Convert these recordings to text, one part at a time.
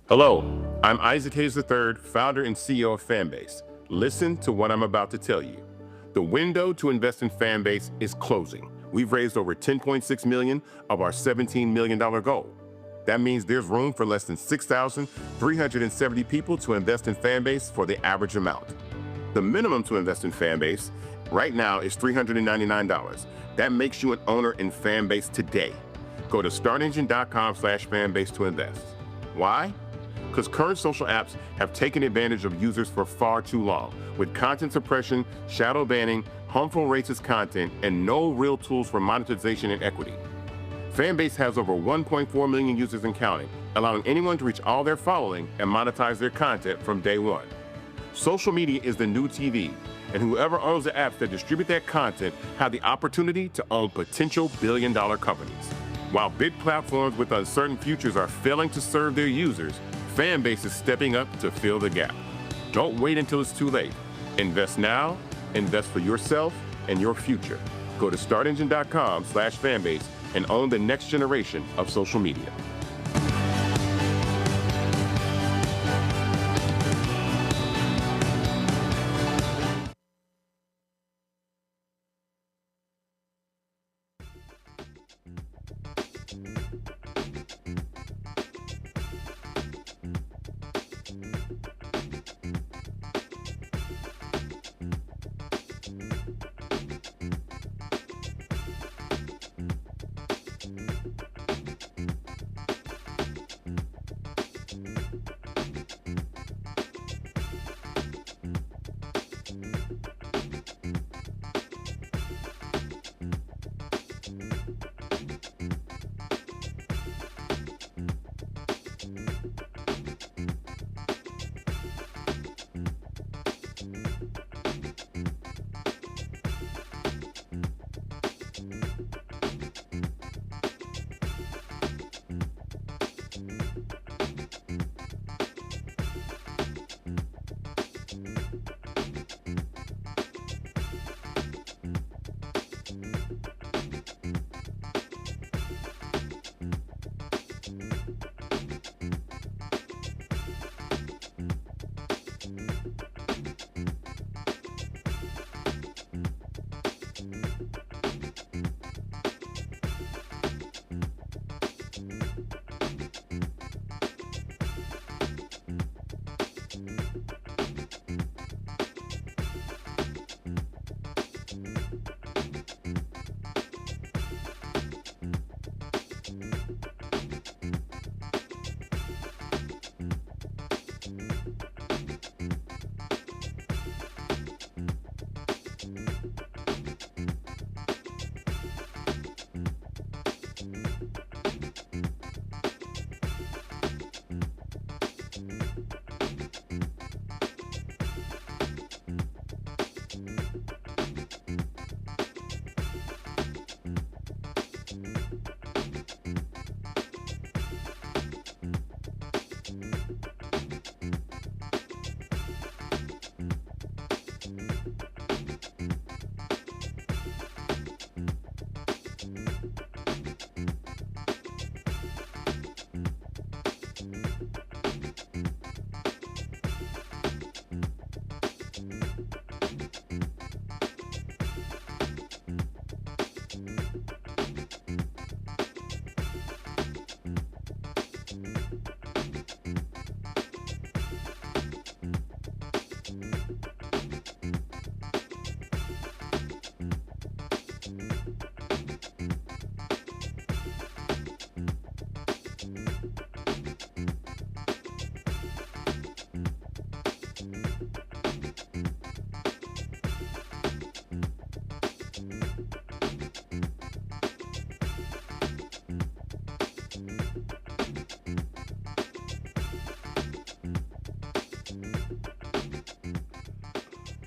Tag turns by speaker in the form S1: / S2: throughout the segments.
S1: Hello, I'm Isaac Hayes III, founder and CEO of Fanbase. Listen to what I'm about to tell you. The window to invest in Fanbase is closing. We've raised over $10.6 million of our $17 million goal. That means there's room for less than 6,370 people to invest in Fanbase for the average amount. The minimum to invest in Fanbase right now is $399. That makes you an owner in Fanbase today. Go to startengine.com/fanbase to invest. Why? Because current social apps have taken advantage of users for far too long, with content suppression, shadow banning, harmful racist content, and no real tools for monetization and equity. Fanbase has over 1.4 million users and counting, allowing anyone to reach all their following and monetize their content from day one. Social media is the new TV, and whoever owns the apps that distribute that content have the opportunity to own potential billion-dollar companies. While big platforms with uncertain futures are failing to serve their users, Fanbase is stepping up to fill the gap. Don't wait until it's too late. Invest now, invest for yourself and your future. Go to startengine.com/fanbase and own the next generation of social media.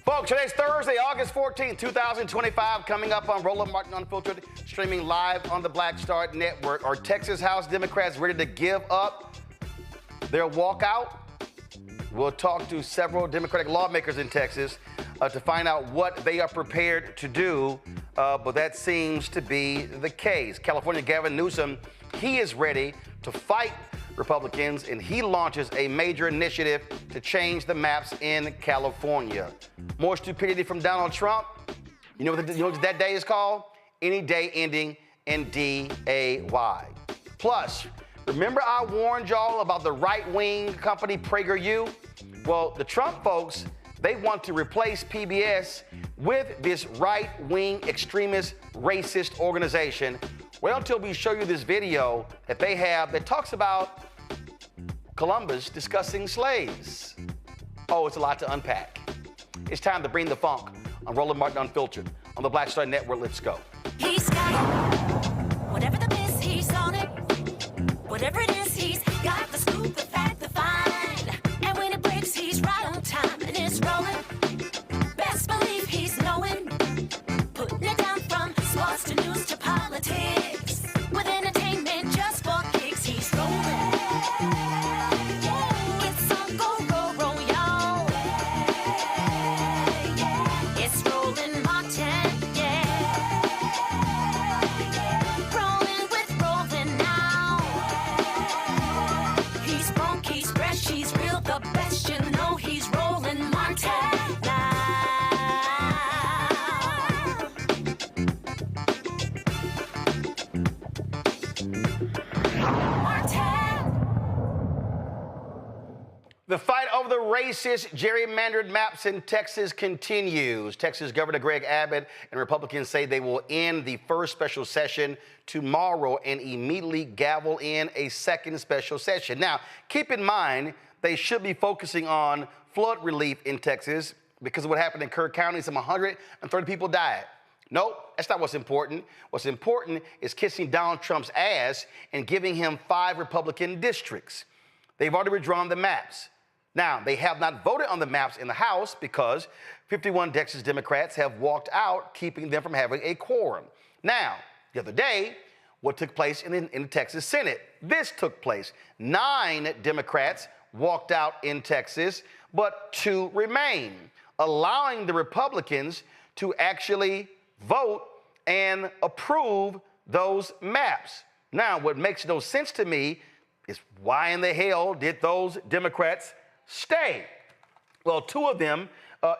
S2: Folks, today's Thursday, August 14th, 2025, coming up on Roland Martin Unfiltered, streaming live on the Black Star Network. Are Texas House Democrats ready to give up their walkout? We'll talk to several Democratic lawmakers in Texas to find out what they are prepared to do, but that seems to be the case. California Gavin Newsom, he is ready to fight Republicans, and he launches a major initiative to change the maps in California. More stupidity from Donald Trump. You know what that day is called? Any day ending in D-A-Y. Plus, remember I warned y'all about the right-wing company PragerU? Well, the Trump folks, they want to replace PBS with this right-wing extremist racist organization. Wait until we show you this video that they have that talks about Columbus discussing slaves. Oh, it's a lot to unpack. It's time to bring the funk on Roland Martin Unfiltered on the Black Star Network. Let's go.
S3: He's got whatever the miss, he's on it. Whatever it is, he's got the scoop, the fact, the find. And when it breaks, he's right on time and it's rolling. Best believe he's knowing. Putting it down from sports to news to politics. With entertainment just for kicks, he's rolling. It's on go, roll, y'all. It's Roland Martin, rolling with Roland now. He's funk, he's fresh, he's real, the best, you know he's Roland Martin now.
S2: The fight over the racist gerrymandered maps in Texas continues. Texas Governor Greg Abbott and Republicans say they will end the first special session tomorrow and immediately gavel in a second special session. Now, keep in mind, they should be focusing on flood relief in Texas because of what happened in Kirk County. Some 130 people died. Nope, that's not what's important. What's important is kissing Donald Trump's ass and giving him 5 Republican districts. They've already withdrawn the maps. Now, they have not voted on the maps in the House because 51 Texas Democrats have walked out, keeping them from having a quorum. Now, the other day, what took place in the Texas Senate? This took place. 9 Democrats walked out in Texas, but 2 remain, allowing the Republicans to actually vote and approve those maps. Now, what makes no sense to me is why in the hell did those Democrats stay? Well, 2 of them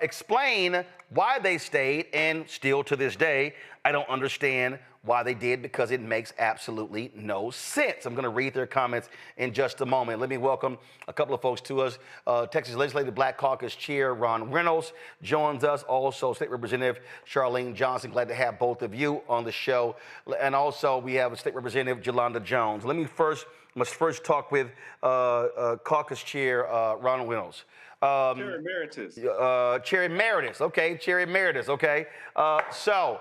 S2: explain why they stayed, and still to this day, I don't understand why they did because it makes absolutely no sense. I'm going to read their comments in just a moment. Let me welcome a couple of folks to us. Texas Legislative Black Caucus Chair Ron Reynolds joins us. Also, State Representative Charlene Johnson. Glad to have both of you on the show. And also, we have State Representative Jolanda Jones. Must first talk with Caucus Chair Ron Reynolds.
S4: Chair Emeritus.
S2: Chair Emeritus, okay, Chair Emeritus, okay. So,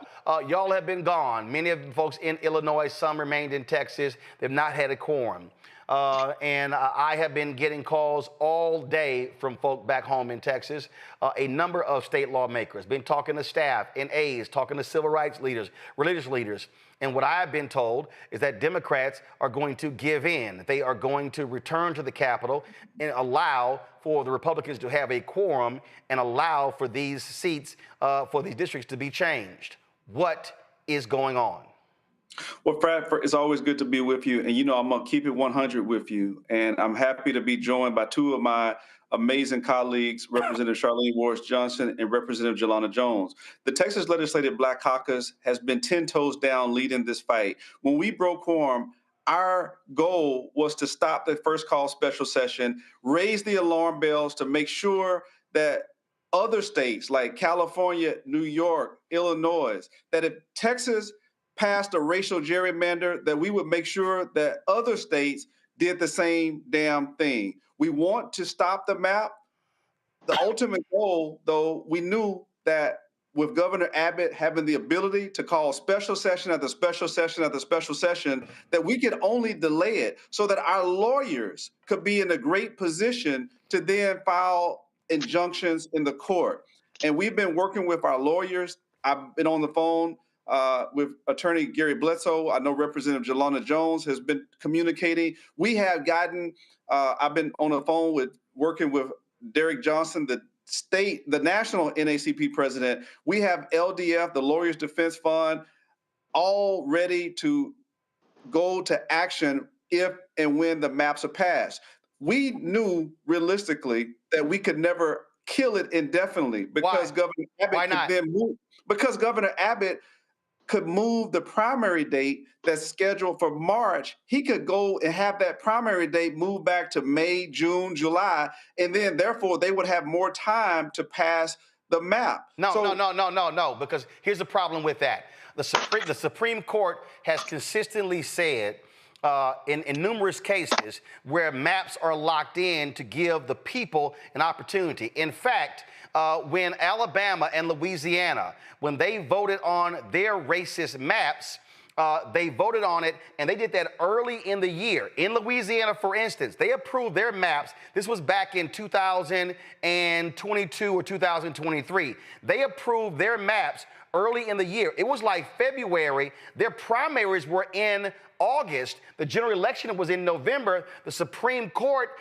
S2: y'all have been gone. Many of the folks in Illinois, some remained in Texas. They've not had a quorum. And I have been getting calls all day from folk back home in Texas. A number of state lawmakers, been talking to staff and aides, talking to civil rights leaders, religious leaders. And what I've been told is that Democrats are going to give in. They are going to return to the Capitol and allow for the Republicans to have a quorum and allow for these seats, for these districts to be changed. What is going on?
S4: Well, Brad, it's always good to be with you. And, you know, I'm going to keep it 100 with you. And I'm happy to be joined by 2 of my amazing colleagues, Representative Charlene Ward Johnson and Representative Jolanda Jones. The Texas Legislative Black Caucus has been 10 toes down leading this fight. When we broke quorum, our goal was to stop the first call special session, raise the alarm bells to make sure that other states like California, New York, Illinois, that if Texas passed a racial gerrymander, that we would make sure that other states did the same damn thing. We want to stop the map. The ultimate goal, though, we knew that with Governor Abbott having the ability to call special session after special session after special session, that we could only delay it so that our lawyers could be in a great position to then file injunctions in the court. And we've been working with our lawyers. I've been on the phone with Attorney Gary Bledsoe. I know Representative Jolanda Jones has been communicating. We have gotten, I've been on the phone working with Derek Johnson, the national NACP president. We have LDF, the Lawyers Defense Fund, all ready to go to action if and when the maps are passed. We knew realistically that we could never kill it indefinitely because
S2: Why?
S4: Governor Abbott
S2: Why
S4: could
S2: not?
S4: then move. Because Governor Abbott could move the primary date that's scheduled for March. He could go and have that primary date move back to May, June, July, and then therefore they would have more time to pass the map.
S2: No, because here's the problem with that. The Supreme Court has consistently said in numerous cases where maps are locked in to give the people an opportunity. In fact, when Alabama and Louisiana, when they voted on their racist maps, they voted on it, and they did that early in the year. In Louisiana, for instance, they approved their maps. This was back in 2022 or 2023. They approved their maps early in the year. It was like February. Their primaries were in August. The general election was in November. The Supreme Court,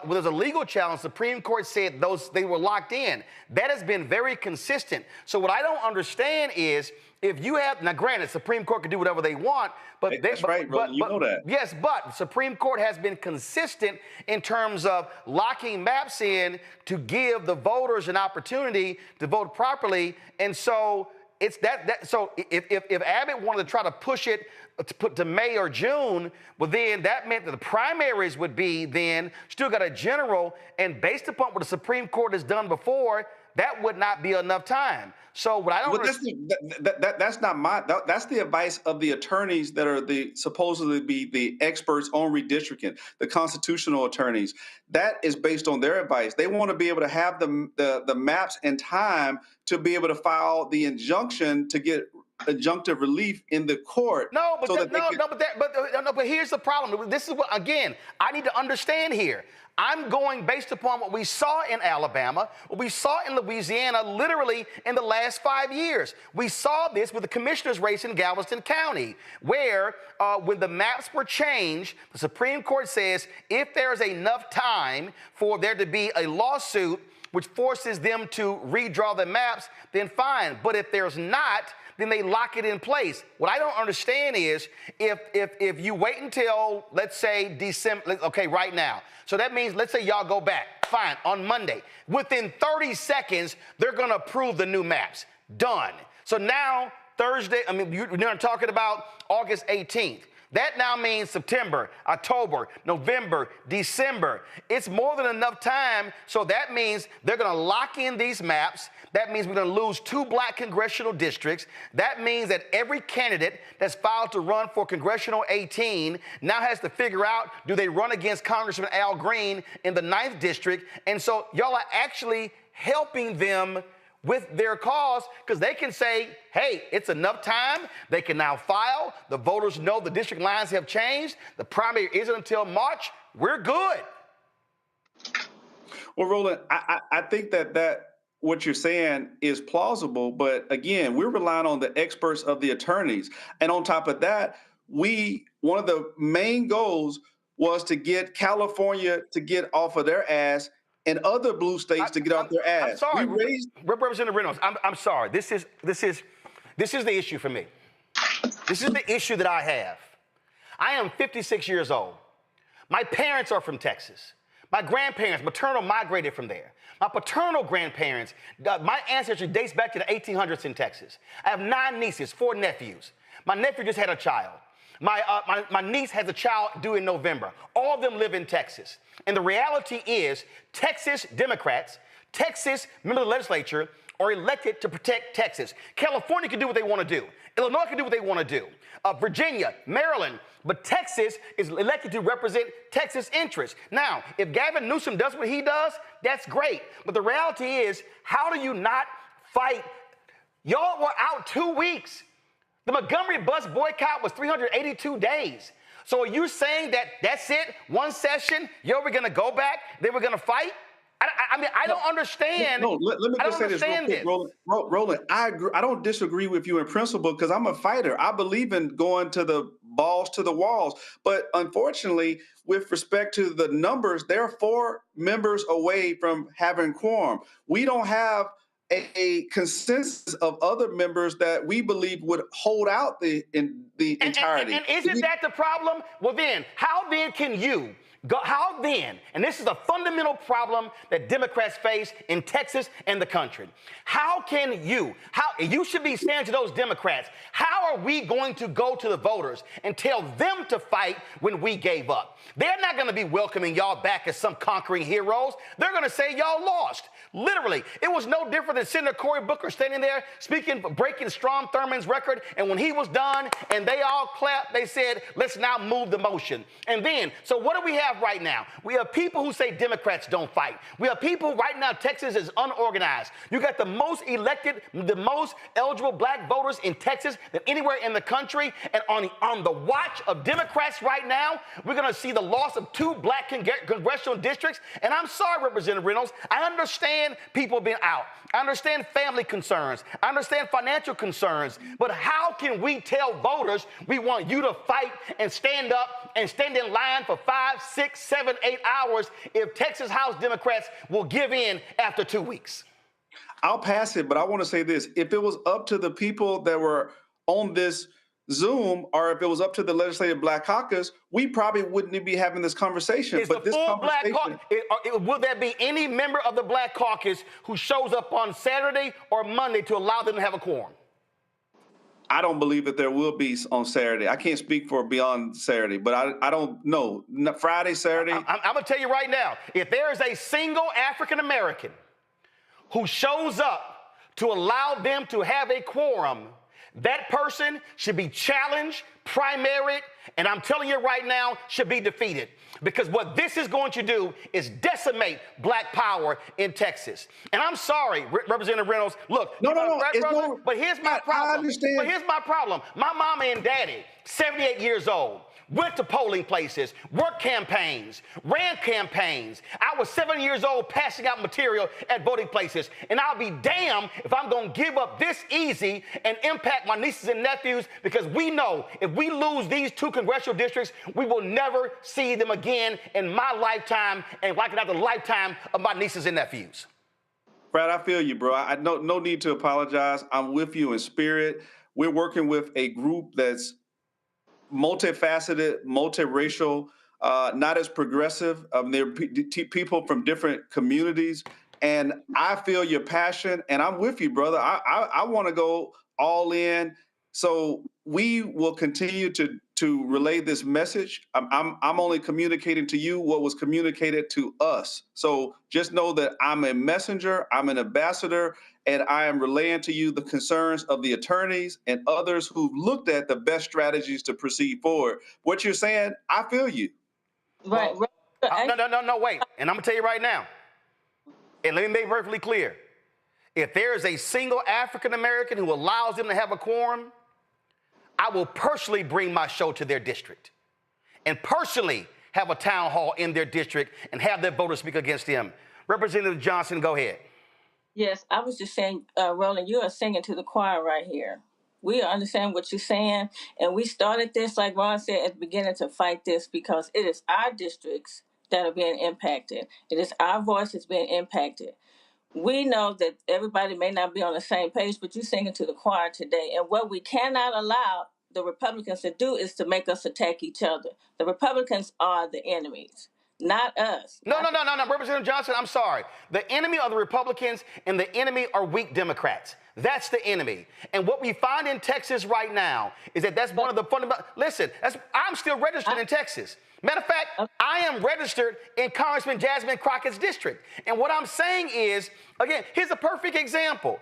S2: there's a legal challenge. The Supreme Court said they were locked in. That has been very consistent. So what I don't understand is, if you have, now granted, Supreme Court can do whatever they want, but
S4: that's right, Roland, you know that.
S2: Yes, but the Supreme Court has been consistent in terms of locking maps in to give the voters an opportunity to vote properly. And so it's so if Abbott wanted to try to push it to put to May or June, well, then that meant that the primaries would be then still got a general, and based upon what the Supreme Court has done before, that would not be enough time. So what I don't
S4: that's not my that's the advice of the attorneys that are supposedly be the experts on redistricting, the constitutional attorneys. That is based on their advice. They want to be able to have the maps in time to be able to file the injunction to get adjunctive relief in the court.
S2: But here's the problem. This is what, again, I need to understand here. I'm going based upon what we saw in Alabama, what we saw in Louisiana, literally in the last 5 years. We saw this with the commissioner's race in Galveston County, where when the maps were changed, the Supreme Court says if there's enough time for there to be a lawsuit which forces them to redraw the maps, then fine. But if there's not, then they lock it in place. What I don't understand is if you wait until, let's say, December, okay, right now. So that means, let's say y'all go back, fine, on Monday. Within 30 seconds, they're gonna approve the new maps. Done. So now, Thursday, you're talking about August 18th. That now means September, October, November, December. It's more than enough time, so that means they're gonna lock in these maps. That means we're gonna lose 2 black congressional districts. That means that every candidate that's filed to run for Congressional 18 now has to figure out, do they run against Congressman Al Green in the 9th district? And so y'all are actually helping them with their cause, because they can say, hey, it's enough time. They can now file. The voters know the district lines have changed. The primary isn't until March. We're good.
S4: Well, Roland, I think that what you're saying is plausible, but again, we're relying on the experts of the attorneys. And on top of that, one of the main goals was to get California to get off of their ass and other blue states to get off their ass.
S2: I'm sorry, Representative Reynolds. I'm sorry. This is the issue for me. This is the issue that I have. I am 56 years old. My parents are from Texas. My grandparents, maternal, migrated from there. My paternal grandparents, my ancestry dates back to the 1800s in Texas. I have 9 nieces, 4 nephews. My nephew just had a child. My niece has a child due in November. All of them live in Texas. And the reality is, Texas Democrats, Texas members of the legislature are elected to protect Texas. California can do what they want to do. Illinois can do what they want to do. Virginia, Maryland, but Texas is elected to represent Texas interests. Now, if Gavin Newsom does what he does, that's great. But the reality is, how do you not fight? Y'all were out 2 weeks. The Montgomery bus boycott was 382 days. So are you saying that that's it? One session, we're going to go back, then we're going to fight? I don't understand.
S4: No, let me just say this real quick, Roland. I agree. I don't disagree with you in principle because I'm a fighter. I believe in going to the balls to the walls. But unfortunately, with respect to the numbers, they're 4 members away from having quorum. We don't have a consensus of other members that we believe would hold out the entirety.
S2: And isn't that the problem? Well, then, how then can you go? How then? And this is a fundamental problem that Democrats face in Texas and the country. How can you? You should be saying to those Democrats, how are we going to go to the voters and tell them to fight when we gave up? They're not going to be welcoming y'all back as some conquering heroes. They're going to say y'all lost. Literally, it was no different than Senator Cory Booker standing there speaking, breaking Strom Thurmond's record. And when he was done and they all clapped, they said, let's now move the motion. And then, so what do we have right now? We have people who say Democrats don't fight. We have people right now, Texas is unorganized. You got the most elected, the most eligible black voters in Texas than anywhere in the country. And on the watch of Democrats right now, we're going to see the loss of 2 black congressional districts. And I'm sorry, Representative Reynolds, I understand people being out. I understand family concerns. I understand financial concerns. But how can we tell voters we want you to fight and stand up and stand in line for 5, 6, 7, 8 hours if Texas House Democrats will give in after 2 weeks?
S4: I'll pass it, but I want to say this. If it was up to the people that were on this Zoom, or if it was up to the Legislative Black Caucus, we probably wouldn't be having this conversation.
S2: But this conversation, will there be any member of the Black Caucus who shows up on Saturday or Monday to allow them to have a quorum?
S4: I don't believe that there will be on Saturday. I can't speak for beyond Saturday, but I don't know. Friday, Saturday.
S2: I'm going to tell you right now, if there is a single African American who shows up to allow them to have a quorum, that person should be challenged, primaried, and I'm telling you right now, should be defeated. Because what this is going to do is decimate black power in Texas. And I'm sorry, Representative Reynolds, look, but here's my problem.
S4: I understand.
S2: But here's my problem. My mama and daddy, 78 years old, went to polling places, worked campaigns, ran campaigns. I was 7 years old passing out material at voting places. And I'll be damned if I'm going to give up this easy and impact my nieces and nephews, because we know if we lose these 2 congressional districts, we will never see them again in my lifetime and likely not the lifetime of my nieces and nephews.
S4: Brad, I feel you, bro. I no need to apologize. I'm with you in spirit. We're working with a group that's multifaceted, multiracial, not as progressive. There are people from different communities, and I feel your passion, and I'm with you, brother. I want to go all in. So we will continue to relay this message. I'm only communicating to you what was communicated to us. So just know that I'm a messenger, I'm an ambassador, and I am relaying to you the concerns of the attorneys and others who've looked at the best strategies to proceed forward. What you're saying, I feel you.
S5: Right.
S2: No, wait. And I'm going to tell you right now, and let me make it perfectly clear. If there is a single African American who allows them to have a quorum, I will personally bring my show to their district and personally have a town hall in their district and have their voters speak against them. Representative Johnson, go ahead.
S5: Yes, I was just saying, Roland, you are singing to the choir right here. We understand what you're saying, and we started this, like Ron said at the beginning, to fight this because it is our districts that are being impacted. It is our voice that's being impacted. We know that everybody may not be on the same page, but you're singing to the choir today. And what we cannot allow the Republicans to do is to make us attack each other. The Republicans are the enemies, not us.
S2: No. Representative Johnson, I'm sorry. The enemy are the Republicans, and the enemy are weak Democrats. That's the enemy. And what we find in Texas right now is that that's one of the fundamental. Listen, I'm still registered in Texas. Matter of fact, I am registered in Congressman Jasmine Crockett's district. And what I'm saying is, again, here's a perfect example.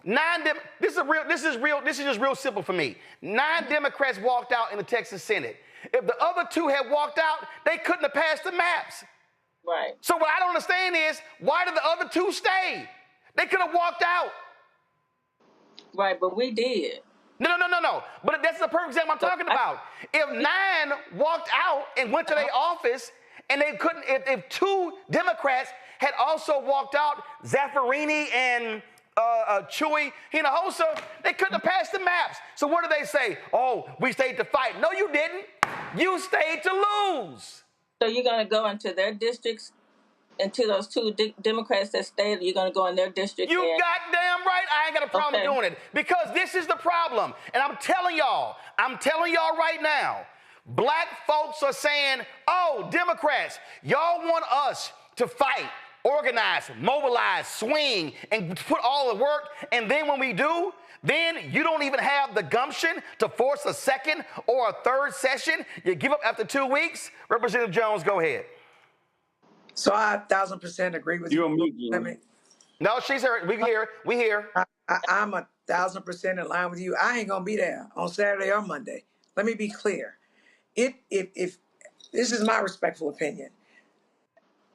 S2: This is just real simple for me. 9 Democrats walked out in the Texas Senate. If the other 2 had walked out, they couldn't have passed the maps.
S5: Right.
S2: So what I don't understand is, why did the other 2 stay? They could have walked out.
S5: Right, but we did.
S2: No. But that's the perfect example I'm talking about. If 9 walked out and went to their office, and they couldn't, if 2 Democrats had also walked out, Zaffarini and Chewy Hinojosa, they couldn't have passed the maps. So what do they say? Oh, we stayed to fight. No, you didn't. You stayed to lose.
S5: So you're going to go into their districts and to those two Democrats that stayed, you're going to go in their district.
S2: You goddamn right I ain't got a problem doing it, because this is the problem. And I'm telling y'all right now, black folks are saying, oh, Democrats, y'all want us to fight, organize, mobilize, swing, and put all the work, and then when we do, then you don't even have the gumption to force a second or a third session. You give up after 2 weeks. Representative Jones, go ahead.
S6: So I 1,000% agree with you.
S4: You're on mute,
S2: No, she's here. We hear.
S6: I'm 1,000% in line with you. I ain't gonna be there on Saturday or Monday. Let me be clear. If this is my respectful opinion,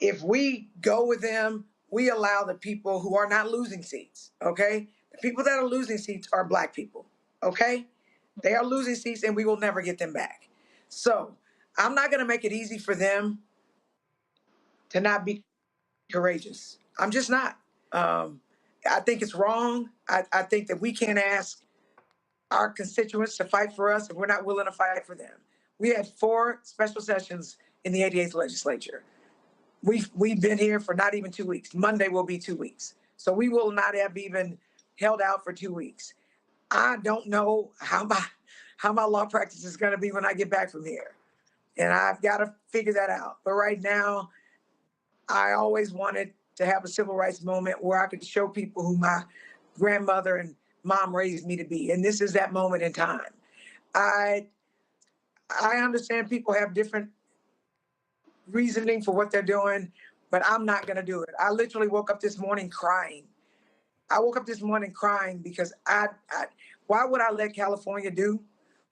S6: if we go with them, we allow the people who are not losing seats. Okay, the people that are losing seats are black people. Okay, they are losing seats, and we will never get them back. So I'm not gonna make it easy for them to not be courageous. I'm just not. I think it's wrong. I think that we can't ask our constituents to fight for us if we're not willing to fight for them. We had 4 special sessions in the 88th legislature. We've been here for not even 2 weeks. Monday will be 2 weeks. So we will not have even held out for 2 weeks. I don't know how my law practice is going to be when I get back from here. And I've got to figure that out. But right now, I always wanted to have a civil rights moment where I could show people who my grandmother and mom raised me to be. And this is that moment in time. I understand people have different reasoning for what they're doing, but I'm not going to do it. I literally woke up this morning crying. Because why would I let California do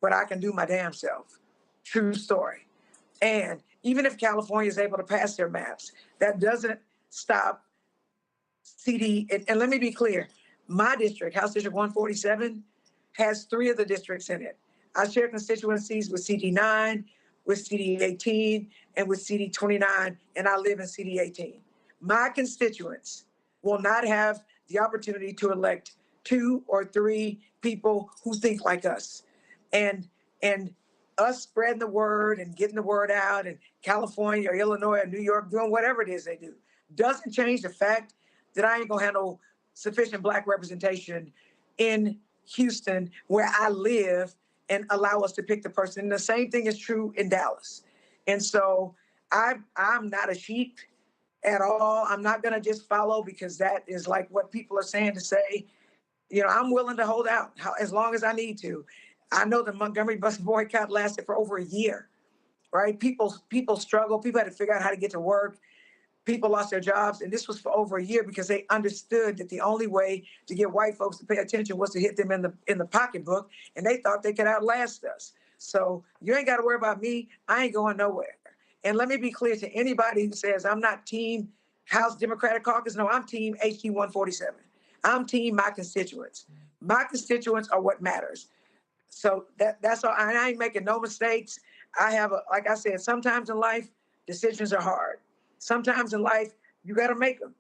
S6: what I can do my damn self? True story. And even if California is able to pass their maps, that doesn't stop CD. And let me be clear, my district, House District 147, has 3 of the districts in it. I share constituencies with CD9, with CD18, and with CD29, and I live in CD18. My constituents will not have the opportunity to elect 2 or 3 people who think like us. And us spreading the word and getting the word out, and California or Illinois or New York doing whatever it is they do, doesn't change the fact that I ain't gonna handle sufficient black representation in Houston, where I live, and allow us to pick the person. And the same thing is true in Dallas. And so I'm not a sheep at all. I'm not gonna just follow because that is like what people are saying to say. You know, I'm willing to hold out as long as I need to. I know the Montgomery bus boycott lasted for over a year, right? People struggled. People had to figure out how to get to work. People lost their jobs, and this was for over a year because they understood that the only way to get white folks to pay attention was to hit them in the pocketbook, and they thought they could outlast us. So you ain't got to worry about me. I ain't going nowhere. And let me be clear to anybody who says I'm not team House Democratic Caucus. No, I'm team HG 147. I'm team my constituents. My constituents are what matters. So that's all. I ain't making no mistakes. Like I said, sometimes in life, decisions are hard. Sometimes in life, you got to make them.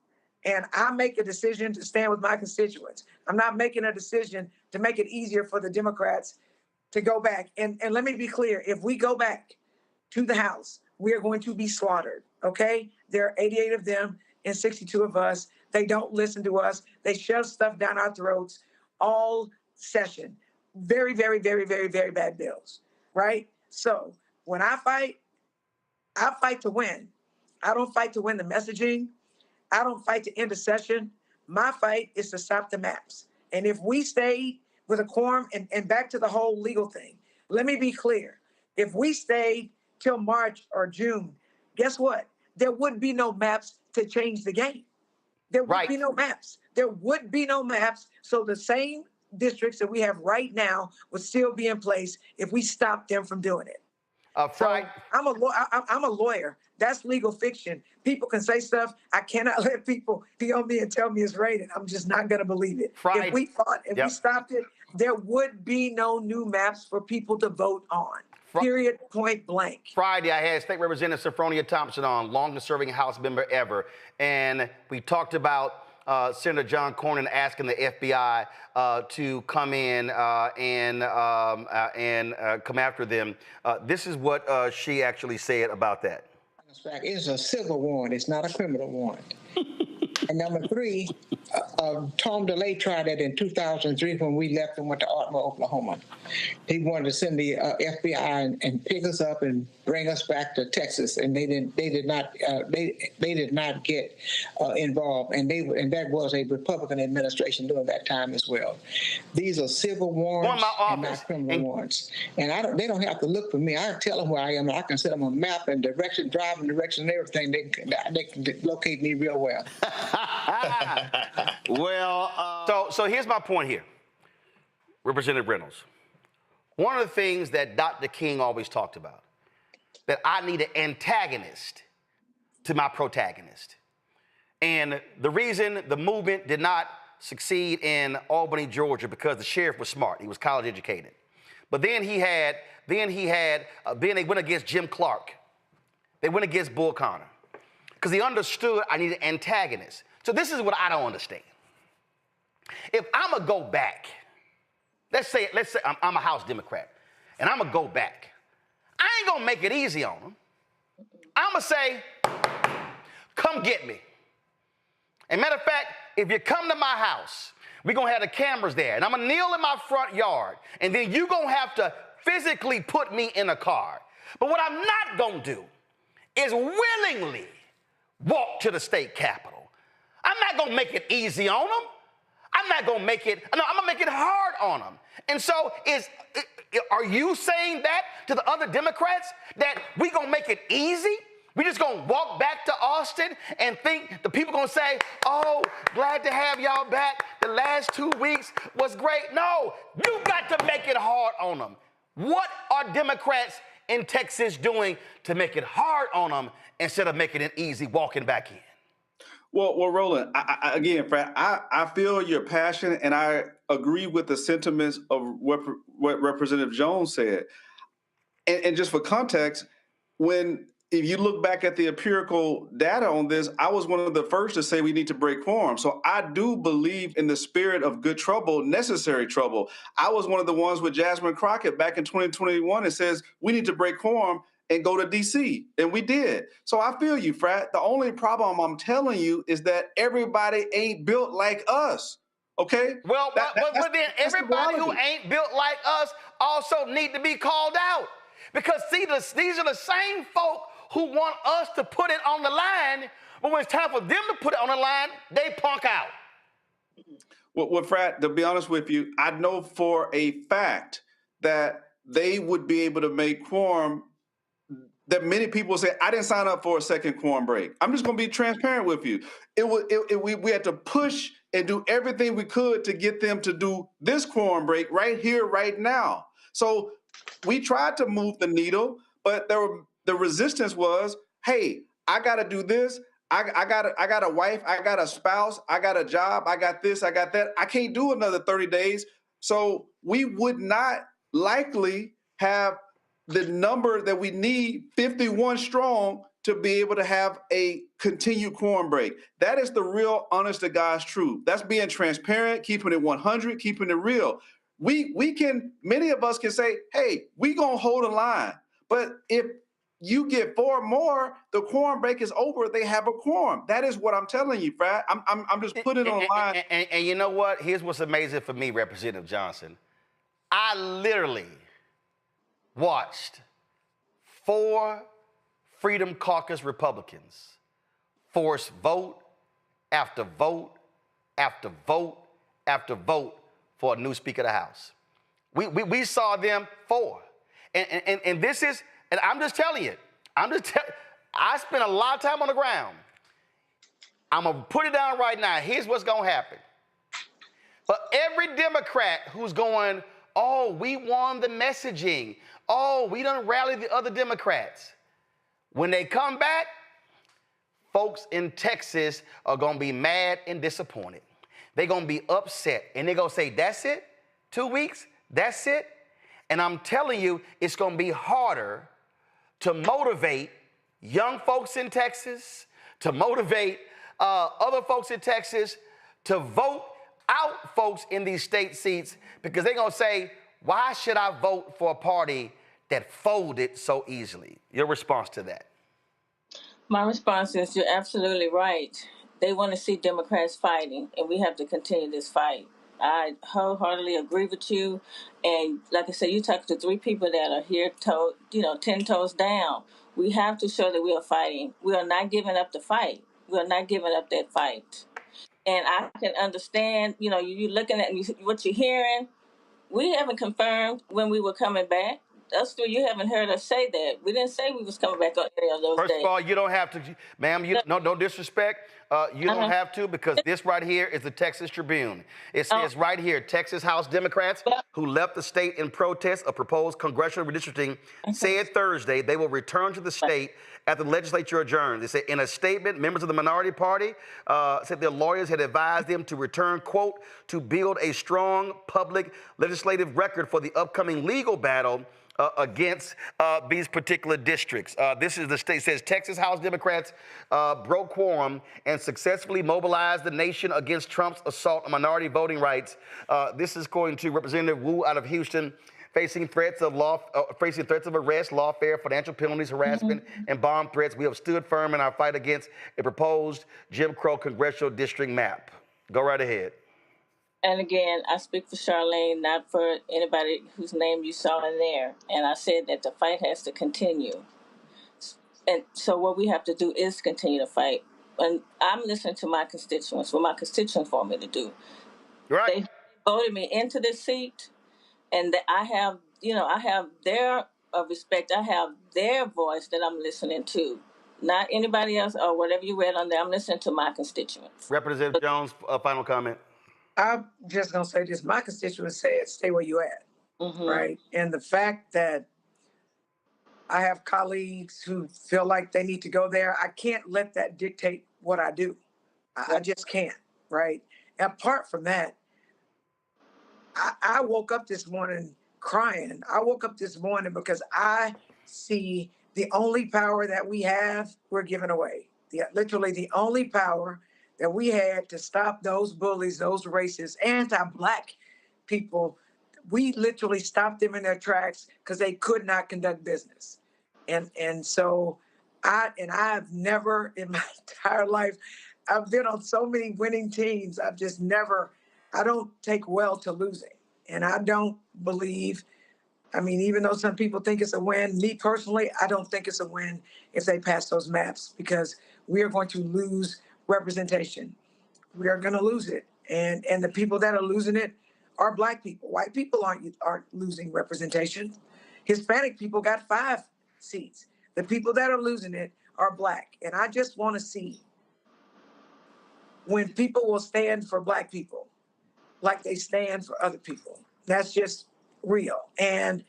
S6: And I make a decision to stand with my constituents. I'm not making a decision to make it easier for the Democrats to go back. And let me be clear, if we go back to the House, we are going to be slaughtered, okay? There are 88 of them and 62 of us. They don't listen to us. They shove stuff down our throats all session. Very, very, very, very, very bad bills, right? So when I fight to win. I don't fight to win the messaging. I don't fight to end a session. My fight is to stop the maps. And if we stay with a quorum, and back to the whole legal thing, let me be clear. If we stayed till March or June, guess what? There would be no maps to change the game. There would be no maps. There would be no maps. So the same districts that we have right now would still be in place if we stopped them from doing it. So I'm a lawyer. That's legal fiction. People can say stuff. I cannot let people be on me and tell me it's raining. I'm just not going to believe it. If we fought and we stopped it, there would be no new maps for people to vote on. Period, point blank.
S2: Friday, I had State Representative Sophronia Thompson on, longest-serving House member ever, and we talked about Senator John Cornyn asking the FBI to come in and come after them. This is what she actually said about that.
S7: Fact, it's a civil warrant. It's not a criminal warrant. And number three, Tom DeLay tried that in 2003 when we left and went to Ardmore, Oklahoma. He wanted to send the FBI and pick us up and bring us back to Texas, and they did not get involved, and that was a Republican administration during that time as well. These are civil warrants and not criminal warrants, and they don't have to look for me. I tell them where I am, and I can send them a map and direction, driving direction, and everything. They can locate me real well.
S2: Well, so here's my point here, Representative Reynolds. One of the things that Dr. King always talked about, that I need an antagonist to my protagonist. And the reason the movement did not succeed in Albany, Georgia, because the sheriff was smart. He was college educated. But then they went against Jim Clark. They went against Bull Connor. Because he understood I need an antagonist. So this is what I don't understand. If I'm going to go back, let's say I'm a House Democrat, and I'm going to go back. I ain't going to make it easy on them. I'm going to say, come get me. And matter of fact, if you come to my house, we're going to have the cameras there, and I'm going to kneel in my front yard, and then you're going to have to physically put me in a car. But what I'm not going to do is willingly walk to the state capitol. I'm not going to make it easy on them. I'm not going to make it, no, I'm going to make it hard on them. And so are you saying that to the other Democrats, that we going to make it easy? We just going to walk back to Austin and think the people going to say, oh, glad to have y'all back. The last 2 weeks was great. No, you got to make it hard on them. What are Democrats in Texas doing to make it hard on them instead of making it easy walking back in?
S4: Well, Roland, again, Fred, I feel your passion, and I agree with the sentiments of what Representative Jones said. And just for context, if you look back at the empirical data on this, I was one of the first to say we need to break quorum. So I do believe in the spirit of good trouble, necessary trouble. I was one of the ones with Jasmine Crockett back in 2021 that says we need to break quorum and go to D.C., and we did. So I feel you, Frat. The only problem I'm telling you is that everybody ain't built like us, okay?
S2: Well, but then everybody who ain't built like us also need to be called out. Because, see, these are the same folk who want us to put it on the line, but when it's time for them to put it on the line, they punk out.
S4: Well, Frat, to be honest with you, I know for a fact that they would be able to make quorum. That many people say, I didn't sign up for a second quorum break. I'm just going to be transparent with you. We had to push and do everything we could to get them to do this quorum break right here, right now. So we tried to move the needle, but the resistance was, hey, I got to do this. I got a wife. I got a spouse. I got a job. I got this. I got that. I can't do another 30 days. So we would not likely have the number that we need, 51 strong, to be able to have a continued quorum break. That is the real honest to God's truth. That's being transparent, keeping it 100, keeping it real. Many of us can say, hey, we gonna hold a line. But if you get 4 more, the quorum break is over. They have a quorum. That is what I'm telling you, Brad. I'm just putting it on line.
S2: And you know what? Here's what's amazing for me, Representative Johnson. I literally watched 4 Freedom Caucus Republicans force vote after vote after vote after vote for a new Speaker of the House. We saw them 4. And this is, and I'm just telling you, I spent a lot of time on the ground. I'm going to put it down right now. Here's what's going to happen. For every Democrat who's going, oh, we won the messaging. Oh, we done rallied the other Democrats. When they come back, folks in Texas are going to be mad and disappointed. They're going to be upset. And they're going to say, that's it? 2 weeks? That's it? And I'm telling you, it's going to be harder to motivate young folks in Texas, to motivate other folks in Texas to vote out folks in these state seats, because they're going to say, why should I vote for a party that folded so easily? Your response to that?
S5: My response is you're absolutely right. They want to see Democrats fighting, and we have to continue this fight. I wholeheartedly agree with you. And like I said, you talk to three people that are here, 10 toes down. We have to show that we are fighting. We are not giving up the fight. We are not giving up that fight. And I can understand, you looking at what you're hearing. We haven't confirmed when we were coming back. Us three, you haven't heard us say that. We didn't say we was coming back on any of those
S2: First
S5: days.
S2: of all, you don't have to, ma'am, no disrespect. You don't have to, because this right here is the Texas Tribune. It says right here, Texas House Democrats who left the state in protest of proposed congressional redistricting said Thursday they will return to the state after the legislature adjourned. They said in a statement, members of the minority party said their lawyers had advised them to return, quote, to build a strong public legislative record for the upcoming legal battle against these particular districts. This is the state, says Texas House Democrats broke quorum and successfully mobilized the nation against Trump's assault on minority voting rights. This is going to Representative Wu out of Houston, facing threats of arrest, lawfare, financial penalties, harassment, and bomb threats. We have stood firm in our fight against a proposed Jim Crow congressional district map. Go right ahead.
S5: And again, I speak for Charlene, not for anybody whose name you saw in there. And I said that the fight has to continue. And so what we have to do is continue to fight. And I'm listening to my constituents, what my constituents want me to do.
S2: Right.
S5: They voted me into this seat, and I have their respect. I have their voice that I'm listening to. Not anybody else or whatever you read on there. I'm listening to my constituents.
S2: Representative Jones, final comment.
S6: I'm just going to say this. My constituents said, stay where you at, right? And the fact that I have colleagues who feel like they need to go there, I can't let that dictate what I do. I just can't, right? And apart from that, I woke up this morning crying. I woke up this morning because I see the only power that we have, we're giving away. Literally the only power that we had to stop those bullies, those racist, anti-Black people. We literally stopped them in their tracks because they could not conduct business. And so I've never in my entire life, I've been on so many winning teams. I don't take well to losing. And I don't believe, even though some people think it's a win, me personally, I don't think it's a win if they pass those maps, because we are going to lose representation. We are going to lose it. And the people that are losing it are Black people. White people aren't losing representation. Hispanic people got 5 seats. The people that are losing it are Black. And I just want to see when people will stand for Black people like they stand for other people. That's just real. And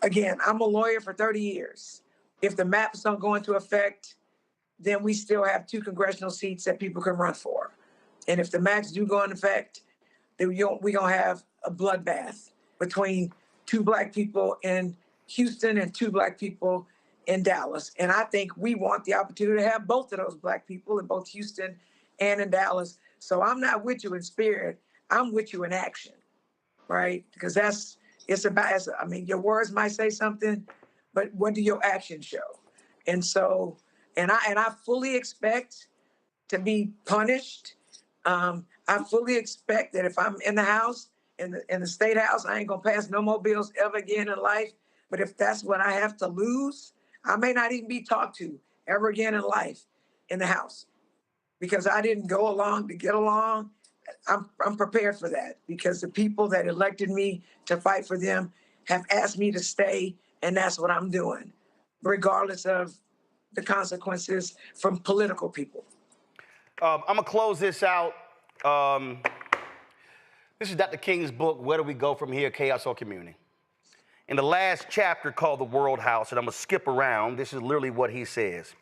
S6: again, I'm a lawyer for 30 years. If the maps don't go into effect, then we still have 2 congressional seats that people can run for. And if the maps do go into effect, then we're going to have a bloodbath between 2 Black people in Houston and 2 Black people in Dallas. And I think we want the opportunity to have both of those Black people in both Houston and in Dallas. So I'm not with you in spirit. I'm with you in action, right? Because your words might say something, but what do your actions show? And so, and I fully expect to be punished. I fully expect that if I'm in the House, in the State House, I ain't gonna pass no more bills ever again in life. But if that's what I have to lose, I may not even be talked to ever again in life in the House, because I didn't go along to get along. I'm prepared for that, because the people that elected me to fight for them have asked me to stay, and that's what I'm doing, regardless of the consequences from political people.
S2: I'm going to close this out. This is Dr. King's book, Where Do We Go From Here, Chaos or Community? In the last chapter called The World House, and I'm going to skip around, this is literally what he says.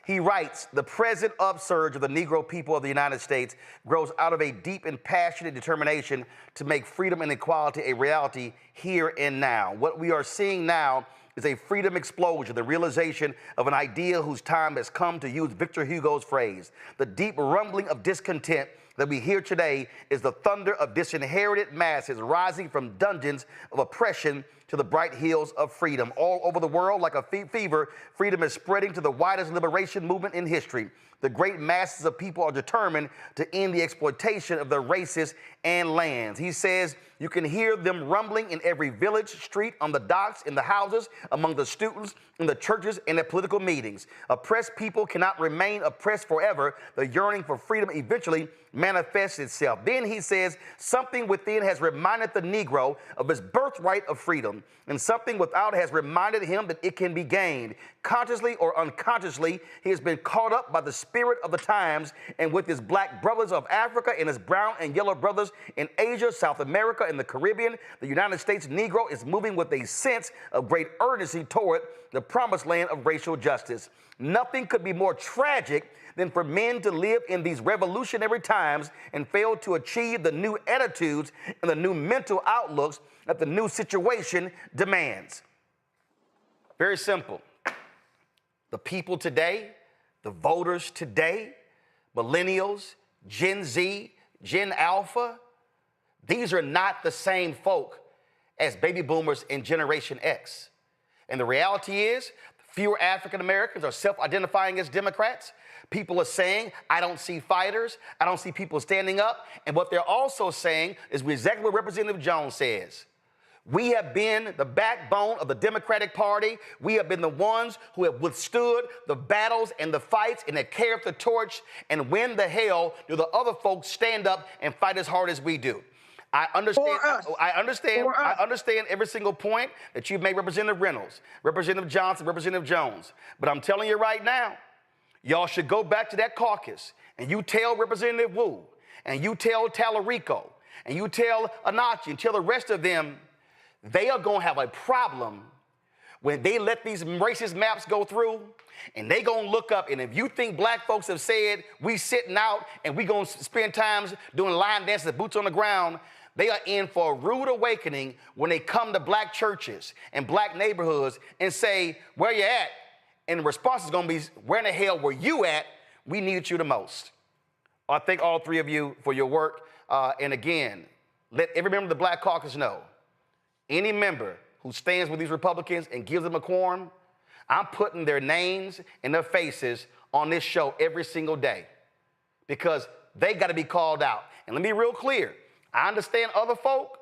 S2: He writes, the present upsurge of the Negro people of the United States grows out of a deep and passionate determination to make freedom and equality a reality here and now. What we are seeing now is a freedom explosion, the realization of an idea whose time has come, to use Victor Hugo's phrase. The deep rumbling of discontent that we hear today is the thunder of disinherited masses rising from dungeons of oppression to to the bright hills of freedom. All over the world, like a fever, freedom is spreading to the widest liberation movement in history. The great masses of people are determined to end the exploitation of their races and lands. He says you can hear them rumbling in every village, street, on the docks, in the houses, among the students, in the churches, and at political meetings. Oppressed people cannot remain oppressed forever. The yearning for freedom eventually manifests itself. Then he says something within has reminded the Negro of his birthright of freedom, and something without has reminded him that it can be gained. Consciously or unconsciously, he has been caught up by the spirit of the times, and with his black brothers of Africa and his brown and yellow brothers in Asia, South America, and the Caribbean, the United States Negro is moving with a sense of great urgency toward the promised land of racial justice. Nothing could be more tragic than for men to live in these revolutionary times and fail to achieve the new attitudes and the new mental outlooks that the new situation demands. Very simple. The people today, the voters today, millennials, Gen Z, Gen Alpha, these are not the same folk as baby boomers and Generation X. And the reality is, fewer African Americans are self-identifying as Democrats. People are saying, I don't see fighters, I don't see people standing up. And what they're also saying is exactly what Representative Jones says. We have been the backbone of the Democratic Party. We have been the ones who have withstood the battles and the fights and have carried the torch. And when the hell do the other folks stand up and fight as hard as we do? I understand every single point that you've made, Representative Reynolds, Representative Johnson, Representative Jones. But I'm telling you right now, y'all should go back to that caucus and you tell Representative Wu and you tell Tallarico and you tell Anachi and tell the rest of them they are going to have a problem when they let these racist maps go through, and they going to look up, and if you think black folks have said we sitting out and we going to spend times doing line dances, boots on the ground, they are in for a rude awakening when they come to black churches and black neighborhoods and say, where you at? And the response is going to be, where in the hell were you at? We needed you the most. I thank all three of you for your work. And again, let every member of the Black Caucus know, any member who stands with these Republicans and gives them a quorum, I'm putting their names and their faces on this show every single day because they got to be called out. And let me be real clear. I understand other folk,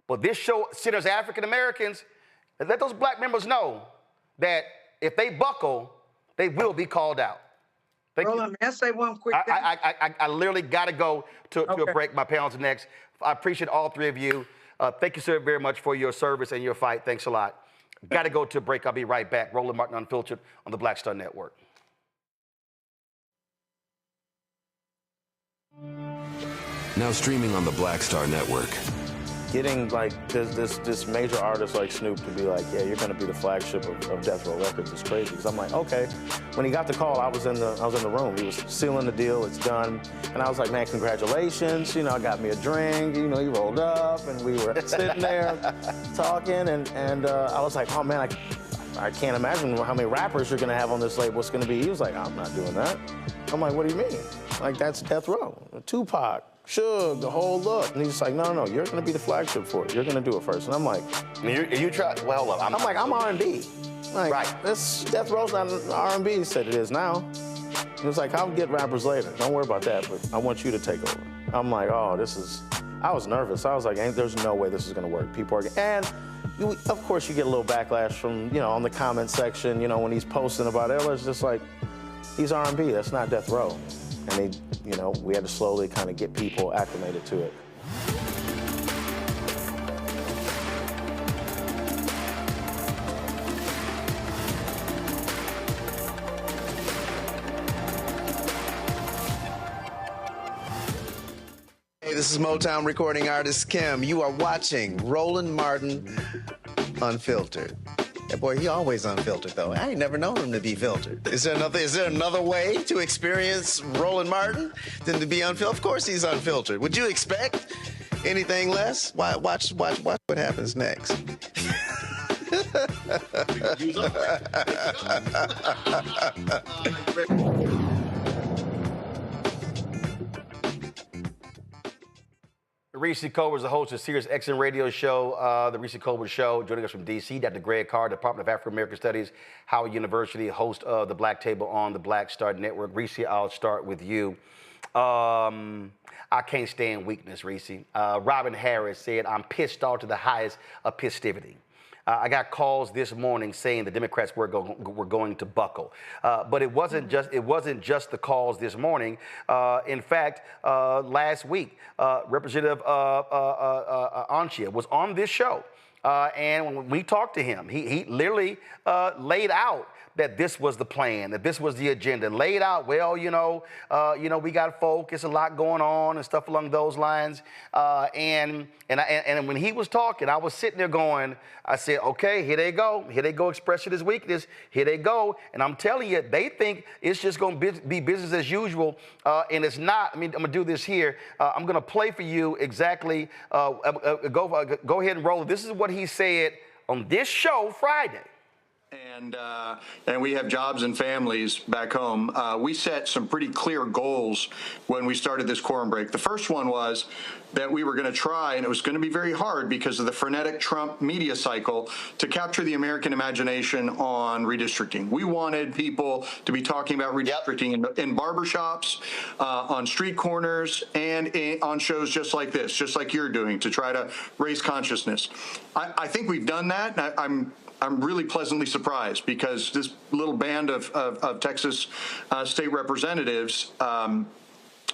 S2: but this show centers African Americans. Let those black members know that if they buckle, they will be called out.
S6: Roland, may I say one quick thing?
S2: I literally got to go to a break. My panel's next. I appreciate all three of you. Thank you, sir, very much for your service and your fight. Thanks a lot. Got to go to a break. I'll be right back. Roland Martin Unfiltered on the Black Star Network.
S8: Now streaming on the Black Star Network.
S9: Getting like this major artist like Snoop to be like, yeah, you're gonna be the flagship of Death Row Records is crazy. Because I'm like, okay. When he got the call, I was in the room. He was sealing the deal. It's done. And I was like, man, congratulations. You know, I got me a drink. You know, he rolled up, and we were sitting there talking, and I was like, oh man, I can't imagine how many rappers you're gonna have on this label. It's gonna be. He was like, I'm not doing that. I'm like, what do you mean? Like, that's Death Row, Tupac, Suge, the whole look. And he's like, no, you're gonna be the flagship for it. You're gonna do it first. And I'm like,
S2: you try, well, look, I'm
S9: R&B. Like,
S2: right.
S9: This Death Row's not R&B. He said it is now. He was like, I'll get rappers later. Don't worry about that, but I want you to take over. I'm like, oh, I was nervous. I was like, there's no way this is gonna work. People are, and of course you get a little backlash from, on the comment section, when he's posting about it. It's just like, he's R&B, that's not Death Row. And we had to slowly kind of get people acclimated to it.
S10: Hey, this is Motown recording artist Kim. You are watching Roland Martin Unfiltered. That boy, he always unfiltered, though. I ain't never known him to be filtered. Is there another way to experience Roland Martin than to be unfiltered? Of course he's unfiltered. Would you expect anything less? Watch what happens next.
S2: Reese Colbert is the host of Sirius XM radio show, The Reese Colbert Show. Joining us from D.C., Dr. Greg Carr, Department of African American Studies, Howard University, host of The Black Table on the Black Star Network. Reese, I'll start with you. I can't stand weakness, Reese. Robin Harris said, I'm pissed off to the highest of pistivity. I got calls this morning saying the Democrats were going to buckle, but it wasn't just the calls this morning. In fact, last week, Representative Anchia was on this show, and when we talked to him, he literally laid out that this was the plan, that this was the agenda, laid out, well, we got folk, it's a lot going on and stuff along those lines. And when he was talking, I was sitting there going, I said, okay, here they go expressing his weakness, here they go. And I'm telling you, they think it's just going to be business as usual, and it's not. I mean, I'm going to do this here. I'm going to play for you exactly, go ahead and roll. This is what he said on this show Friday.
S11: And we have jobs and families back home. We set some pretty clear goals when we started this quorum break. The first one was that we were going to try, and it was going to be very hard because of the frenetic Trump media cycle, to capture the American imagination on redistricting. We wanted people to be talking about redistricting in barbershops, on street corners, and on shows just like this, just like you're doing, to try to raise consciousness. I think we've done that. I'm really pleasantly surprised because this little band of Texas state representatives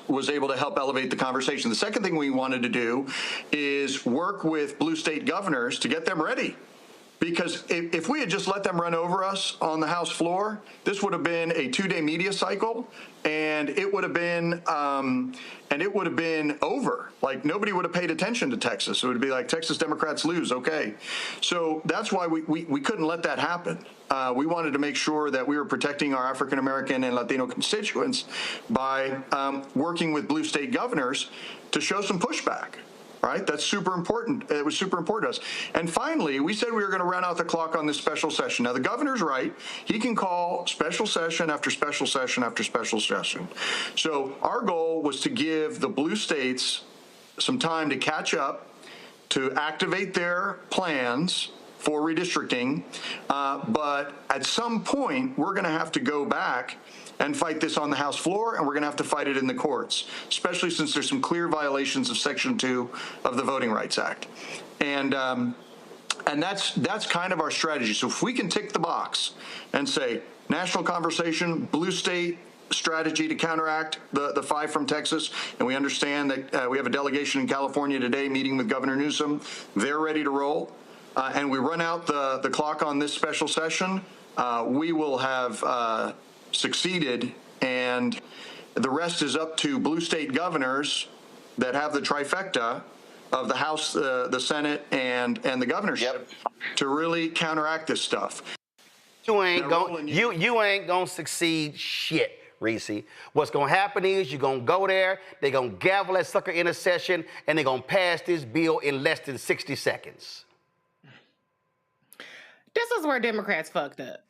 S11: was able to help elevate the conversation. The second thing we wanted to do is work with blue state governors to get them ready. Because if we had just let them run over us on the House floor, this would have been a 2-day media cycle, and it would have been over. Like, nobody would have paid attention to Texas. It would be like, Texas Democrats lose, okay. So that's why we couldn't let that happen. We wanted to make sure that we were protecting our African American and Latino constituents by working with blue state governors to show some pushback. Right? That's super important. It was super important to us. And finally, we said we were going to run out the clock on this special session. Now, the governor's right. He can call special session after special session after special session. So our goal was to give the blue states some time to catch up, to activate their plans for redistricting. But at some point, we're going to have to go back and fight this on the House floor, and we're going to have to fight it in the courts, especially since there's some clear violations of Section 2 of the Voting Rights Act. And that's kind of our strategy. So if we can tick the box and say, national conversation, blue state strategy to counteract the 5 from Texas, and we understand that we have a delegation in California today meeting with Governor Newsom. They're ready to roll. And we run out the clock on this special session, we will have succeeded, and the rest is up to blue state governors that have the trifecta of the House, the Senate, and the governorship to really counteract this stuff.
S2: You ain't gonna succeed shit, Reese. What's gonna happen is you're gonna go there, they're gonna gavel that sucker in a session, and they're gonna pass this bill in less than 60 seconds.
S12: This is where Democrats fucked up.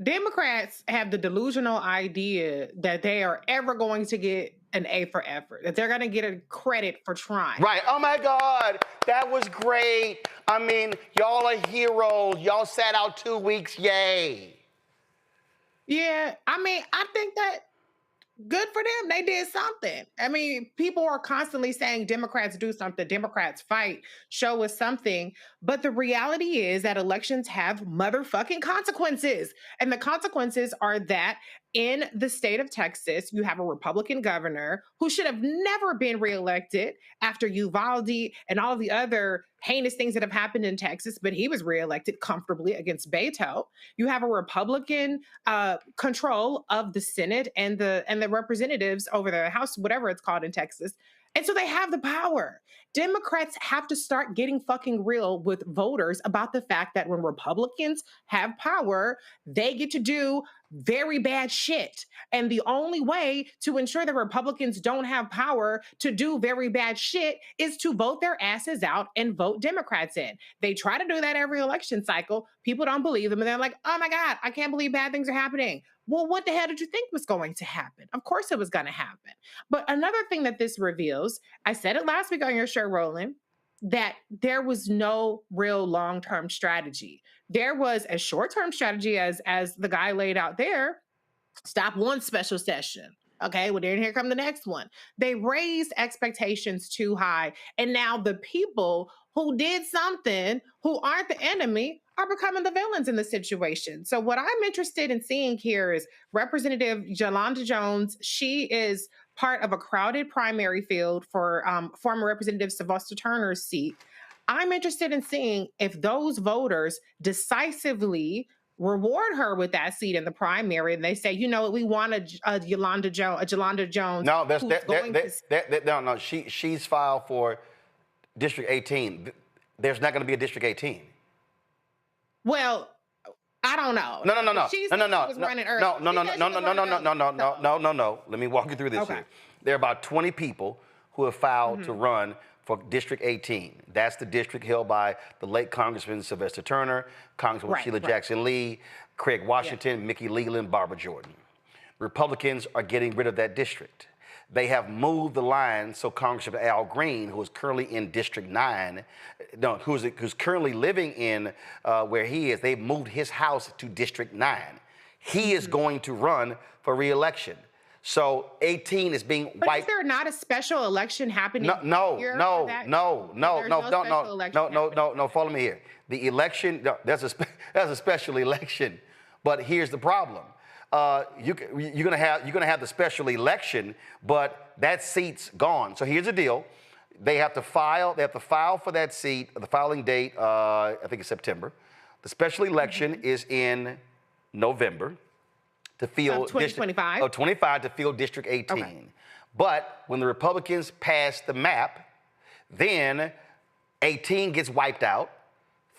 S12: Democrats have the delusional idea that they are ever going to get an A for effort, that they're going to get a credit for trying.
S2: Right. Oh, my God. That was great. I mean, y'all are heroes. Y'all sat out 2 weeks. Yay.
S12: Yeah. I mean, I think that good for them. They did something. I mean, people are constantly saying Democrats do something, Democrats fight, show us something. But the reality is that elections have motherfucking consequences. And the consequences are that in the state of Texas, you have a Republican governor who should have never been reelected after Uvalde and all of the other heinous things that have happened in Texas, but he was reelected comfortably against Beto. You have a Republican control of the Senate and the representatives over the House, whatever it's called in Texas. And so they have the power. Democrats have to start getting fucking real with voters about the fact that when Republicans have power, they get to do very bad shit. And the only way to ensure that Republicans don't have power to do very bad shit is to vote their asses out and vote Democrats in. They try to do that every election cycle. People don't believe them. And they're like, oh my God, I can't believe bad things are happening. Well, what the hell did you think was going to happen? Of course it was going to happen. But another thing that this reveals, I said it last week on your show, Roland, that there was no real long-term strategy. There was a short-term strategy as the guy laid out there. Stop one special session. Okay, well, then here come the next one. They raised expectations too high. And now the people who did something, who aren't the enemy, are becoming the villains in the situation. So what I'm interested in seeing here is Representative Yolanda Jones. She is part of a crowded primary field for former Representative Sylvester Turner's seat. I'm interested in seeing if those voters decisively reward her with that seat in the primary, and they say, you know, we want a Yolanda Jones.
S2: No, no. She's filed for District 18. There's not going to be a District 18.
S12: Well, I don't know.
S2: No. No. Let me walk you through this here. There are about 20 people who have filed to run for District 18. That's the district held by the late Congressman Sylvester Turner, Congresswoman Sheila Jackson Lee, Craig Washington, Mickey Leland, Barbara Jordan. Republicans are getting rid of that district. They have moved the line so Congressman Al Green, who is currently in District 9, who's currently living in where he is, they've moved his house to District 9. He is going to run for re-election. So 18 is being wiped.
S12: But is there not a special election happening?
S2: No. Follow me here. The election, there's a special election, but here's the problem. You're gonna have the special election, but that seat's gone. So here's the deal: they have to file for that seat. The filing date, I think, is September. The special election is in November to fill
S12: 2025.
S2: 25 to fill District 18. Okay. But when the Republicans pass the map, then 18 gets wiped out.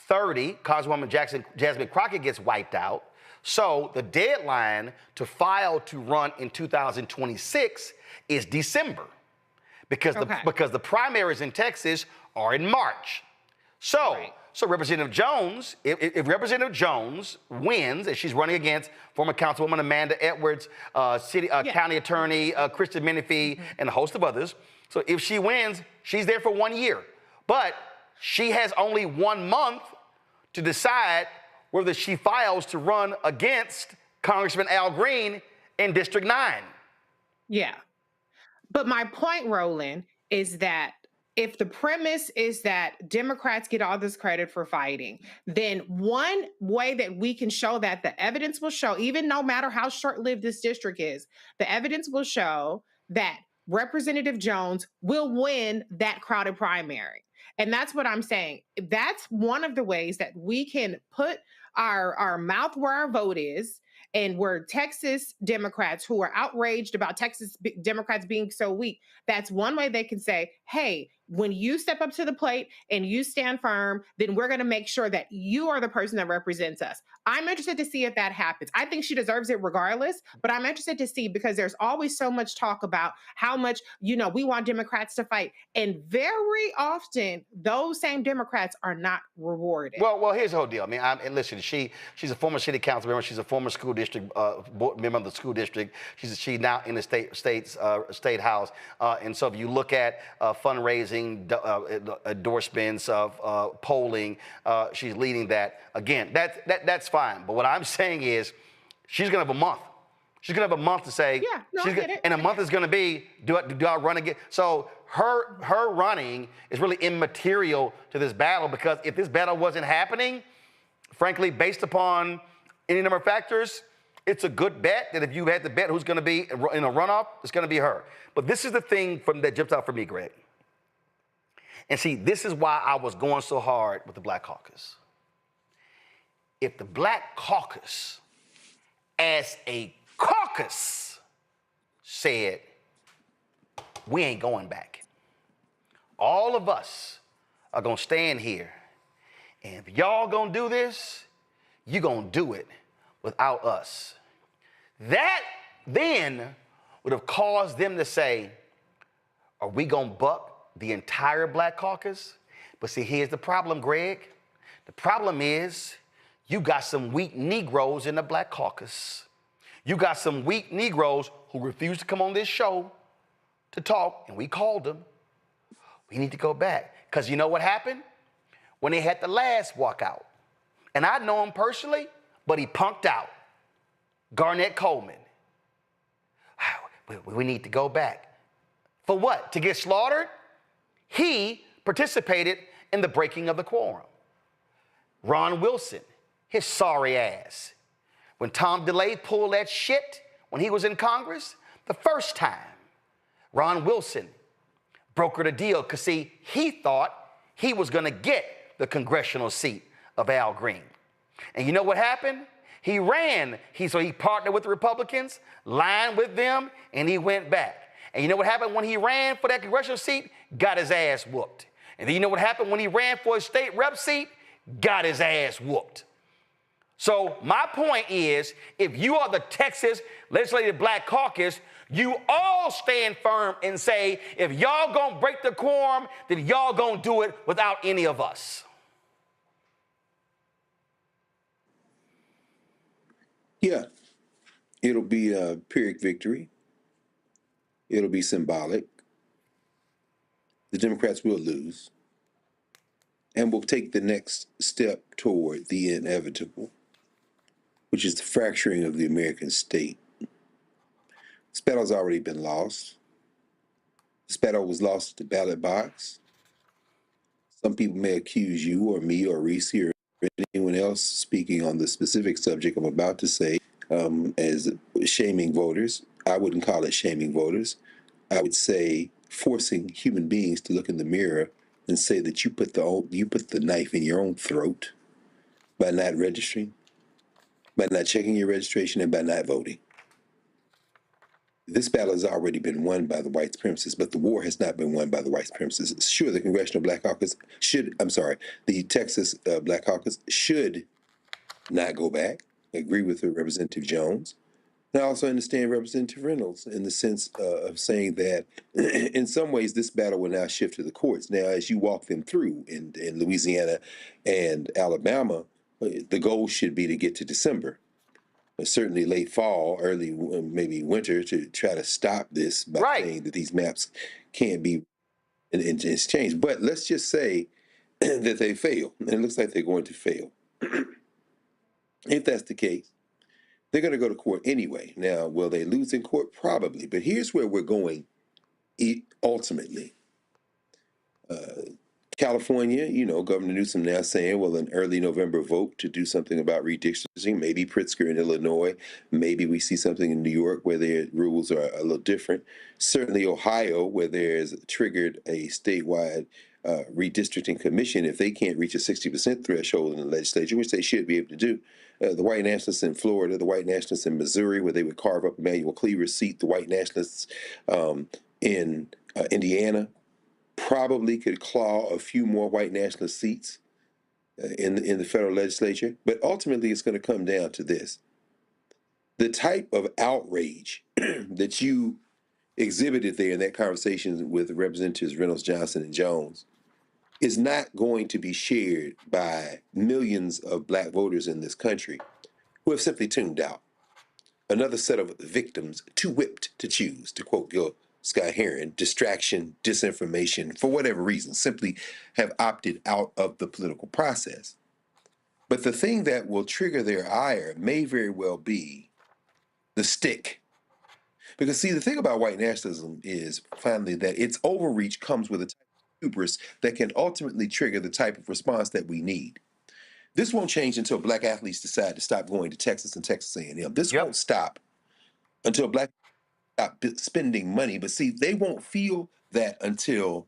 S2: 30, Congresswoman Jasmine Crockett gets wiped out. So the deadline to file to run in 2026 is December, because the primaries in Texas are in March. So Representative Jones, if Representative Jones wins, and she's running against former Councilwoman Amanda Edwards, County Attorney Kristen Menifee, and a host of others. So if she wins, she's there for 1 year. But she has only 1 month to decide whether she files to run against Congressman Al Green in District 9.
S12: Yeah. But my point, Roland, is that if the premise is that Democrats get all this credit for fighting, then one way that we can show that, the evidence will show, even no matter how short-lived this district is, the evidence will show that Representative Jones will win that crowded primary. And that's what I'm saying. That's one of the ways that we can put our mouth where our vote is, and where Texas Democrats who are outraged about Texas Democrats being so weak, that's one way they can say, hey, when you step up to the plate and you stand firm, then we're going to make sure that you are the person that represents us. I'm interested to see if that happens. I think she deserves it regardless, but I'm interested to see, because there's always so much talk about how much, we want Democrats to fight. And very often, those same Democrats are not rewarded.
S2: Well, here's the whole deal. I mean, listen, she's a former city council member. She's a former school district member of the school district. She's now in the state house. And so if you look at fundraising, endorsements of polling, she's leading that. Again, that's fine. But what I'm saying is, she's going to have a month. She's going to have a month to say, and a month is going to be, do I run again? So her running is really immaterial to this battle, because if this battle wasn't happening, frankly, based upon any number of factors, it's a good bet that if you had to bet who's going to be in a runoff, it's going to be her. But this is the thing that jumps out for me, Greg. And see, this is why I was going so hard with the Black Caucus. If the Black Caucus, as a caucus, said, we ain't going back, all of us are going to stand here, and if y'all going to do this, you're going to do it without us. That then would have caused them to say, are we going to buck the entire Black Caucus? But see, here's the problem, Greg. The problem is you got some weak Negroes in the Black Caucus. You got some weak Negroes who refuse to come on this show to talk, and we called them. We need to go back. Because you know what happened? When they had the last walkout, and I know him personally, but he punked out. Garnett Coleman. We need to go back. For what? To get slaughtered? He participated in the breaking of the quorum. Ron Wilson, his sorry ass. When Tom DeLay pulled that shit when he was in Congress, the first time, Ron Wilson brokered a deal because, see, he thought he was going to get the congressional seat of Al Green. And you know what happened? He ran. So he partnered with the Republicans, lined with them, and he went back. And you know what happened when he ran for that congressional seat? Got his ass whooped. And then you know what happened when he ran for his state rep seat? Got his ass whooped. So my point is, if you are the Texas Legislative Black Caucus, you all stand firm and say, if y'all gonna break the quorum, then y'all gonna do it without any of us.
S13: Yeah, it'll be a Pyrrhic victory. It'll be symbolic. The Democrats will lose. And we'll take the next step toward the inevitable, which is the fracturing of the American state. This battle's already been lost. This battle was lost at the ballot box. Some people may accuse you or me or Reese or anyone else speaking on the specific subject I'm about to say as shaming voters. I wouldn't call it shaming voters. I would say forcing human beings to look in the mirror and say that you put the knife in your own throat by not registering, by not checking your registration, and by not voting. This battle has already been won by the white supremacists, but the war has not been won by the white supremacists. Sure, the Congressional Black Caucus the Texas Black Caucus should not go back. I agree with Representative Jones. And I also understand Representative Reynolds in the sense of saying that in some ways this battle will now shift to the courts. Now, as you walk them through in Louisiana and Alabama, the goal should be to get to December. Certainly late fall, early maybe winter, to try to stop this by saying that these maps can't be and it's changed. But let's just say that they fail, and it looks like they're going to fail. If that's the case, they're going to go to court anyway. Now, will they lose in court? Probably. But here's where we're going ultimately. California, Governor Newsom now saying, well, an early November vote to do something about redistricting, maybe Pritzker in Illinois, maybe we see something in New York where their rules are a little different. Certainly Ohio, where there's triggered a statewide redistricting commission, if they can't reach a 60% threshold in the legislature, which they should be able to do. The white nationalists in Florida, the white nationalists in Missouri, where they would carve up Emanuel Cleaver's seat, the white nationalists in Indiana, probably could claw a few more white nationalist seats in the federal legislature. But ultimately, it's going to come down to this. The type of outrage that you exhibited there in that conversation with Representatives Reynolds, Johnson, and Jones is not going to be shared by millions of black voters in this country who have simply tuned out. Another set of victims, too whipped to choose, to quote Gil Scott-Heron, distraction, disinformation, for whatever reason, simply have opted out of the political process. But the thing that will trigger their ire may very well be the stick. Because, see, the thing about white nationalism is, finally, that its overreach comes with a type of hubris that can ultimately trigger the type of response that we need. This won't change until black athletes decide to stop going to Texas and Texas A&M. This won't stop until black stop spending money. But see, they won't feel that until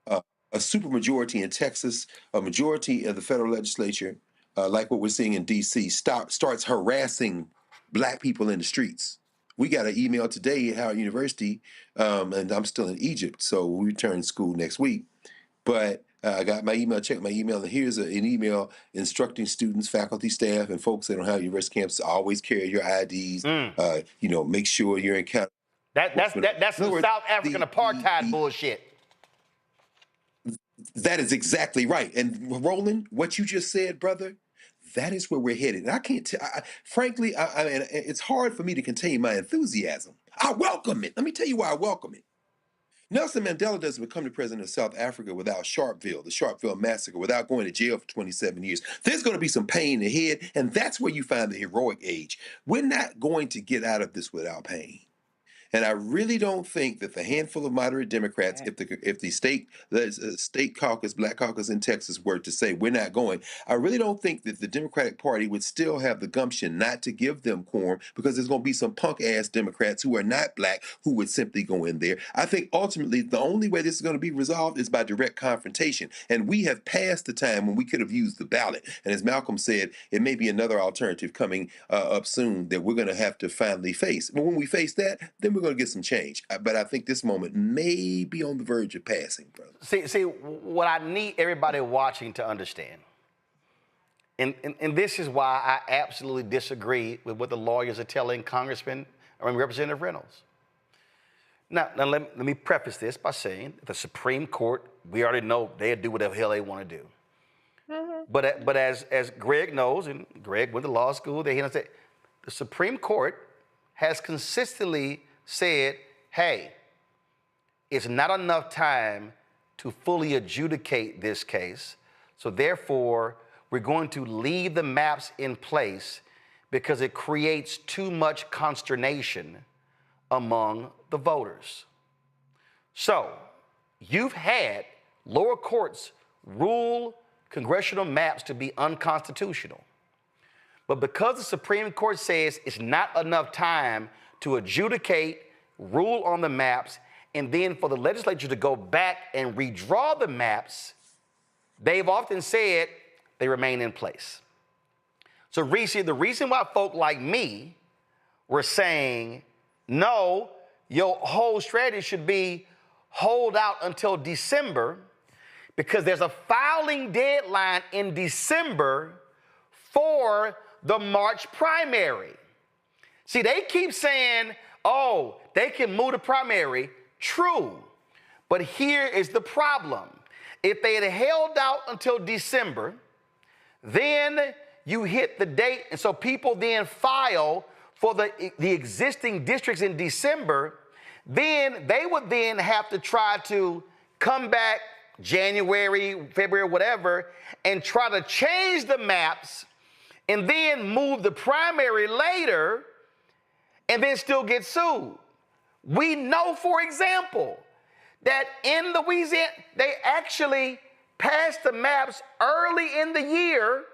S13: a supermajority in Texas, a majority of the federal legislature, like what we're seeing in D.C., starts harassing black people in the streets. We got an email today at Howard University, and I'm still in Egypt, so we return to school next week. But I got my email, check my email, and here's an email instructing students, faculty, staff, and folks that don't have university campuses to always carry your IDs. Make sure you're in count.
S2: That's some South African apartheid bullshit.
S13: That is exactly right. And Roland, what you just said, brother, that is where we're headed. And I can't tell, frankly, it's hard for me to contain my enthusiasm. I welcome it. Let me tell you why I welcome it. Nelson Mandela doesn't become the president of South Africa without the Sharpeville massacre, without going to jail for 27 years. There's going to be some pain ahead, and that's where you find the heroic age. We're not going to get out of this without pain. And I really don't think that the handful of moderate Democrats, if the state caucus, Black caucus in Texas were to say we're not going, I really don't think that the Democratic Party would still have the gumption not to give them quorum, because there's going to be some punk ass Democrats who are not Black who would simply go in there. I think ultimately the only way this is going to be resolved is by direct confrontation. And we have passed the time when we could have used the ballot. And as Malcolm said, it may be another alternative coming up soon that we're going to have to finally face. But when we face that, then we're going to get some change. But I think this moment may be on the verge of passing, brother.
S2: See, what I need everybody watching to understand, and this is why I absolutely disagree with what the lawyers are telling Representative Reynolds. Now let me preface this by saying the Supreme Court, we already know they'll do whatever the hell they want to do. But as Greg knows, and Greg went to law school, the Supreme Court has consistently said, hey, it's not enough time to fully adjudicate this case, so therefore we're going to leave the maps in place because it creates too much consternation among the voters. So you've had lower courts rule congressional maps to be unconstitutional. But because the Supreme Court says it's not enough time to adjudicate, rule on the maps, and then for the legislature to go back and redraw the maps, they've often said they remain in place. So, Reese, the reason why folk like me were saying, no, your whole strategy should be hold out until December, because there's a filing deadline in December for the March primary. See, they keep saying, oh, they can move the primary. True. But here is the problem. If they had held out until December, then you hit the date, and so people then file for the existing districts in December, then they would then have to try to come back January, February, whatever, and try to change the maps and then move the primary later and then still get sued. We know, for example, that in Louisiana, they actually passed the maps early in the year.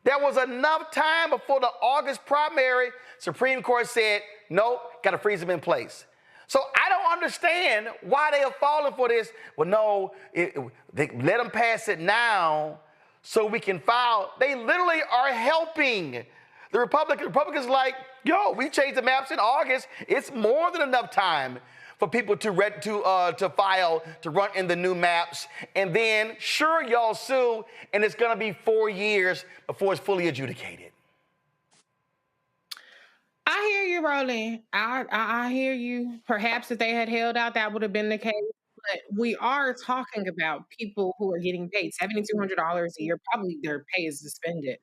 S2: There was enough time before the August primary. Supreme Court said, nope, got to freeze them in place. So I don't understand why they are falling for this. Well, no, they let them pass it now so we can file. They literally are helping the Republicans like, yo, we changed the maps in August. It's more than enough time for people to file, to run in the new maps. And then, sure, y'all sue, and it's going to be 4 years before it's fully adjudicated.
S12: I hear you, Roland. I hear you. Perhaps if they had held out, that would have been the case. But we are talking about people who are getting paid $7,200 a year. Probably their pay is suspended.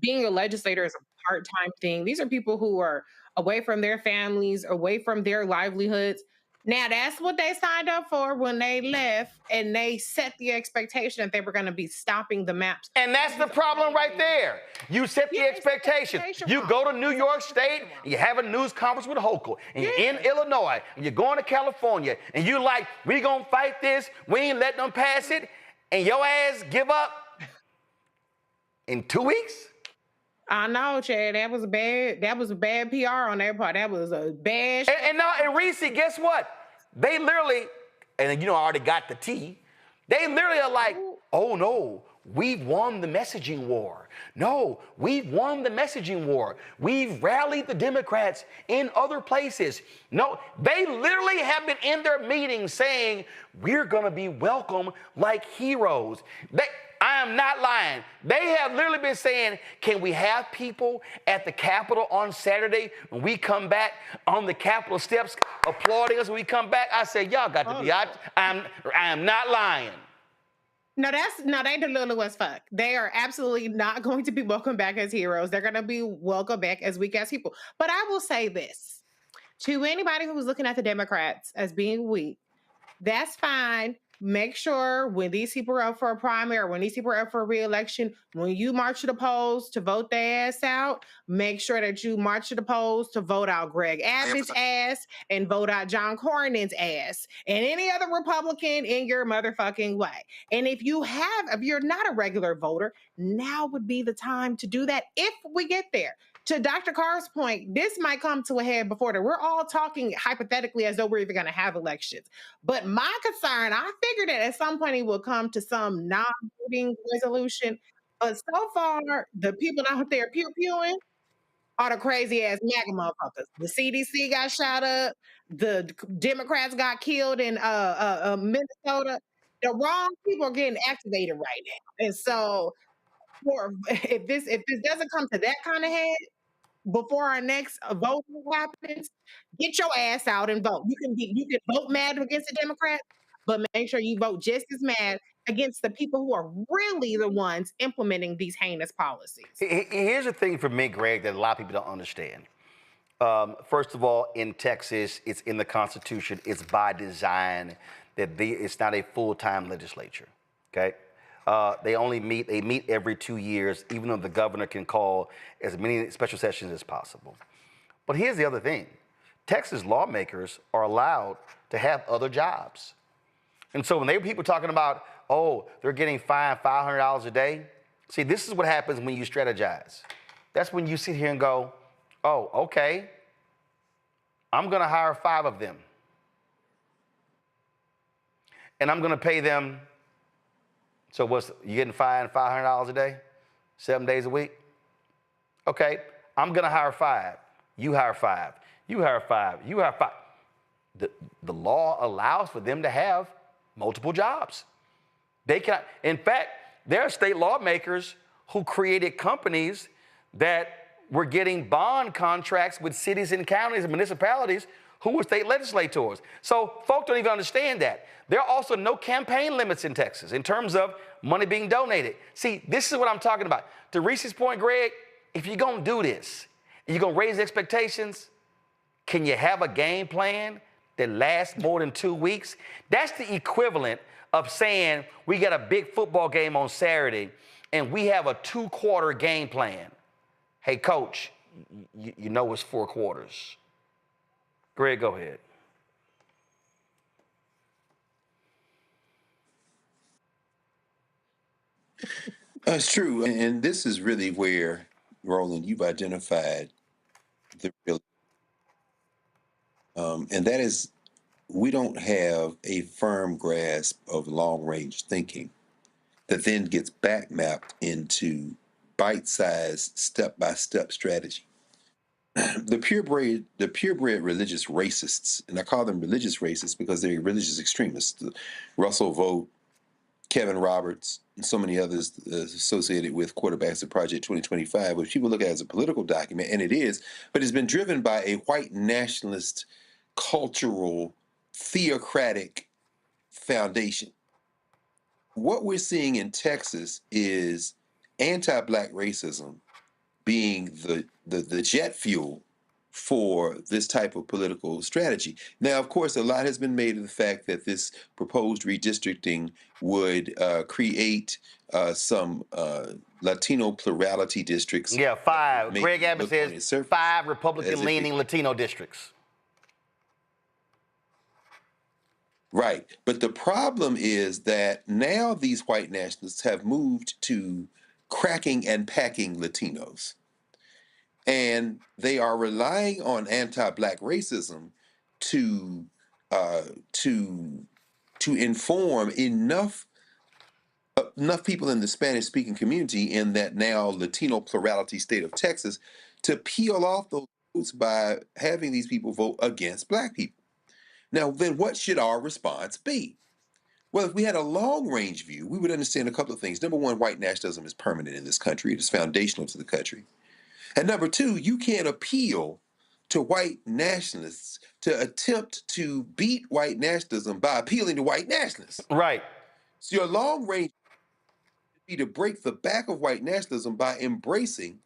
S12: Being a legislator is a part-time thing. These are people who are away from their families, away from their livelihoods. Now, that's what they signed up for when they left, and they set the expectation that they were going to be stopping the maps.
S2: And that's the problem right there. You set the expectation. You go to New York State, and you have a news conference with Hochul, and you're in Illinois, and you're going to California, and you're like, we going to fight this. We ain't letting them pass it. And your ass give up in 2 weeks?
S12: I know, Chad. That was bad PR on their part. That was a bad.
S2: And Reese, guess what? They literally, and you know I already got the tea. They literally are like, oh no, we've won the messaging war. No, we've won the messaging war. We've rallied the Democrats in other places. No, they literally have been in their meetings saying, we're going to be welcome like heroes. I am not lying. They have literally been saying, can we have people at the Capitol on Saturday when we come back on the Capitol steps applauding us when we come back? I said, y'all got to be out. I am not lying.
S12: No, they delulu as fuck. They are absolutely not going to be welcomed back as heroes. They're going to be welcomed back as weak ass people. But I will say this to anybody who's looking at the Democrats as being weak, that's fine. Make sure when these people are up for a primary, when these people are up for a re-election, when you march to the polls to vote their ass out, make sure that you march to the polls to vote out Greg Abbott's ass and vote out John Cornyn's ass and any other Republican in your motherfucking way. And if you're not a regular voter, now would be the time to do that if we get there. To Dr. Carr's point, this might come to a head before that. We're all talking hypothetically as though we're even going to have elections. But my concern, I figured that at some point it will come to some non-voting resolution. But so far, the people out there pew-pewing are the crazy-ass MAGA motherfuckers. The CDC got shot up. The Democrats got killed in Minnesota. The wrong people are getting activated right now. And so if this doesn't come to that kind of head, before our next vote happens, get your ass out and vote. You can vote mad against the Democrats, but make sure you vote just as mad against the people who are really the ones implementing these heinous policies.
S2: Here's the thing for me, Greg, that a lot of people don't understand. First of all, in Texas, it's in the Constitution. It's by design that it's not a full-time legislature. Okay. They meet every 2 years, even though the governor can call as many special sessions as possible. But here's the other thing. Texas lawmakers are allowed to have other jobs. And so when they were people talking about, oh, they're getting fined $500 a day, see, this is what happens when you strategize. That's when you sit here and go, oh, okay, I'm going to hire 5 of them. And I'm going to pay them. So you getting fined $500 a day, 7 days a week? Okay, I'm gonna hire 5. You hire 5. You hire 5. You hire 5. The law allows for them to have multiple jobs. They can. In fact, there are state lawmakers who created companies that were getting bond contracts with cities and counties and municipalities who were state legislators. So folks don't even understand that. There are also no campaign limits in Texas in terms of money being donated. See, this is what I'm talking about. To Reese's point, Greg, if you're going to do this, you're going to raise expectations, can you have a game plan that lasts more than 2 weeks? That's the equivalent of saying we got a big football game on Saturday and we have a 2-quarter game plan. Hey, coach, you know it's 4 quarters. Greg, go ahead.
S13: It's true. And this is really where, Roland, you've identified the real. And that is, we don't have a firm grasp of long-range thinking that then gets back mapped into bite-sized, step-by-step strategy. The purebred religious racists, and I call them religious racists because they're religious extremists, Russell Vogt, Kevin Roberts, and so many others associated with Quarterbacks of Project 2025, which people look at as a political document, and it is, but it's been driven by a white nationalist, cultural, theocratic foundation. What we're seeing in Texas is anti-Black racism being the jet fuel for this type of political strategy. Now, of course, a lot has been made of the fact that this proposed redistricting would create some Latino plurality districts.
S2: Yeah, 5. Greg Abbott says 5 Republican-leaning Latino districts.
S13: Right. But the problem is that now these white nationalists have moved to cracking and packing Latinos. And they are relying on anti-Black racism to inform enough enough people in the Spanish-speaking community in that now Latino plurality state of Texas to peel off those votes by having these people vote against black people. Now, then what should our response be? Well, if we had a long-range view, we would understand a couple of things. Number one, white nationalism is permanent in this country. It is foundational to the country. And number two, you can't appeal to white nationalists to attempt to beat white nationalism by appealing to white nationalists.
S2: Right.
S13: So your long-range would be to break the back of white nationalism by embracing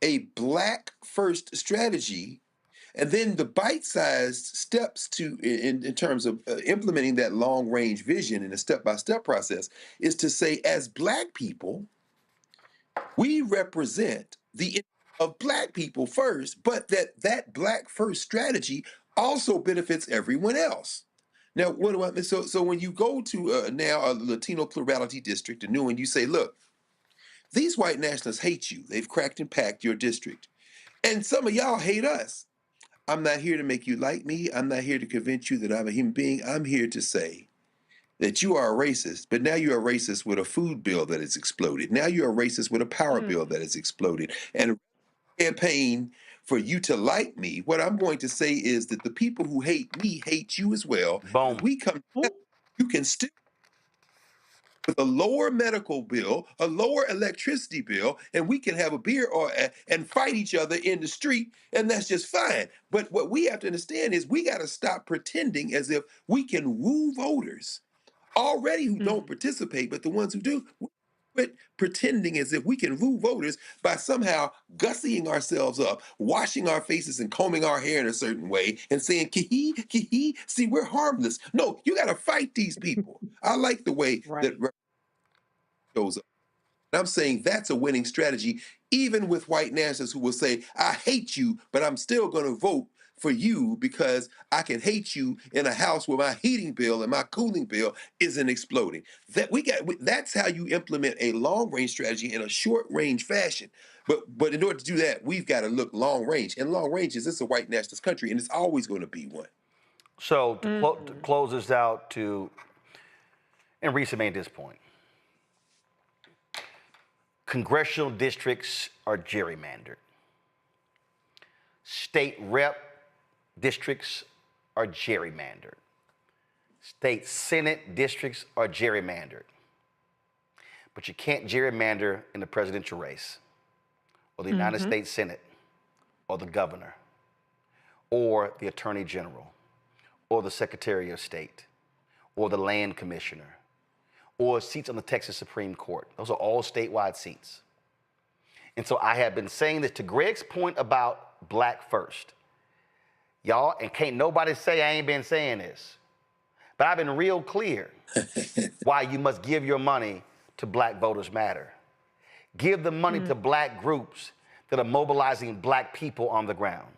S13: a black first strategy, and then the bite-sized steps in terms of implementing that long-range vision in a step-by-step process is to say, as black people, we represent the interest of black people first, but that black first strategy also benefits everyone else. Now, what do I mean? So when you go to now a Latino plurality district, a new one, you say, look, these white nationalists hate you. They've cracked and packed your district. And some of y'all hate us. I'm not here to make you like me. I'm not here to convince you that I'm a human being. I'm here to say that you are a racist, but now you're a racist with a food bill that has exploded. Now you're a racist with a power bill that has exploded. And a campaign for you to like me, what I'm going to say is that the people who hate me hate you as well.
S2: Boom.
S13: If we come together, you can still with a lower medical bill, a lower electricity bill, and we can have a beer and fight each other in the street, and that's just fine. But what we have to understand is we got to stop pretending as if we can woo voters already who don't participate, but the ones who do, quit pretending as if we can woo voters by somehow gussying ourselves up, washing our faces and combing our hair in a certain way and saying, kee hee, see, we're harmless. No, you got to fight these people. I like the way that goes up. And I'm saying that's a winning strategy, even with white nationalists who will say, I hate you, but I'm still going to vote for you because I can hate you in a house where my heating bill and my cooling bill isn't exploding. That's how you implement a long-range strategy in a short-range fashion. But in order to do that, we've got to look long-range. And long-range is this a white nationalist country, and it's always going to be one.
S2: So to close this out and Risa made this point. Congressional districts are gerrymandered. State rep districts are gerrymandered. State Senate districts are gerrymandered. But you can't gerrymander in the presidential race, or the United States Senate, or the governor, or the Attorney General, or the Secretary of State, or the Land Commissioner, or seats on the Texas Supreme Court. Those are all statewide seats. And so I have been saying this to Greg's point about black first. Y'all, and can't nobody say I ain't been saying this, but I've been real clear why you must give your money to Black Voters Matter. Give the money to black groups that are mobilizing black people on the ground.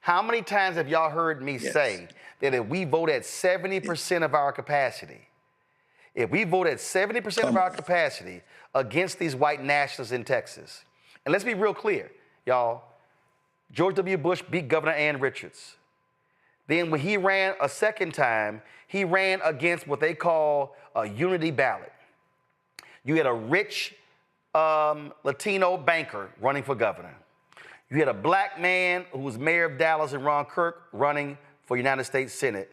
S2: How many times have y'all heard me say that if we vote at 70% of our capacity, if we vote at 70% of our capacity against these white nationalists in Texas, and let's be real clear, y'all, George W. Bush beat Governor Ann Richards. Then when he ran a second time, he ran against what they call a unity ballot. You had a rich Latino banker running for governor. You had a black man who was mayor of Dallas and Ron Kirk running for United States Senate.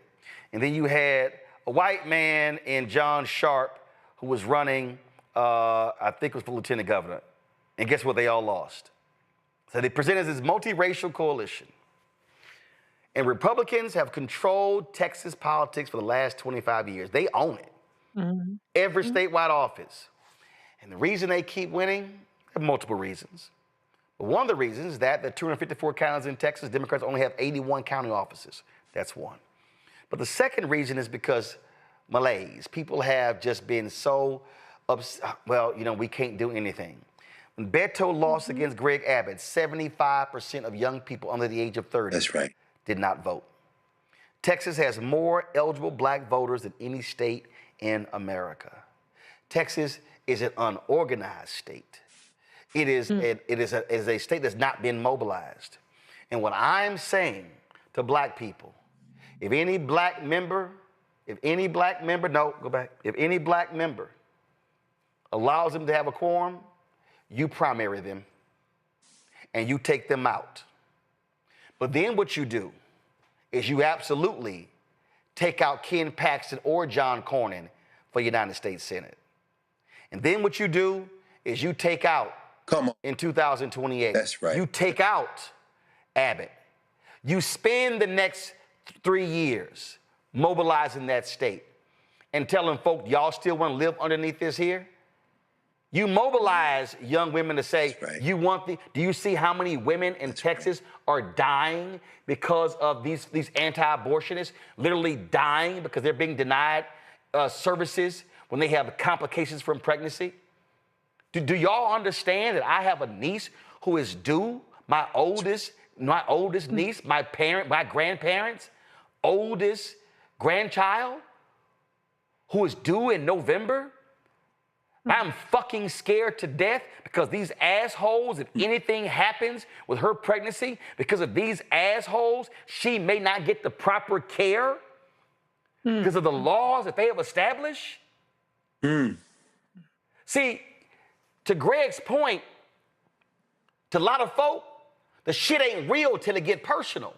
S2: And then you had a white man in John Sharp who was running, I think it was for lieutenant governor. And guess what? They all lost. So they presented this multiracial coalition. And Republicans have controlled Texas politics for the last 25 years. They own it. Every statewide office. And the reason they keep winning, there are multiple reasons. But one of the reasons is that the 254 counties in Texas, Democrats only have 81 county offices. That's one. But the second reason is because malaise. People have just been so upset. Well, you know, we can't do anything. When Beto lost against Greg Abbott, 75% of young people under the age of 30 did not vote. Texas has more eligible black voters than any state in America. Texas is an unorganized state. It is a state that's not been mobilized. And what I'm saying to black people, if any black member allows them to have a quorum, you primary them and you take them out. But then what you do is you absolutely take out Ken Paxton or John Cornyn for United States Senate. And then what you do is you take out, in 2028,
S13: that's right,
S2: you take out Abbott. You spend the next 3 years mobilizing that state and telling folk, y'all still want to live underneath this here? You mobilize young women to say, do you see how many women in Texas are dying because of these anti-abortionists, literally dying because they're being denied services when they have complications from pregnancy? Do y'all understand that I have a niece who is due, my oldest niece, my grandparents' oldest grandchild, who is due in November? I'm fucking scared to death because these assholes, if anything happens with her pregnancy, because of these assholes, she may not get the proper care because of the laws that they have established. See, to Greg's point, to a lot of folk, the shit ain't real till it get personal.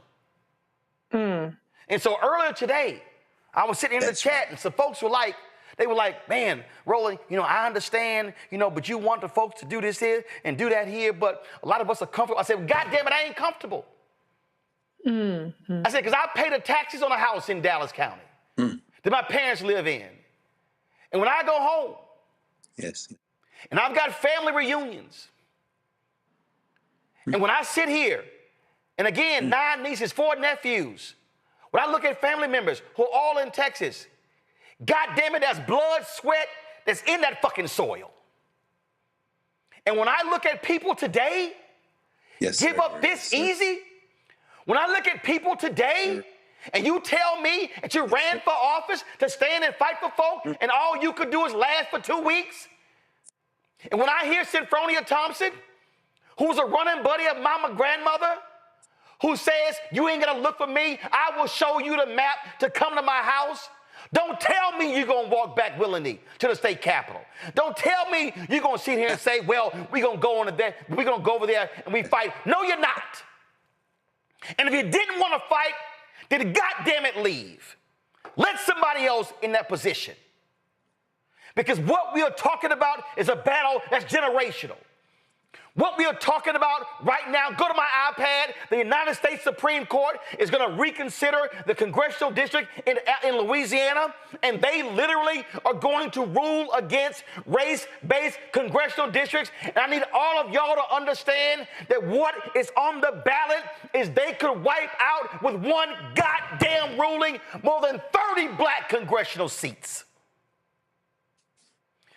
S2: And so earlier today, I was sitting in the chat and some folks were like, man, Roland, I understand, but you want the folks to do this here and do that here, but a lot of us are comfortable. I said, God damn it, I ain't comfortable. I said, because I pay the taxes on a house in Dallas County that my parents live in. And when I go home, and I've got family reunions, and when I sit here, and again, 9 nieces, 4 nephews, when I look at family members who are all in Texas, God damn it, that's blood, sweat that's in that fucking soil. And when I look at people today give up this easy, when I look at people today and you tell me that you ran for office to stand and fight for folk and all you could do is last for 2 weeks, and when I hear Synfronia Thompson, who's a running buddy of mama grandmother, who says, you ain't gonna look for me, I will show you the map to come to my house. Don't tell me you're going to walk back willingly to the state capitol. Don't tell me you're going to sit here and say, well, we're going to go over there and we fight. No, you're not. And if you didn't want to fight, then goddamn it, leave. Let somebody else in that position. Because what we are talking about is a battle that's generational. What we are talking about right now, go to my iPad, the United States Supreme Court is going to reconsider the congressional district in Louisiana, and they literally are going to rule against race-based congressional districts. And I need all of y'all to understand that what is on the ballot is they could wipe out with one goddamn ruling more than 30 black congressional seats.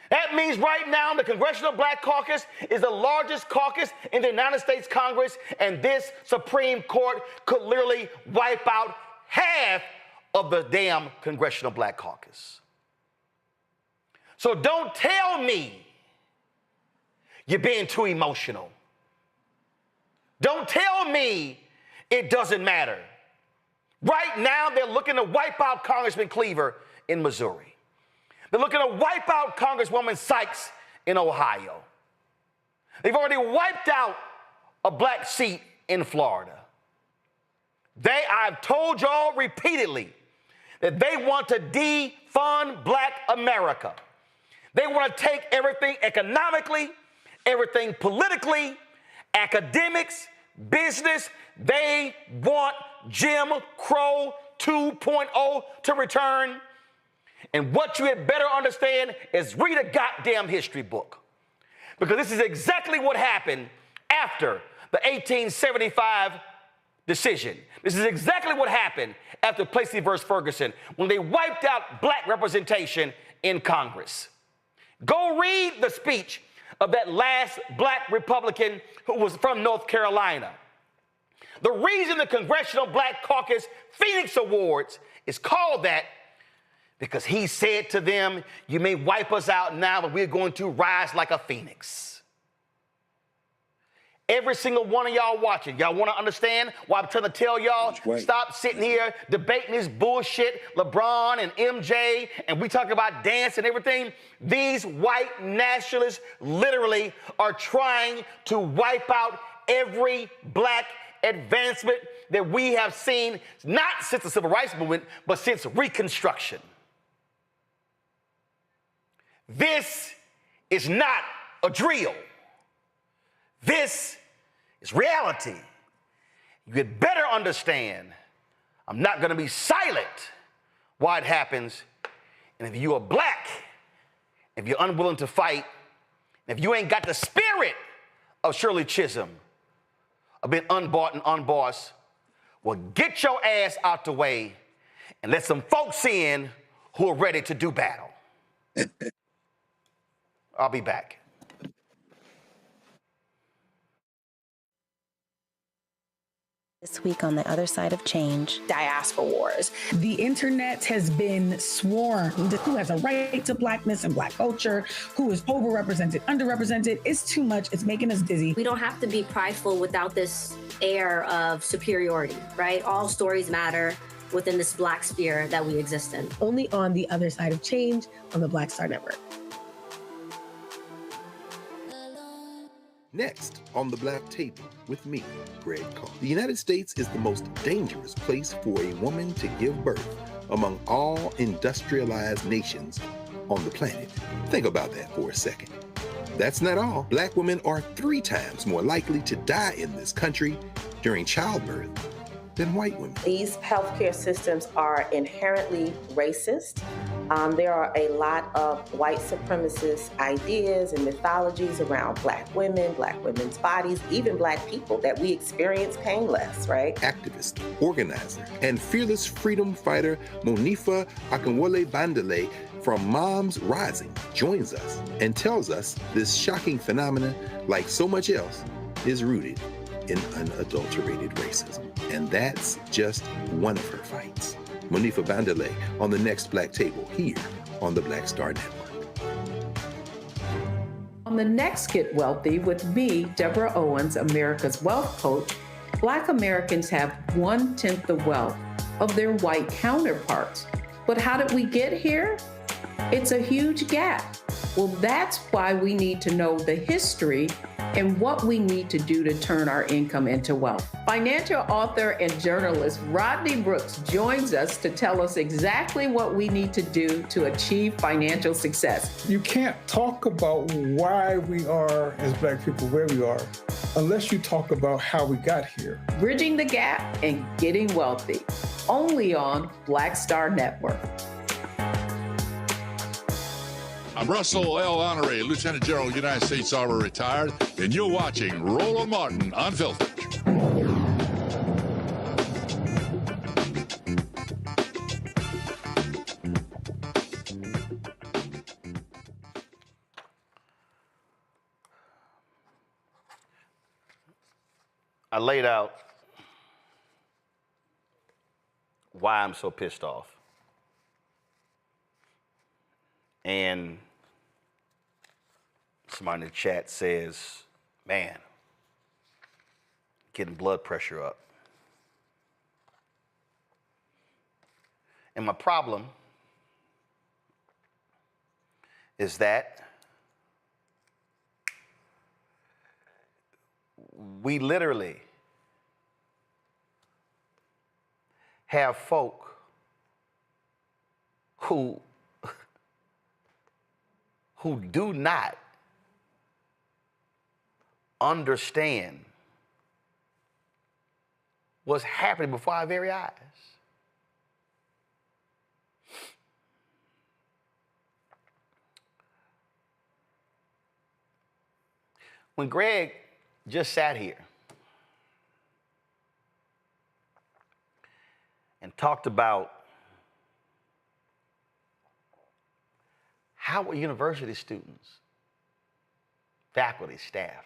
S2: That means right now the Congressional Black Caucus is the largest caucus in the United States Congress, and this Supreme Court could literally wipe out half of the damn Congressional Black Caucus. So don't tell me you're being too emotional. Don't tell me it doesn't matter. Right now they're looking to wipe out Congressman Cleaver in Missouri. They're looking to wipe out Congresswoman Sykes in Ohio. They've already wiped out a black seat in Florida. I've told y'all repeatedly that they want to defund black America. They want to take everything economically, everything politically, academics, business. They want Jim Crow 2.0 to return. And what you had better understand is read a goddamn history book. Because this is exactly what happened after the 1875 decision. This is exactly what happened after Plessy versus Ferguson, when they wiped out black representation in Congress. Go read the speech of that last black Republican who was from North Carolina. The reason the Congressional Black Caucus Phoenix Awards is called that because he said to them, you may wipe us out now, but we're going to rise like a phoenix. Every single one of y'all watching, y'all want to understand why I'm trying to tell y'all, stop sitting here debating this bullshit, LeBron and MJ, and we talk about dance and everything. These white nationalists literally are trying to wipe out every black advancement that we have seen, not since the Civil Rights Movement, but since Reconstruction. This is not a drill. This is reality. You had better understand I'm not going to be silent while it happens. And if you are black, if you're unwilling to fight, if you ain't got the spirit of Shirley Chisholm, of being unbought and unbossed, well, get your ass out the way and let some folks in who are ready to do battle. I'll be back.
S14: This week on the other side of change,
S15: diaspora wars. The internet has been swarmed. Who has a right to blackness and black culture? Who is overrepresented, underrepresented? It's too much. It's making us dizzy.
S16: We don't have to be prideful without this air of superiority, right? All stories matter within this black sphere that we exist in.
S15: Only on the other side of change on the Black Star Network.
S17: Next on the Black Table with me, Greg Carr. The United States is the most dangerous place for a woman to give birth among all industrialized nations on the planet. Think about that for a second. That's not all. Black women are 3 times more likely to die in this country during childbirth than white women.
S18: These healthcare systems are inherently racist. There are a lot of white supremacist ideas and mythologies around black women's bodies, even black people, that we experience painless, right?
S17: Activist, organizer, and fearless freedom fighter Monifa Akinwole Bandele from Moms Rising joins us and tells us this shocking phenomenon, like so much else, is rooted in unadulterated racism. And that's just one of her fights. Monifa Bandele on the next Black Table here on the Black Star Network.
S19: On the next Get Wealthy with me, Deborah Owens, America's Wealth Coach, Black Americans have 1/10 the wealth of their white counterparts. But how did we get here? It's a huge gap. Well, that's why we need to know the history and what we need to do to turn our income into wealth. Financial author and journalist Rodney Brooks joins us to tell us exactly what we need to do to achieve financial success.
S20: You can't talk about why we are, as Black people, where we are, unless you talk about how we got here.
S19: Bridging the gap and getting wealthy, only on Black Star Network.
S21: I'm Russell L. Honoré, Lieutenant General, United States Army, retired, and you're watching Roland Martin Unfiltered.
S2: I laid out why I'm so pissed off. And somebody in the chat says, man, getting blood pressure up. And my problem is that we literally have folk who do not understand what's happening before our very eyes. When Greg just sat here and talked about how are university students, faculty, staff,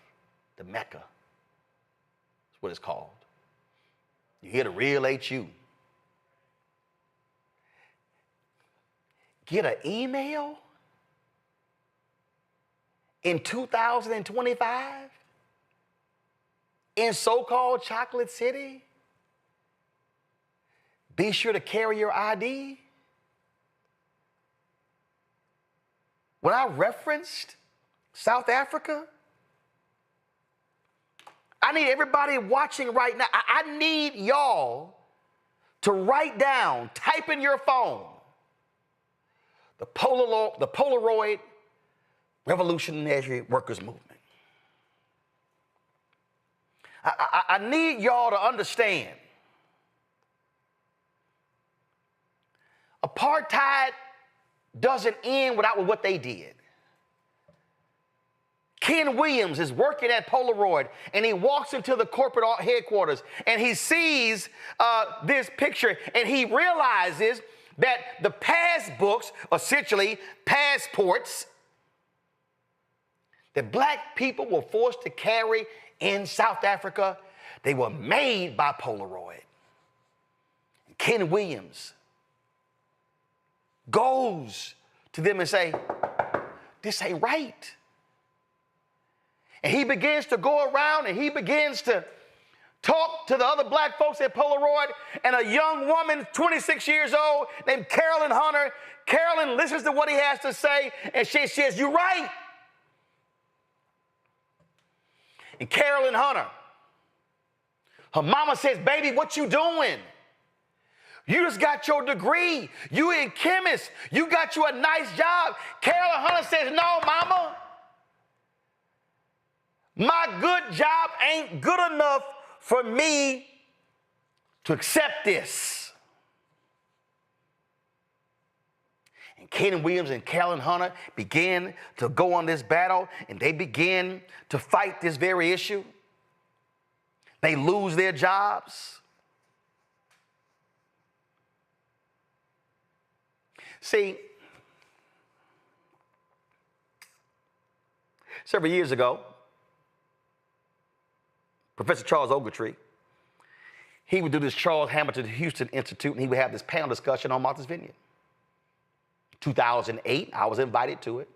S2: the Mecca, that's what it's called. You hear the real HU. Get an email in 2025 in so-called Chocolate City, be sure to carry your ID. When I referenced South Africa, I need everybody watching right now, I need y'all to write down, type in your phone, the Polaroid Revolutionary Workers Movement. I need y'all to understand, apartheid doesn't end without what they did. Ken Williams is working at Polaroid, and he walks into the corporate headquarters, and he sees this picture, and he realizes that the passbooks, essentially passports, that black people were forced to carry in South Africa, they were made by Polaroid. Ken Williams goes to them and say, this ain't right. And he begins to go around and he begins to talk to the other black folks at Polaroid, and a young woman, 26 years old, named Carolyn Hunter. Carolyn listens to what he has to say, and she says, you're right. And Carolyn Hunter, her mama says, baby, what you doing? You just got your degree. You in chemist. You got you a nice job. Carolyn Hunter says, no, mama. My good job ain't good enough for me to accept this. And Ken Williams and Carolyn Hunter began to go on this battle, and they begin to fight this very issue. They lose their jobs. See, several years ago, Professor Charles Ogletree, he would do this Charles Hamilton Houston Institute, and he would have this panel discussion on Martha's Vineyard. 2008, I was invited to it.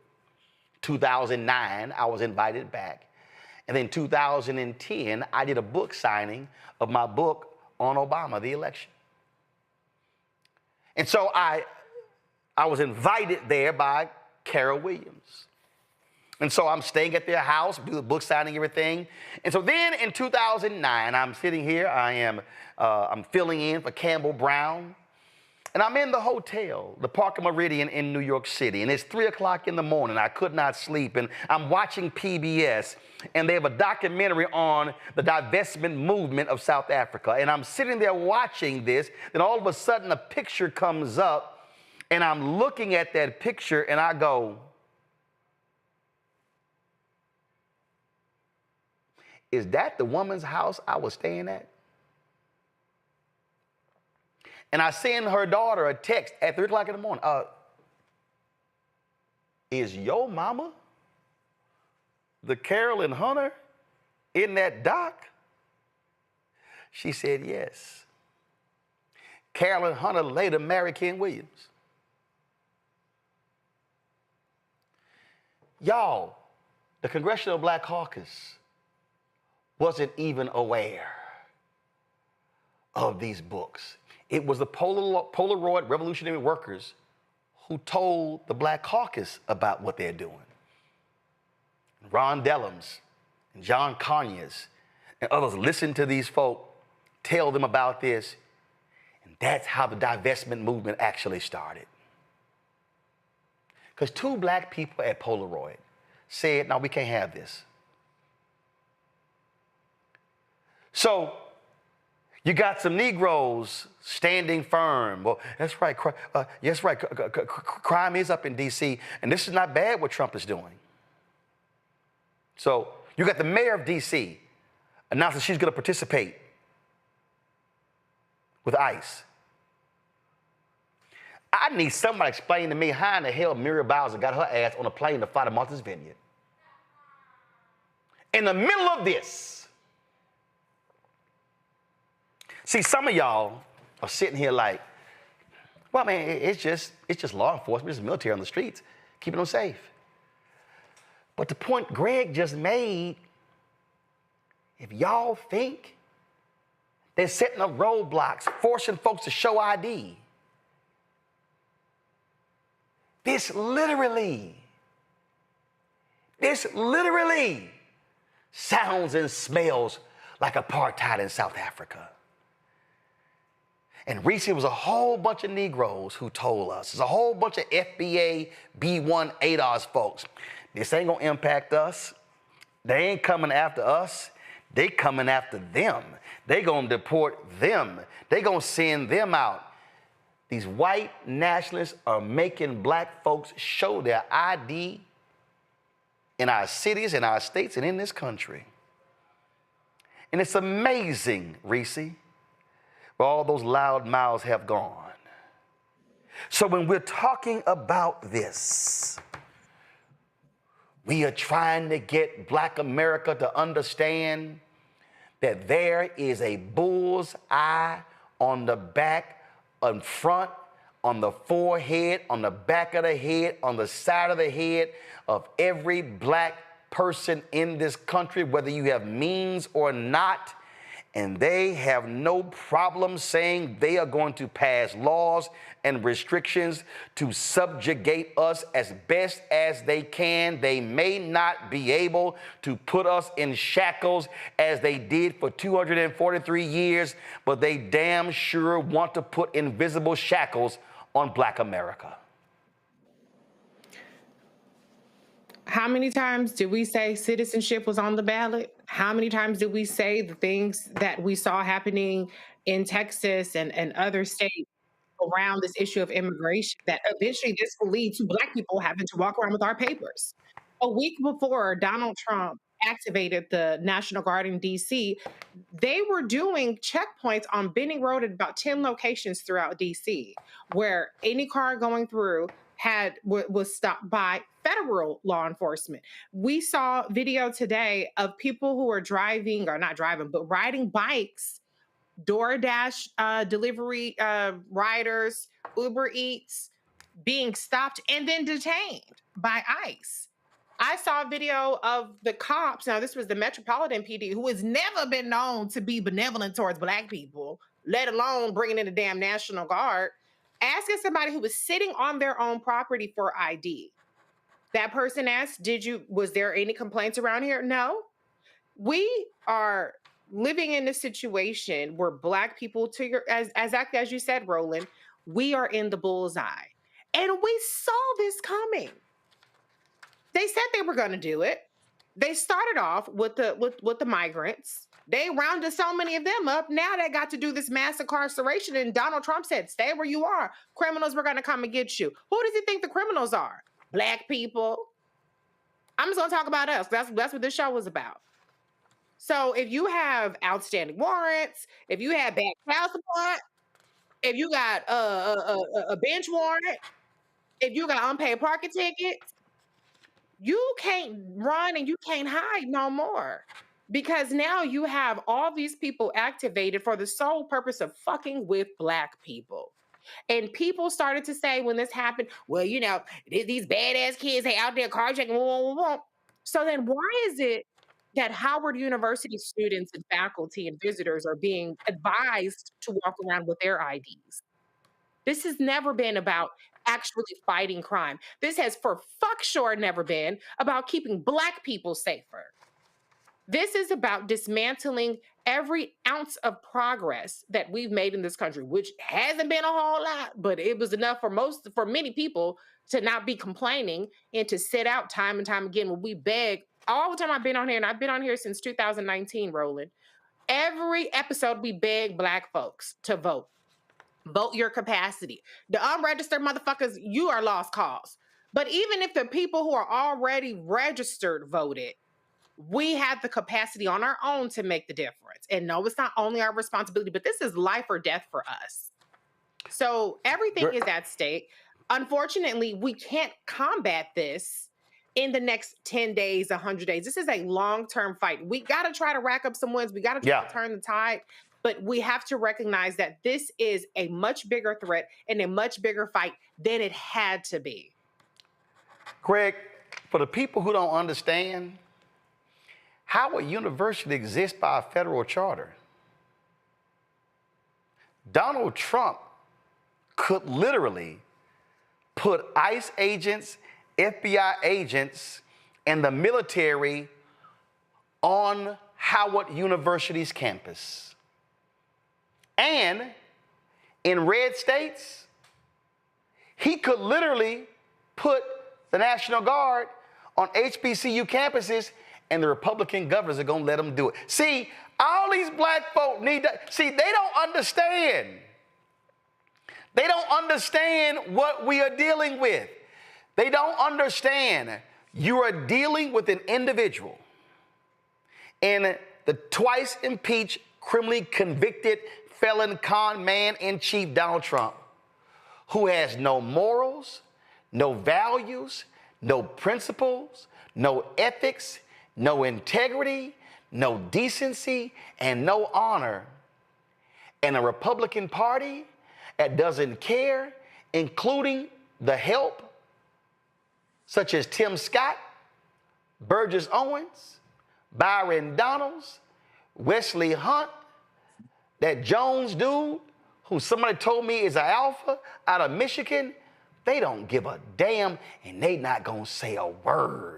S2: 2009, I was invited back. And then 2010, I did a book signing of my book on Obama, the election. And so I was invited there by Carol Williams. And so I'm staying at their house, do the book signing, everything. And so then in 2009, I'm sitting here, I'm filling in for Campbell Brown. And I'm in the hotel, the Parker Meridian in New York City. And it's 3 o'clock in the morning. I could not sleep. And I'm watching PBS. And they have a documentary on the divestment movement of South Africa. And I'm sitting there watching this. Then all of a sudden, a picture comes up. And I'm looking at that picture. And I go, is that the woman's house I was staying at? And I send her daughter a text at 3 o'clock in the morning. Is your mama, the Carolyn Hunter, in that doc? She said yes. Carolyn Hunter later married Ken Williams. Y'all, the Congressional Black Caucus wasn't even aware of these books. It was the Polaroid Revolutionary Workers who told the Black Caucus about what they're doing. Ron Dellums and John Conyers and others listened to these folk, tell them about this, and that's how the divestment movement actually started. Because 2 black people at Polaroid said, no, we can't have this. So you got some Negroes standing firm. Well, that's right. Yes, right. Crime is up in D.C., and this is not bad what Trump is doing. So you got the mayor of D.C. announcing she's going to participate with ICE. I need somebody to explain to me how in the hell Muriel Bowser got her ass on a plane to fly to Martha's Vineyard. In the middle of this. See, some of y'all are sitting here like, well, man, it's just law enforcement, it's military on the streets, keeping them safe. But the point Greg just made if y'all think they're setting up roadblocks, forcing folks to show ID, this literally sounds and smells like apartheid in South Africa. And Reese, it was a whole bunch of Negroes who told us. There's a whole bunch of FBA B1 ADOS folks. This ain't gonna impact us. They ain't coming after us. They coming after them. They gonna deport them. They gonna send them out. These white nationalists are making black folks show their ID in our cities, in our states, and in this country. And it's amazing, Reese, where all those loud mouths have gone. So when we're talking about this, we are trying to get Black America to understand that there is a bull's eye on the back, on front, on the forehead, on the back of the head, on the side of the head of every black person in this country, whether you have means or not. And they have no problem saying they are going to pass laws and restrictions to subjugate us as best as they can. They may not be able to put us in shackles as they did for 243 years, but they damn sure want to put invisible shackles on Black America.
S12: How many times did we say citizenship was on the ballot? How many times did we say the things that we saw happening in Texas and other states around this issue of immigration, that eventually this will lead to Black people having to walk around with our papers? A week before Donald Trump activated the National Guard in DC, they were doing checkpoints on Benning Road at about 10 locations throughout DC, where any car going through was stopped by federal law enforcement. We saw video today of people who are driving, or not driving, but riding bikes, DoorDash delivery riders, Uber Eats, being stopped and then detained by ICE. I saw a video of the cops. Now, this was the Metropolitan PD, who has never been known to be benevolent towards Black people, let alone bringing in the damn National Guard, asking somebody who was sitting on their own property for ID. That person asked, was there any complaints around here? No. We are living in a situation where Black people, as you said, Roland, we are in the bullseye. And we saw this coming. They said they were going to do it. They started off with the migrants. They rounded so many of them up. Now they got to do this mass incarceration. And Donald Trump said, stay where you are. Criminals were going to come and get you. Who does he think the criminals are? Black people. I'm just going to talk about us. That's what this show was about. So if you have outstanding warrants, if you have bad child support, if you got a bench warrant, if you got unpaid parking tickets, you can't run and you can't hide no more, because now you have all these people activated for the sole purpose of fucking with Black people. And people started to say when this happened, well, you know, these badass kids, they out there carjacking. So then why is it that Howard University students and faculty and visitors are being advised to walk around with their IDs? This has never been about actually fighting crime. This has for fuck sure never been about keeping Black people safer. This is about dismantling every ounce of progress that we've made in this country, which hasn't been a whole lot, but it was enough for many people to not be complaining and to sit out time and time again when we beg. All the time I've been on here, and I've been on here since 2019, Roland, every episode we beg Black folks to vote. Vote your capacity. The unregistered motherfuckers, you are lost cause. But even if the people who are already registered voted, we have the capacity on our own to make the difference. And no, it's not only our responsibility, but this is life or death for us. So everything is at stake. Unfortunately, we can't combat this in the next 10 days, 100 days. This is a long-term fight. We got to try to rack up some wins. We got to try to turn the tide. But we have to recognize that this is a much bigger threat and a much bigger fight than it had to be.
S2: Greg, for the people who don't understand, How would university exist by a federal charter? Donald Trump could literally put ICE agents, FBI agents, and the military on Howard University's campus. And in red states, he could literally put the National Guard on HBCU campuses, and the Republican governors are going to let them do it. See, all these black folk need to, see, they don't understand. They don't understand what we are dealing with. They don't understand you are dealing with an individual and the twice impeached, criminally convicted felon con man in chief Donald Trump, who has no morals, no values, no principles, no ethics, no integrity, no decency, and no honor. And a Republican Party that doesn't care, including the help, such as Tim Scott, Burgess Owens, Byron Donalds, Wesley Hunt, that Jones dude, who somebody told me is an alpha out of Michigan. They don't give a damn, and they not gonna say a word.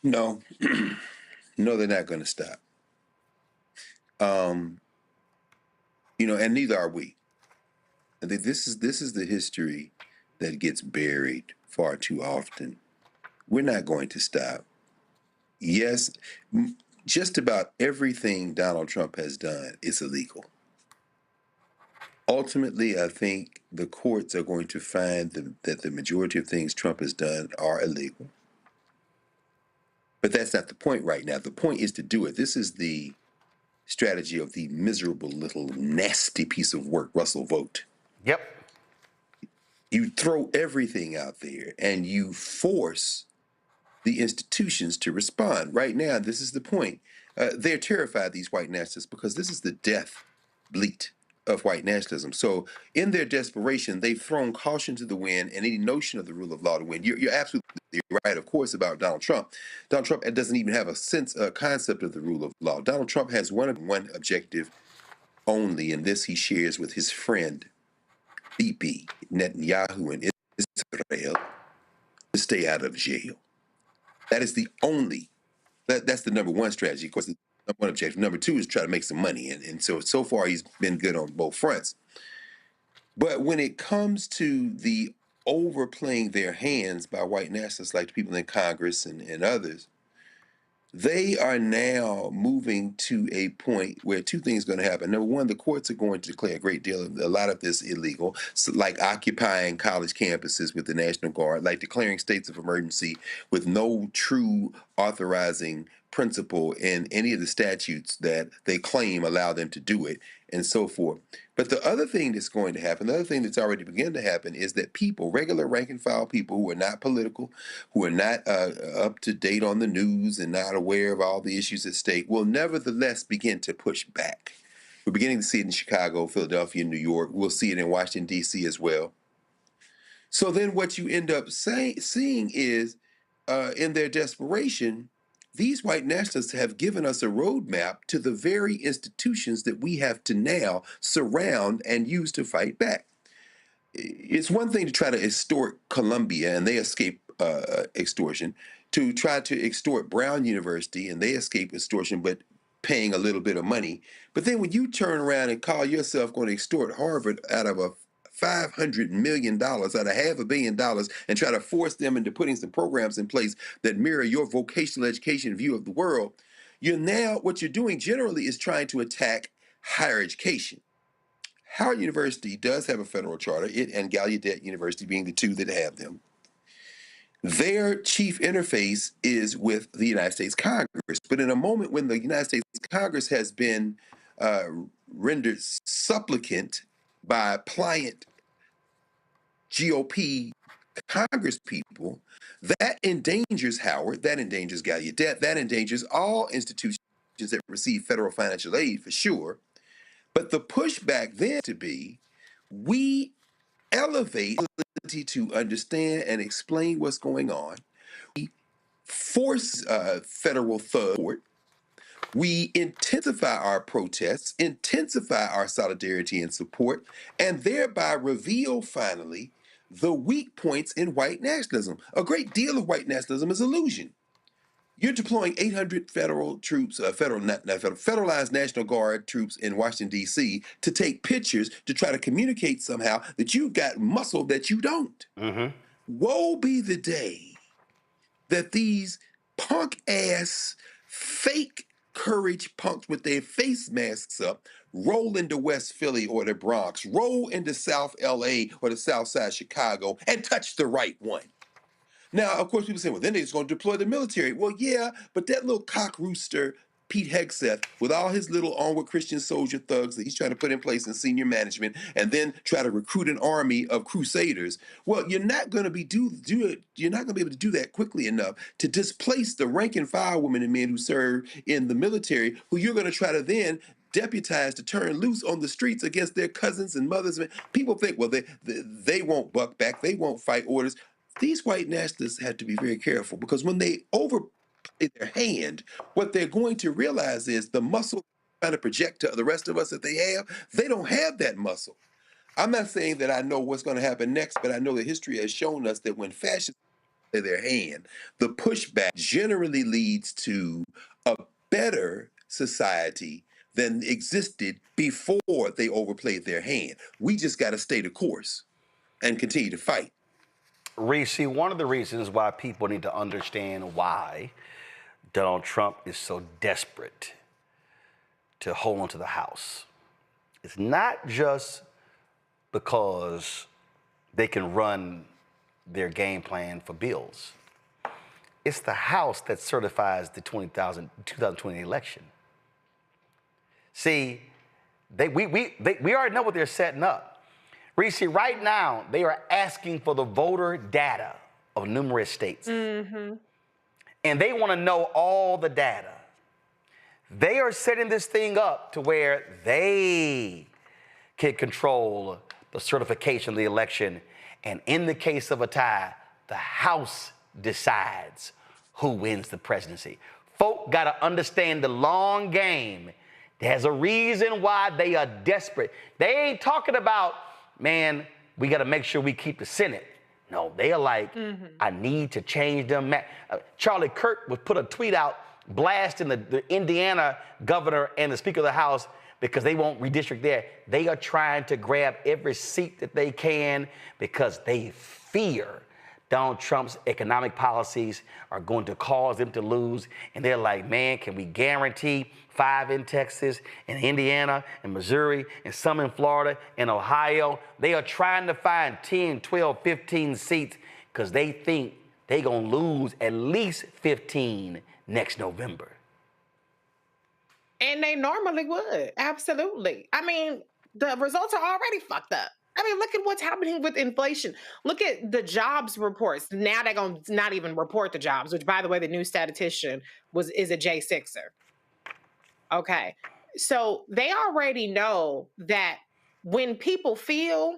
S13: No, no, they're not going to stop. And neither are we. I think this is the history that gets buried far too often. We're not going to stop. Yes, just about everything Donald Trump has done is illegal. Ultimately, I think the courts are going to find that the majority of things Trump has done are illegal. But that's not the point right now. The point is to do it. This is the strategy of the miserable little nasty piece of work, Russell Vogt.
S2: Yep.
S13: You throw everything out there and you force the institutions to respond. Right now, this is the point. They're terrified, these white nationalists, because this is the death bleat of white nationalism. So in their desperation, they've thrown caution to the wind and any notion of the rule of law to win. You're absolutely right, of course, about Donald Trump. Donald Trump doesn't even have a concept of the rule of law. Donald Trump has one objective only, and this he shares with his friend, Bibi Netanyahu in Israel, to stay out of jail. That is the only, that's the number one strategy. Of course, the number one objective. Number two is try to make some money. And so far, he's been good on both fronts. But when it comes to the overplaying their hands by white nationalists like the people in Congress and others, they are now moving to a point where two things are going to happen. Number one, the courts are going to declare a lot of this illegal, like occupying college campuses with the National Guard, like declaring states of emergency with no true authorizing principle in any of the statutes that they claim allow them to do it, and so forth. But the other thing that's going to happen, the other thing that's already begun to happen, is that people, regular rank and file people who are not political, who are not up to date on the news and not aware of all the issues at stake, will nevertheless begin to push back. We're beginning to see it in Chicago, Philadelphia, New York. We'll see it in Washington, D.C. as well. So then what you end up seeing is, in their desperation, these white nationalists have given us a roadmap to the very institutions that we have to now surround and use to fight back. It's one thing to try to extort Columbia, and they escape extortion, to try to extort Brown University, and they escape extortion, but paying a little bit of money. But then when you turn around and call yourself going to extort Harvard out of a $500 million, out of $500 million, and try to force them into putting some programs in place that mirror your vocational education view of the world, what you're doing generally is trying to attack higher education. Howard University does have a federal charter, it and Gallaudet University being the two that have them. Their chief interface is with the United States Congress. But in a moment when the United States Congress has been rendered supplicant by pliant GOP Congress people, that endangers Howard, that endangers Gallaudet, that endangers all institutions that receive federal financial aid for sure. But the pushback then to be, we elevate the ability to understand and explain what's going on. We force federal support. We intensify our protests, intensify our solidarity and support, and thereby reveal finally the weak points in white nationalism. A great deal of white nationalism is illusion. You're deploying 800 federal troops, federalized National Guard troops in Washington, D.C. to take pictures to try to communicate somehow that you've got muscle that you don't. Woe be the day that these punk-ass, fake courage punks with their face masks up roll into West Philly or the Bronx, roll into South L.A. or the South Side Chicago, and touch the right one. Now, of course, people say, well, then they're just going to deploy the military. Well, yeah, but that little cock rooster, Pete Hegseth, with all his little onward Christian soldier thugs that he's trying to put in place in senior management and then try to recruit an army of crusaders, well, you're not going to be you're not going to be able to do that quickly enough to displace the rank and file women and men who serve in the military, who you're going to try to then deputized to turn loose on the streets against their cousins and mothers. People think, well, they won't buck back, they won't fight orders. These white nationalists have to be very careful, because when they overplay their hand, what they're going to realize is the muscle they're trying to project to the rest of us that they don't have that muscle. I'm not saying that I know what's going to happen next, but I know that history has shown us that when fascists play their hand, the pushback generally leads to a better society than existed before they overplayed their hand. We just got to stay the course and continue to fight.
S2: Reese, one of the reasons why people need to understand why Donald Trump is so desperate to hold on to the House, it's not just because they can run their game plan for bills. It's the House that certifies the 2020 election. See, we already know what they're setting up. Reese, right now, they are asking for the voter data of numerous states. And they want to know all the data. They are setting this thing up to where they can control the certification of the election. And in the case of a tie, the House decides who wins the presidency. Folk got to understand the long game. There's a reason why they are desperate. They ain't talking about, man, we got to make sure we keep the Senate. No, they are like, I need to change them. Charlie Kirk would put a tweet out blasting the Indiana governor and the Speaker of the House because they won't redistrict there. They are trying to grab every seat that they can because they fear Donald Trump's economic policies are going to cause them to lose. And they're like, man, can we guarantee 5 in Texas and Indiana and Missouri and some in Florida and Ohio? They are trying to find 10, 12, 15 seats because they think they're going to lose at least 15 next November.
S12: And they normally would. Absolutely. I mean, the results are already fucked up. I mean, look at what's happening with inflation. Look at the jobs reports. Now they're going to not even report the jobs, which, by the way, the new statistician is a J6er. Okay. So they already know that when people feel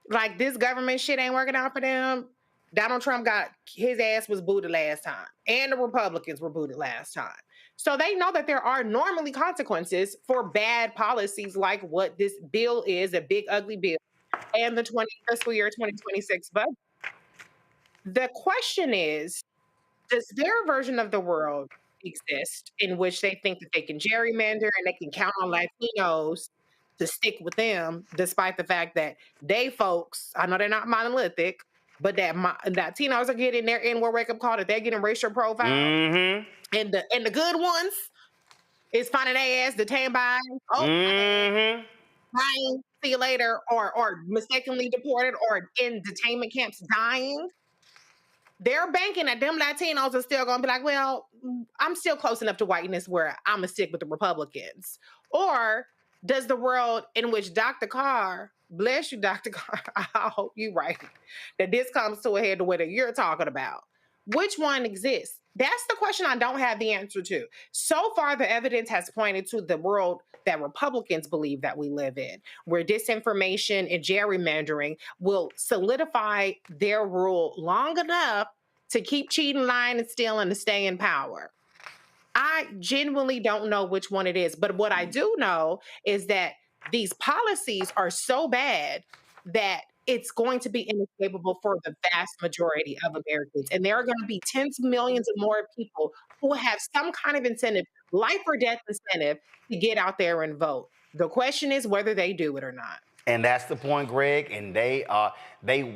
S12: like this government shit ain't working out for them, Donald Trump got his ass was booted last time, and the Republicans were booted last time. So they know that there are normally consequences for bad policies like what this bill is, a big ugly bill, and the fiscal year 2026 budget. The question is, does their version of the world exist in which they think that they can gerrymander and they can count on Latinos to stick with them, despite the fact that they folks, I know they're not monolithic, but that Latinos are getting their N-word wake-up call, that they're getting racial profile, and the good ones is finding their ass detained by, bye, see you later, or mistakenly deported, or in detainment camps dying. They're banking that them Latinos are still going to be like, well, I'm still close enough to whiteness where I'm going to stick with the Republicans. Or does the world in which Dr. Carr, bless you, Dr. Carr, I hope you're right, that this comes to a head to what you're talking about. Which one exists? That's the question I don't have the answer to. So far, the evidence has pointed to the world that Republicans believe that we live in, where disinformation and gerrymandering will solidify their rule long enough to keep cheating, lying, and stealing to stay in power. I genuinely don't know which one it is. But what I do know is that these policies are so bad that it's going to be inescapable for the vast majority of Americans. And there are going to be tens of millions of more people who have some kind of incentive, life or death incentive, to get out there and vote. The question is whether they do it or not.
S2: And that's the point, Greg. And they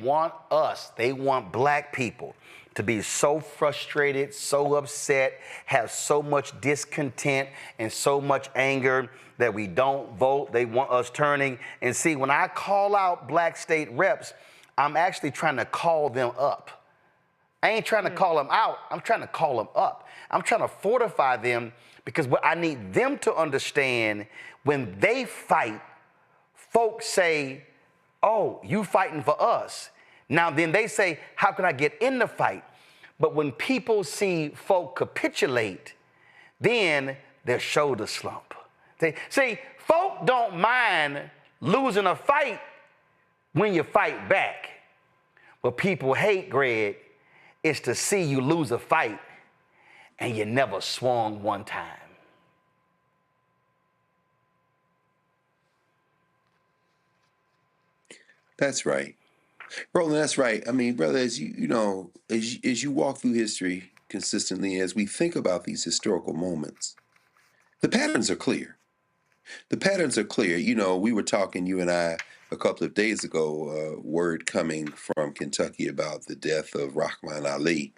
S2: want us, they want black people to be so frustrated, so upset, have so much discontent and so much anger that we don't vote. They want us turning. And see, when I call out black state reps, I'm actually trying to call them up. I ain't trying to call them out. I'm trying to call them up. I'm trying to fortify them, because what I need them to understand, when they fight, folks say, oh, you fighting for us. Now then they say, how can I get in the fight? But when people see folk capitulate, then their shoulders slump. See, folk don't mind losing a fight when you fight back. What people hate, Greg, is to see you lose a fight and you never swung one time.
S13: That's right. Roland, that's right. I mean, brother, as as you walk through history consistently, as we think about these historical moments, the patterns are clear. The patterns are clear. You know, we were talking, you and I, a couple of days ago, word coming from Kentucky about the death of Rahman Ali,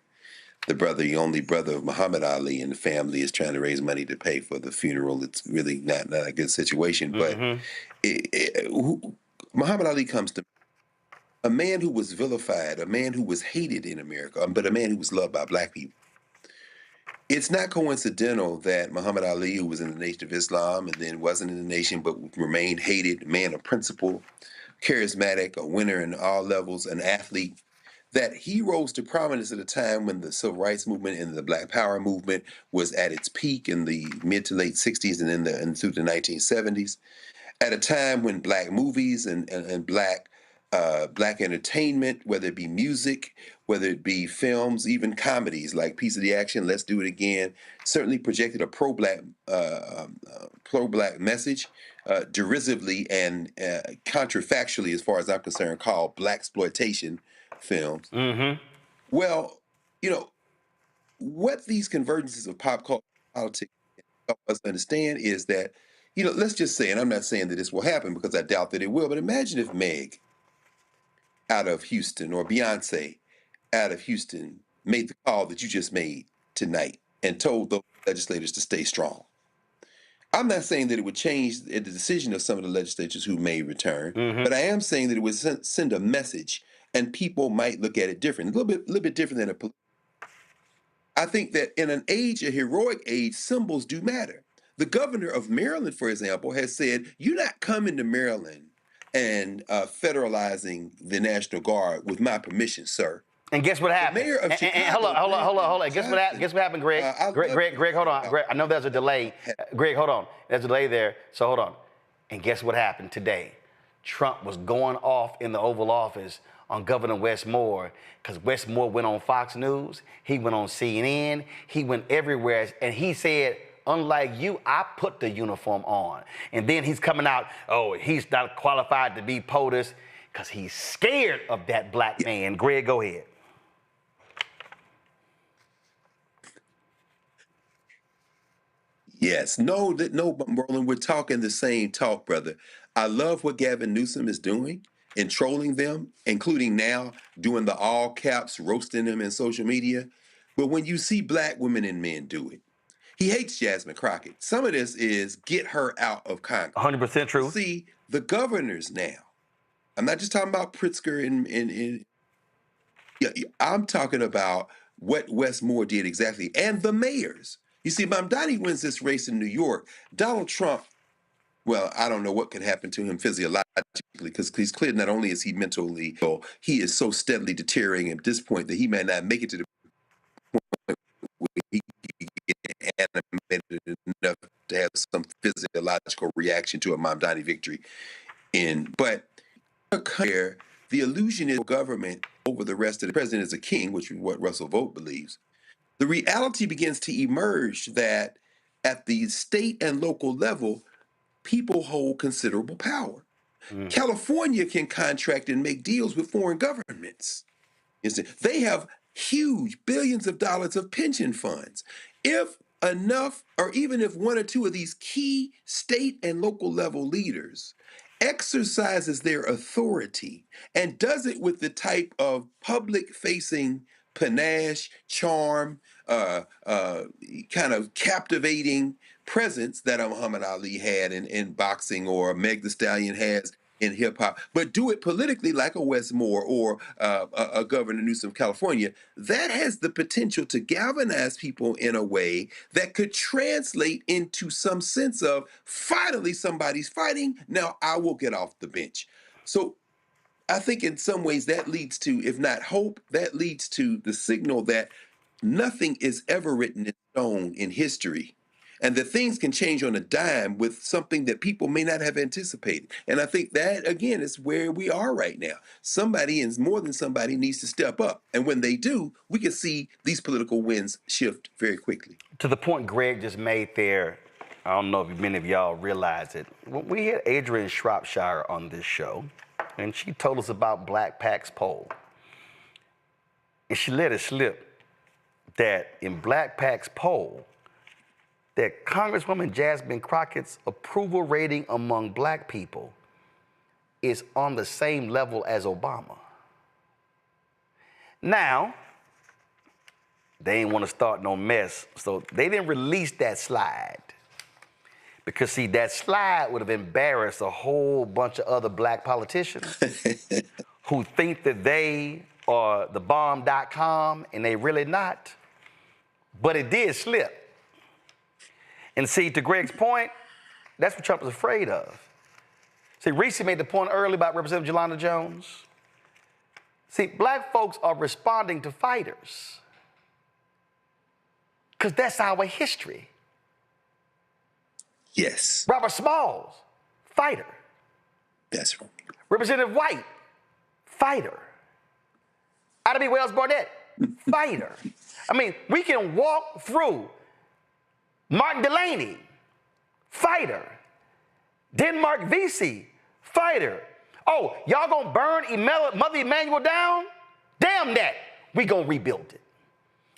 S13: the only brother of Muhammad Ali, and the family is trying to raise money to pay for the funeral. It's really not a good situation. But Muhammad Ali comes to a man who was vilified, a man who was hated in America, but a man who was loved by black people. It's not coincidental that Muhammad Ali, who was in the Nation of Islam and then wasn't in the nation but remained hated, man of principle, charismatic, a winner in all levels, an athlete, that he rose to prominence at a time when the Civil Rights Movement and the Black Power movement was at its peak in the mid to late 60s and through the 1970s, at a time when black movies and black entertainment, whether it be music, whether it be films, even comedies like Piece of the Action, Let's Do It Again, certainly projected a pro-black message, derisively and contrafactually, as far as I'm concerned, called blaxploitation films. Well, you know, what these convergences of pop culture politics help us understand is that, you know, let's just say, and I'm not saying that this will happen because I doubt that it will, but imagine if Meg out of Houston or Beyonce out of Houston made the call that you just made tonight and told those legislators to stay strong. I'm not saying that it would change the decision of some of the legislators who may return, but I am saying that it would send a message, and people might look at it different, a little bit different than I think that in an age, a heroic age, symbols do matter. The governor of Maryland, for example, has said, you're not coming to Maryland and federalizing the National Guard with my permission, sir.
S2: And guess what happened?
S13: The mayor of Chicago,
S2: hold on. Guess what happened, Greg? Greg, hold on. Greg, I know there's a delay. Greg, hold on. There's a delay there. So hold on. And guess what happened today? Trump was going off in the Oval Office on Governor Wes Moore, because Wes Moore went on Fox News. He went on CNN. He went everywhere. And he said, unlike you, I put the uniform on. And then he's coming out, oh, he's not qualified to be POTUS because he's scared of that black man. Greg, go ahead.
S13: Yes. No, Roland, we're talking the same talk, brother. I love what Gavin Newsom is doing in trolling them, including now doing the all caps, roasting them in social media. But when you see black women and men do it, he hates Jasmine Crockett. Some of this is get her out of Congress.
S2: 100% true.
S13: See, the governors now, I'm not just talking about Pritzker I'm talking about what Wes Moore did exactly, and the mayors. You see, Mamdani wins this race in New York. Donald Trump, well, I don't know what can happen to him physiologically, because he's clear not only is he mentally ill, he is so steadily deteriorating at this point that he may not make it to the a logical reaction to a Mamdani victory. But the illusion is government over the rest of the president is a king, which is what Russell Vogt believes. The reality begins to emerge that at the state and local level, people hold considerable power. California can contract and make deals with foreign governments. They have huge billions of dollars of pension funds. If enough, or even if one or two of these key state and local level leaders exercises their authority and does it with the type of public-facing panache, charm, kind of captivating presence that a Muhammad Ali had in boxing or Meg Thee Stallion has in hip hop, but do it politically like a Wes Moore or a Governor Newsom of California, that has the potential to galvanize people in a way that could translate into some sense of finally somebody's fighting. Now I will get off the bench. So I think in some ways that leads to, if not hope, that leads to the signal that nothing is ever written in stone in history, and that things can change on a dime with something that people may not have anticipated. And I think that, again, is where we are right now. Somebody, and more than somebody, needs to step up. And when they do, we can see these political winds shift very quickly.
S2: To the point Greg just made there, I don't know if many of y'all realize it. We had Adrienne Shropshire on this show, and she told us about Black PAC's poll. And she let it slip that in Black PAC's poll, that Congresswoman Jasmine Crockett's approval rating among Black people is on the same level as Obama. Now, they didn't want to start no mess, so they didn't release that slide. Because, see, that slide would have embarrassed a whole bunch of other Black politicians who think that they are the bomb.com, and they really not. But it did slip. And see, to Greg's point, that's what Trump is afraid of. See, Reese made the point earlier about Representative Jelanda Jones. See, Black folks are responding to fighters because that's our history.
S13: Yes.
S2: Robert Smalls, fighter.
S13: That's right.
S2: Representative White, fighter. Ida B. Wells Barnett, fighter. I mean, we can walk through Martin Delaney, fighter. Denmark Vesey, fighter. Oh, y'all gonna burn Mother Emanuel down? Damn that, we gonna rebuild it.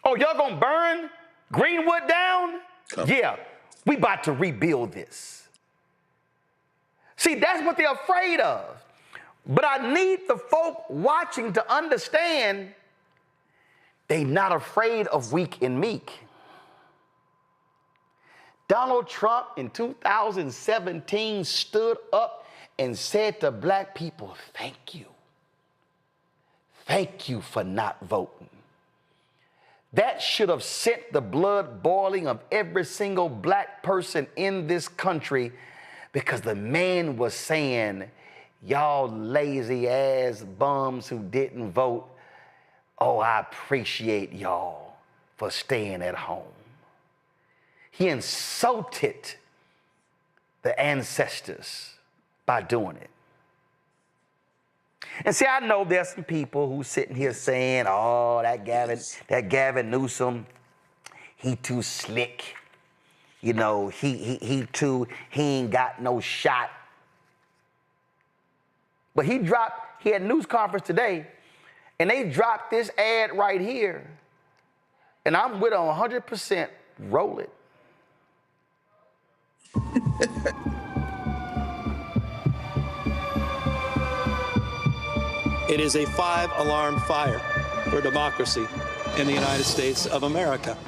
S2: Oh, y'all gonna burn Greenwood down? Yeah, we about to rebuild this. See, that's what they're afraid of. But I need the folk watching to understand they not afraid of weak and meek. Donald Trump in 2017 stood up and said to Black people, thank you. Thank you for not voting. That should have sent the blood boiling of every single Black person in this country, because the man was saying, y'all lazy ass bums who didn't vote, oh, I appreciate y'all for staying at home. He insulted the ancestors by doing it. And see, I know there's some people who sitting here saying, oh, that Gavin Newsom, he too slick. You know, he ain't got no shot. But he had a news conference today, and they dropped this ad right here. And I'm with 100%, roll it.
S1: It is a 5-alarm fire for democracy in the United States of America.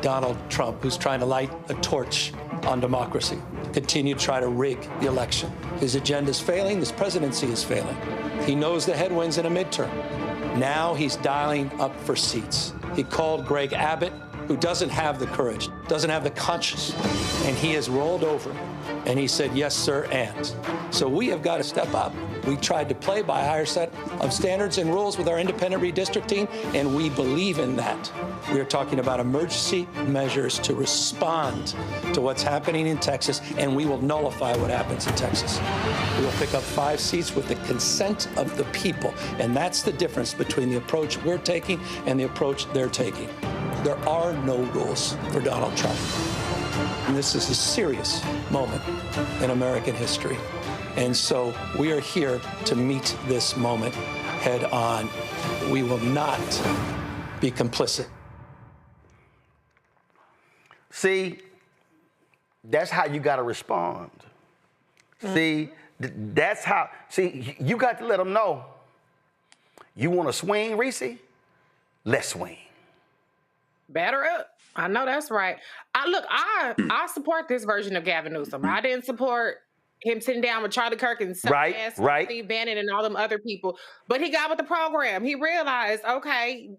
S1: Donald Trump, who's trying to light a torch on democracy, continue to try to rig the election. His agenda is failing. This presidency is failing. He knows the headwinds in a midterm. Now he's dialing up for seats. He called Greg Abbott, who doesn't have the courage, doesn't have the conscience, and he has rolled over And he said, yes, sir, and. So we have got to step up. We tried to play by a higher set of standards and rules with our independent redistricting, and we believe in that. We are talking about emergency measures to respond to what's happening in Texas, and we will nullify what happens in Texas. We will pick up 5 seats with the consent of the people, and that's the difference between the approach we're taking and the approach they're taking. There are no rules for Donald Trump. And this is a serious moment in American history. And so we are here to meet this moment head on. We will not be complicit.
S2: See, that's how you got to respond. See, that's how, see, you got to let them know. You want to swing, Reese? Let's swing.
S12: Batter up. I know that's right. I support this version of Gavin Newsom. I didn't support him sitting down with Charlie Kirk and Steve Bannon and all them other people. But he got with the program. He realized, okay,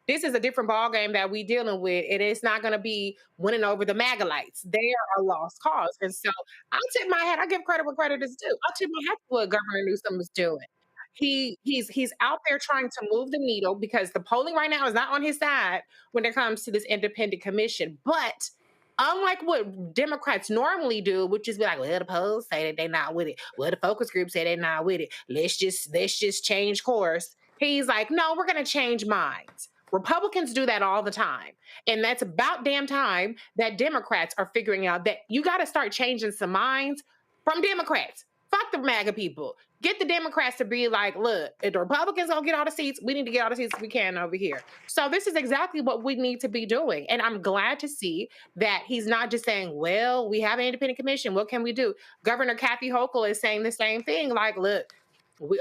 S12: this is a different ballgame that we dealing with, and it's not going to be winning over the MAGA-lites. They are a lost cause. And so I'll tip my hat. I give credit where credit is due. I'll tip my hat to what Governor Newsom is doing. He's out there trying to move the needle because the polling right now is not on his side when it comes to this independent commission. But unlike what Democrats normally do, which is be like, well, the polls say that they're not with it. Well, the focus group say they're not with it. Let's just change course. He's like, no, we're going to change minds. Republicans do that all the time. And that's about damn time that Democrats are figuring out that you got to start changing some minds from Democrats. Fuck the MAGA people. Get the Democrats to be like, look, if the Republicans don't get all the seats, we need to get all the seats we can over here. So this is exactly what we need to be doing. And I'm glad to see that he's not just saying, well, we have an independent commission. What can we do? Governor Kathy Hochul is saying the same thing. Like, look,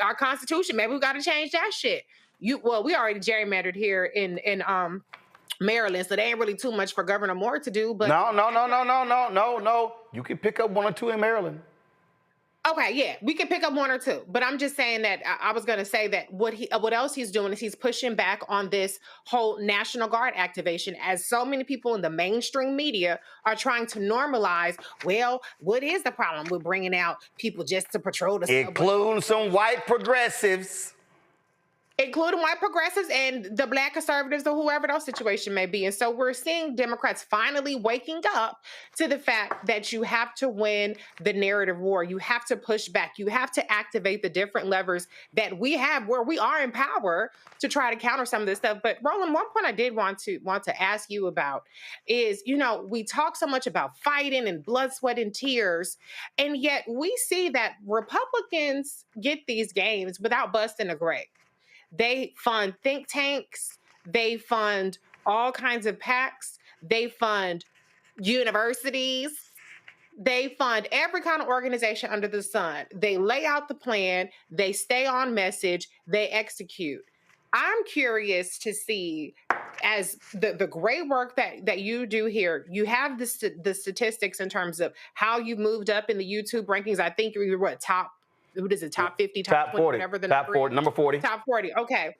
S12: our Constitution, maybe we got to change that shit. We already gerrymandered here in Maryland, so they ain't really too much for Governor Moore to do. But
S2: No. You can pick up 1 or 2 in Maryland.
S12: Okay, yeah, we can pick up 1 or 2, but I'm just saying that I was going to say that what else he's doing is he's pushing back on this whole National Guard activation, as so many people in the mainstream media are trying to normalize. Well, what is the problem with bringing out people just to patrol the subway?
S2: Including some white progressives.
S12: Including white progressives and the black conservatives or whoever those situation may be. And so we're seeing Democrats finally waking up to the fact that you have to win the narrative war. You have to push back. You have to activate the different levers that we have where we are in power to try to counter some of this stuff. But Roland, one point I did want to ask you about is, we talk so much about fighting and blood, sweat, and tears, and yet we see that Republicans get these gains without busting a grape. They fund think tanks. They fund all kinds of PACs. They fund universities. They fund every kind of organization under the sun. They lay out the plan. They stay on message. They execute. I'm curious to see, as the great work that you do here, you have the statistics in terms of how you moved up in the YouTube rankings. I think you're top 50, top 20,
S2: 40,
S12: whatever the
S2: top 40, number 40.
S12: Top 40, okay.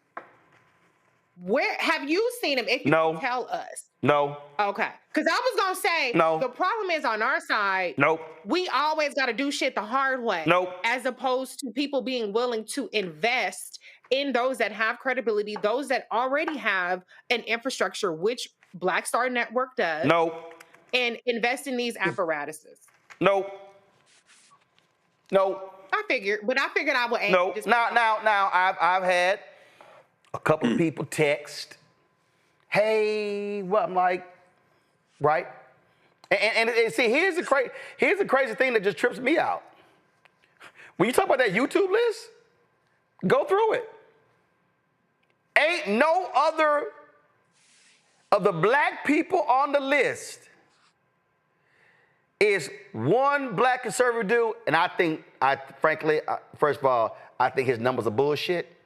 S12: Where have you seen him? If you can tell us.
S2: No.
S12: Okay. Because I was going to say, the problem is on our side, we always got to do shit the hard way. As opposed to people being willing to invest in those that have credibility, those that already have an infrastructure, which Black Star Network does. And invest in these apparatuses. I figured I would ask.
S2: Now, I've had a couple of people text, hey, well, I'm like, right? And see, here's the crazy thing that just trips me out. When you talk about that YouTube list, go through it. Ain't no other of the black people on the list is one black conservative dude, and frankly, first of all, I think his numbers are bullshit.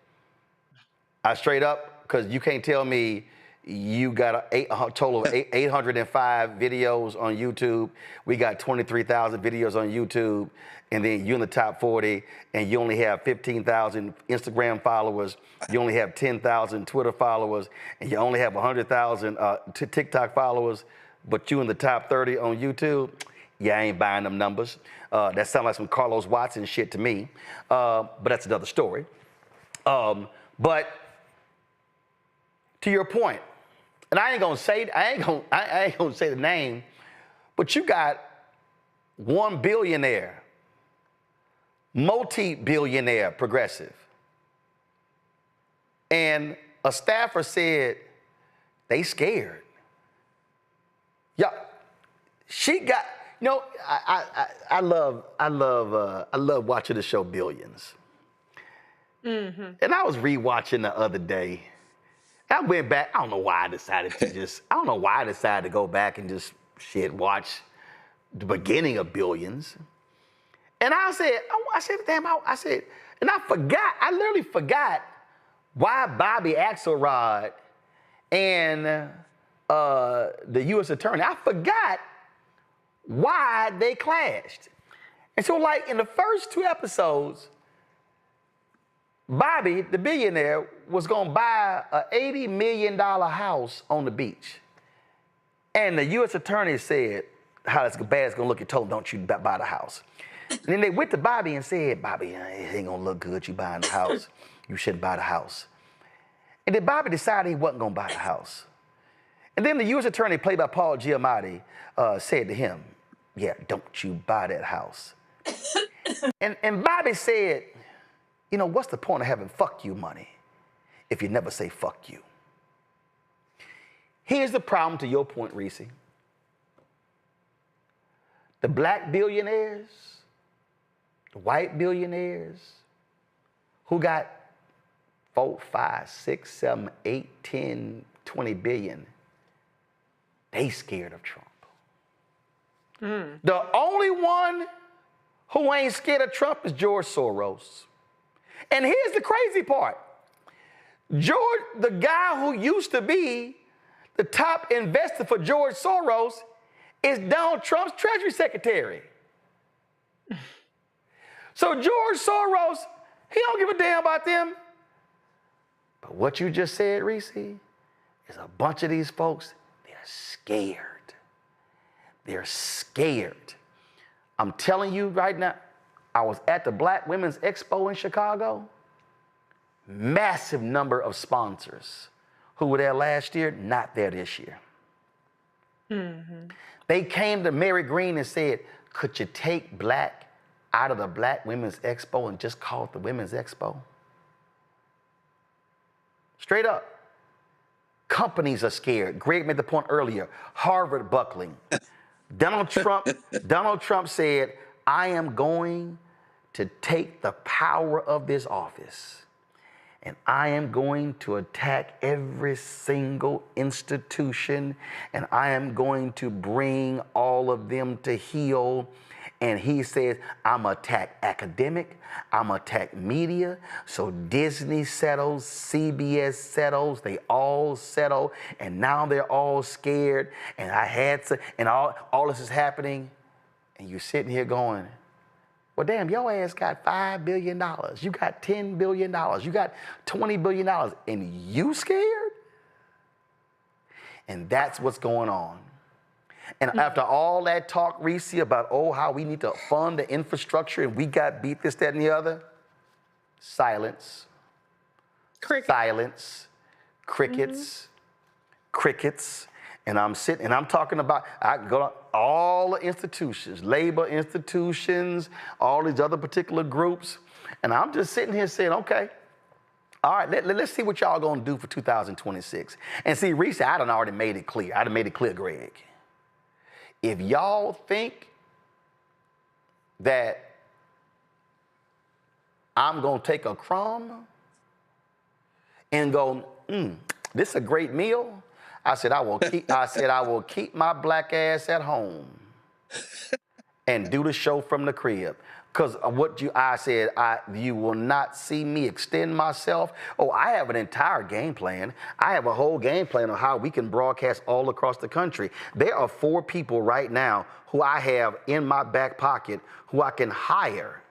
S2: Straight up, because you can't tell me you got a total of 805 videos on YouTube. We got 23,000 videos on YouTube, and then you're in the top 40, and you only have 15,000 Instagram followers. You only have 10,000 Twitter followers, and you only have 100,000 TikTok followers, but you in the top 30 on YouTube. Yeah, I ain't buying them numbers. That sounds like some Carlos Watson shit to me. But that's another story. But to your point, and I ain't gonna say the name, but you got one billionaire, multi-billionaire progressive, and a staffer said they scared. Yeah, she got. You know, I love watching the show Billions. Mm-hmm. And I was rewatching the other day. I went back. I don't know why I decided to go back and just watch the beginning of Billions. And I said, damn, and I forgot. I literally forgot why Bobby Axelrod and the U.S. Attorney. I forgot why they clashed. And so, like, in the first 2 episodes, Bobby, the billionaire, was gonna buy an $80 million house on the beach. And the U.S. Attorney said how bad it's gonna look and told him, don't you buy the house. And then they went to Bobby and said, Bobby, it ain't gonna look good, you buying the house. You shouldn't buy the house. And then Bobby decided he wasn't gonna buy the house. And then the U.S. Attorney, played by Paul Giamatti, said to him, yeah, don't you buy that house. and Bobby said, you know, what's the point of having fuck you money if you never say fuck you? Here's the problem to your point, Reese. The black billionaires, the white billionaires, who got 4, 5, 6, 7, 8, 10, 20 billion, they scared of Trump. The only one who ain't scared of Trump is George Soros. And here's the crazy part. George, the guy who used to be the top investor for George Soros, is Donald Trump's Treasury Secretary. So George Soros, he don't give a damn about them. But what you just said, Reese, is a bunch of these folks, they're scared. They're scared. I'm telling you right now, I was at the Black Women's Expo in Chicago. Massive number of sponsors who were there last year, not there this year. Mm-hmm. They came to Mary Green and said, could you take black out of the Black Women's Expo and just call it the Women's Expo? Straight up. Companies are scared. Greg made the point earlier, Harvard buckling. Donald Trump said, I am going to take the power of this office and I am going to attack every single institution and I am going to bring all of them to heel. And he says, I'm gonna attack academic, I'm gonna attack media. So Disney settles, CBS settles, they all settle, and now they're all scared. And I had to, and all this is happening, and you're sitting here going, well, damn, your ass got $5 billion, you got $10 billion, you got $20 billion, and you scared? And that's what's going on. And after all that talk, Reese, about, how we need to fund the infrastructure and we got beat this, that, and the other, silence. Silence. Crickets. Crickets. And I'm sitting, and I'm talking about, I go to all the institutions, labor institutions, all these other particular groups, and I'm just sitting here saying, okay, all right, let's see what y'all gonna do for 2026. And see, Reese, I done already made it clear. I done made it clear, Greg. If y'all think that I'm gonna take a crumb and go, this is a great meal, I said I will keep my black ass at home and do the show from the crib. Because you will not see me extend myself. I have an entire game plan. I have a whole game plan on how we can broadcast all across the country. There are 4 people right now who I have in my back pocket who I can hire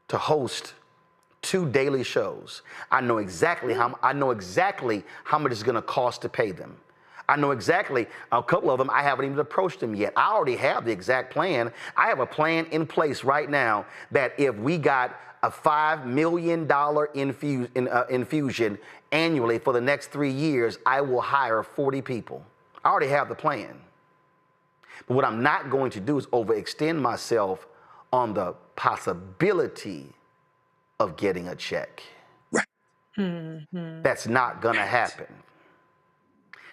S2: to host 2 daily shows. I know exactly how much it's gonna cost to pay them. I know exactly a couple of them. I haven't even approached them yet. I already have the exact plan. I have a plan in place right now that if we got a $5 million infusion annually for the next 3 years, I will hire 40 people. I already have the plan. But what I'm not going to do is overextend myself on the possibility of getting a check.
S13: Right.
S12: Mm-hmm.
S2: That's not going to happen.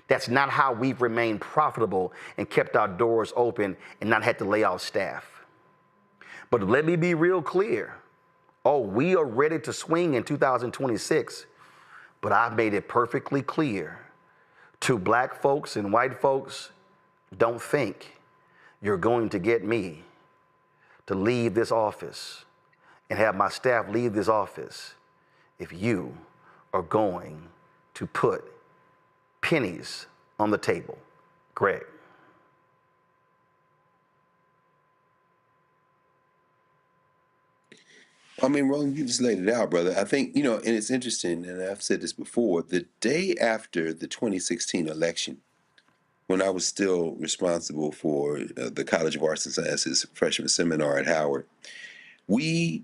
S2: That's not how we've remained profitable and kept our doors open and not had to lay off staff. But let me be real clear. Oh, we are ready to swing in 2026, but I've made it perfectly clear to black folks and white folks, don't think you're going to get me to leave this office and have my staff leave this office if you are going to put pennies on the table. Greg.
S13: I mean, Roland, you just laid it out, brother. I think, and it's interesting, and I've said this before, the day after the 2016 election, when I was still responsible for the College of Arts and Sciences freshman seminar at Howard, we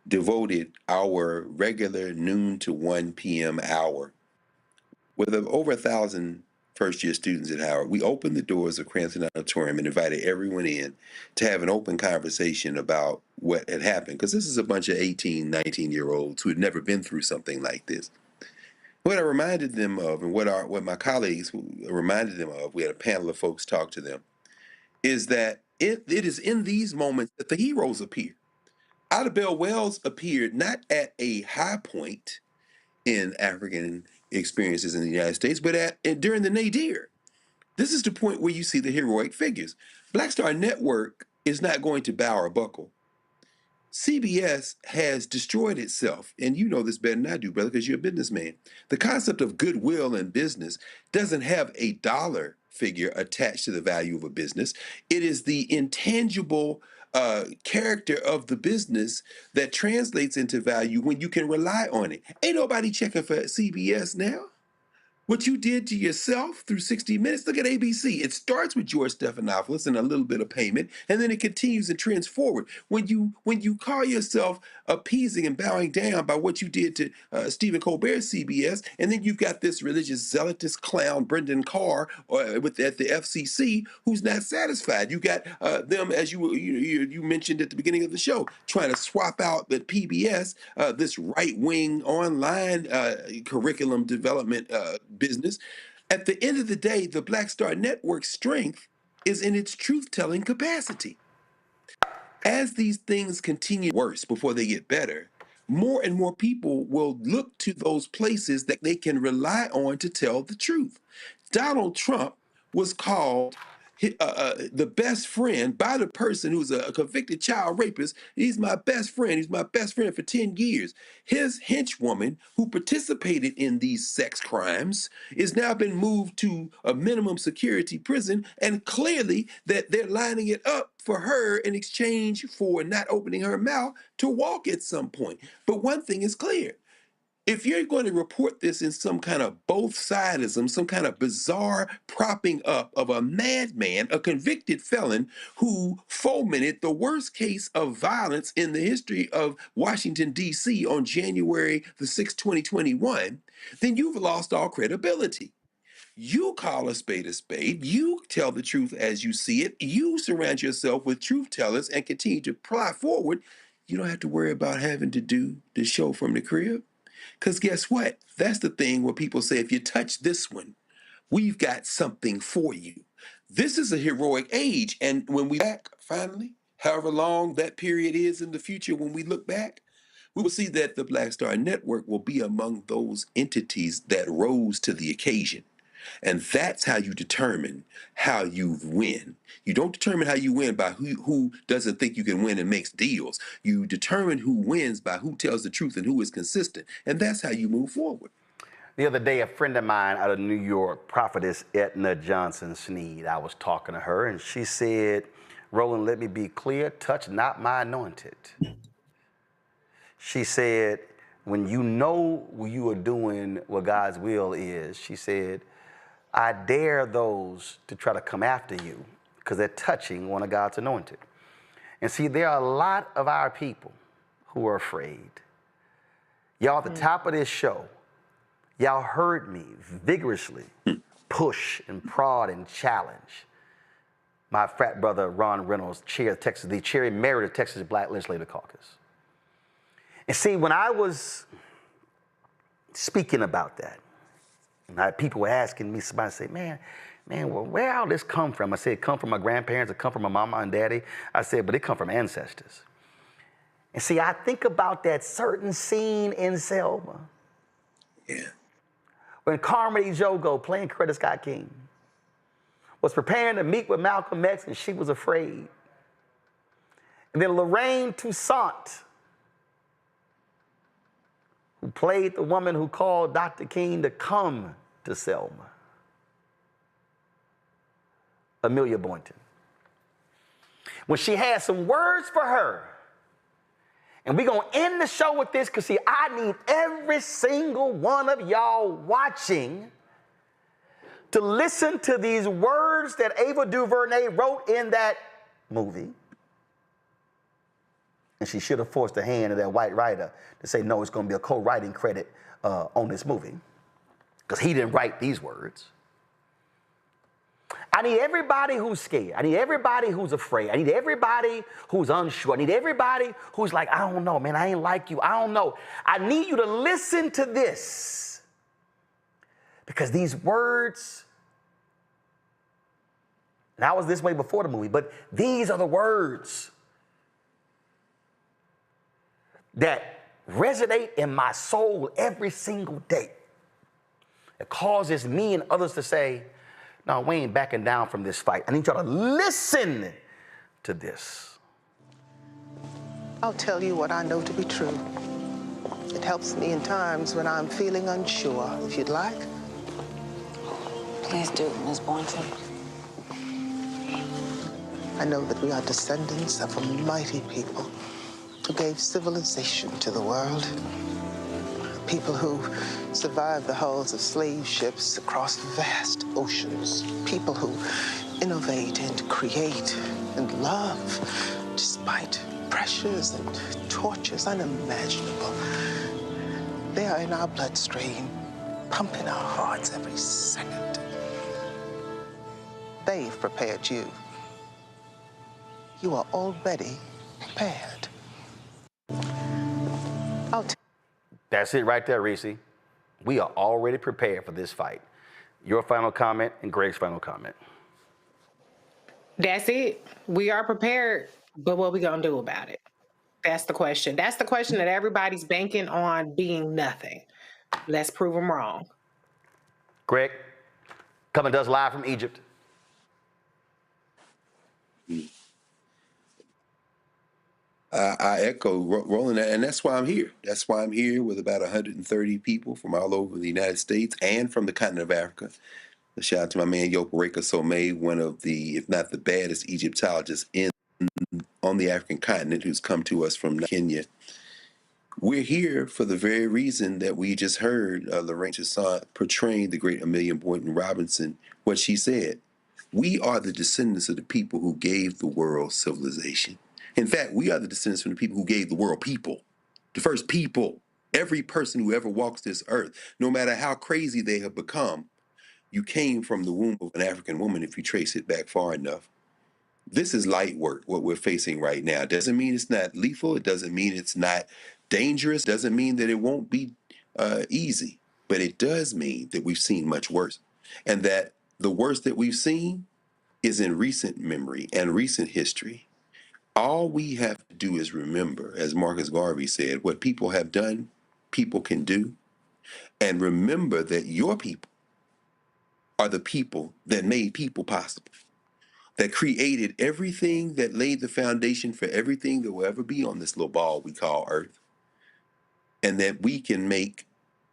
S13: devoted our regular noon to 1 p.m. hour with over 1,000 first-year students at Howard. We opened the doors of Cranston Auditorium and invited everyone in to have an open conversation about what had happened, because this is a bunch of 18, 19-year-olds who had never been through something like this. What I reminded them of, and what my colleagues reminded them of, we had a panel of folks talk to them, is that it is in these moments that the heroes appear. Ida Bell Wells appeared not at a high point in African experiences in the United States, but during the nadir. This is the point where you see the heroic figures. Black Star Network is not going to bow or buckle. CBS has destroyed itself, and you know this better than I do, brother, because you're a businessman. The concept of goodwill in business doesn't have a dollar figure attached to the value of a business. It is the intangible character of the business that translates into value when you can rely on it. Ain't nobody checking for CBS now. What you did to yourself through 60 Minutes, look at ABC. It starts with George Stephanopoulos and a little bit of payment, and then it continues and trends forward. When you call yourself appeasing and bowing down by what you did to Stephen Colbert's CBS, and then you've got this religious zealotous clown, Brendan Carr, at the FCC, who's not satisfied. You got them, as you mentioned at the beginning of the show, trying to swap out the PBS, this right-wing online curriculum development business. At the end of the day, the Black Star Network's strength is in its truth-telling capacity. As these things continue worse before they get better, more and more people will look to those places that they can rely on to tell the truth. Donald Trump was called the best friend by the person who's a convicted child rapist. He's my best friend. He's my best friend for 10 years. His henchwoman, who participated in these sex crimes, is now been moved to a minimum security prison, and clearly that they're lining it up for her in exchange for not opening her mouth to walk at some point. But one thing is clear. If you're going to report this in some kind of both-sidism, some kind of bizarre propping up of a madman, a convicted felon who fomented the worst case of violence in the history of Washington, D.C. on January the 6th, 2021, then you've lost all credibility. You call a spade, you tell the truth as you see it, you surround yourself with truth tellers and continue to ply forward. You don't have to worry about having to do the show from the crib. Because guess what? That's the thing where people say, if you touch this one, we've got something for you. This is a heroic age. And when we back, finally, however long that period is in the future, when we look back, we will see that the Black Star Network will be among those entities that rose to the occasion. And that's how you determine how you win. You don't determine how you win by who doesn't think you can win and makes deals. You determine who wins by who tells the truth and who is consistent. And that's how you move forward.
S2: The other day, a friend of mine out of New York, prophetess Etna Johnson Sneed, I was talking to her, and she said, Roland, let me be clear, touch not my anointed. She said, when you know you are doing what God's will is, she said, I dare those to try to come after you because they're touching one of God's anointed. And see, there are a lot of our people who are afraid. Y'all, at the top of this show, y'all heard me vigorously push and prod and challenge my frat brother, Ron Reynolds, the chair emeritus of Texas Black Legislative Caucus. And see, when I was speaking about that, and people were asking me, somebody say, man, well, where all this come from? I said, it come from my grandparents, it come from my mama and daddy. I said, but it come from ancestors. And see, I think about that certain scene in Selma.
S13: Yeah.
S2: When Carmody Jogo, playing Coretta Scott King, was preparing to meet with Malcolm X and she was afraid. And then Lorraine Toussaint, who played the woman who called Dr. King to come to Selma. Amelia Boynton. When she had some words for her, and we're going to end the show with this because, see, I need every single one of y'all watching to listen to these words that Ava DuVernay wrote in that movie. And she should have forced the hand of that white writer to say, no, it's going to be a co-writing credit on this movie because he didn't write these words. I need everybody who's scared. I need everybody who's afraid. I need everybody who's unsure. I need everybody who's like, I don't know, man, I ain't like you. I don't know. I need you to listen to this because these words, and I was this way before the movie, but these are the words that resonate in my soul every single day. It causes me and others to say, no, we ain't backing down from this fight. I need y'all to listen to this.
S3: I'll tell you what I know to be true. It helps me in times when I'm feeling unsure, if you'd like.
S22: Please do, Ms. Boynton.
S3: I know that we are descendants of a mighty people who gave civilization to the world. People who survived the hulls of slave ships across vast oceans. People who innovate and create and love despite pressures and tortures unimaginable. They are in our bloodstream, pumping our hearts every second. They've prepared you. You are already prepared.
S2: That's it right there, Reese. We are already prepared for this fight. Your final comment and Greg's final comment.
S12: That's it. We are prepared, but what we gonna do about it? That's the question. That's the question that everybody's banking on being nothing. Let's prove them wrong.
S2: Greg, coming to us live from Egypt.
S13: I echo Roland, and that's why I'm here. That's why I'm here with about 130 people from all over the United States and from the continent of Africa. A shout out to my man Yokoreka Somé, one of the, if not the baddest Egyptologists on the African continent, who's come to us from Kenya. We're here for the very reason that we just heard Lorraine Toussaint portraying the great Amelia Boynton Robinson, what she said. We are the descendants of the people who gave the world civilization. In fact, we are the descendants from the people who gave the world people, the first people. Every person who ever walks this earth, no matter how crazy they have become, you came from the womb of an African woman if you trace it back far enough. This is light work, what we're facing right now. It doesn't mean it's not lethal. It doesn't mean it's not dangerous. It doesn't mean that it won't be easy. But it does mean that we've seen much worse. And that the worst that we've seen is in recent memory and recent history. All we have to do is remember, as Marcus Garvey said, what people have done, people can do. And remember that your people are the people that made people possible, that created everything, that laid the foundation for everything that will ever be on this little ball we call Earth, and that we can make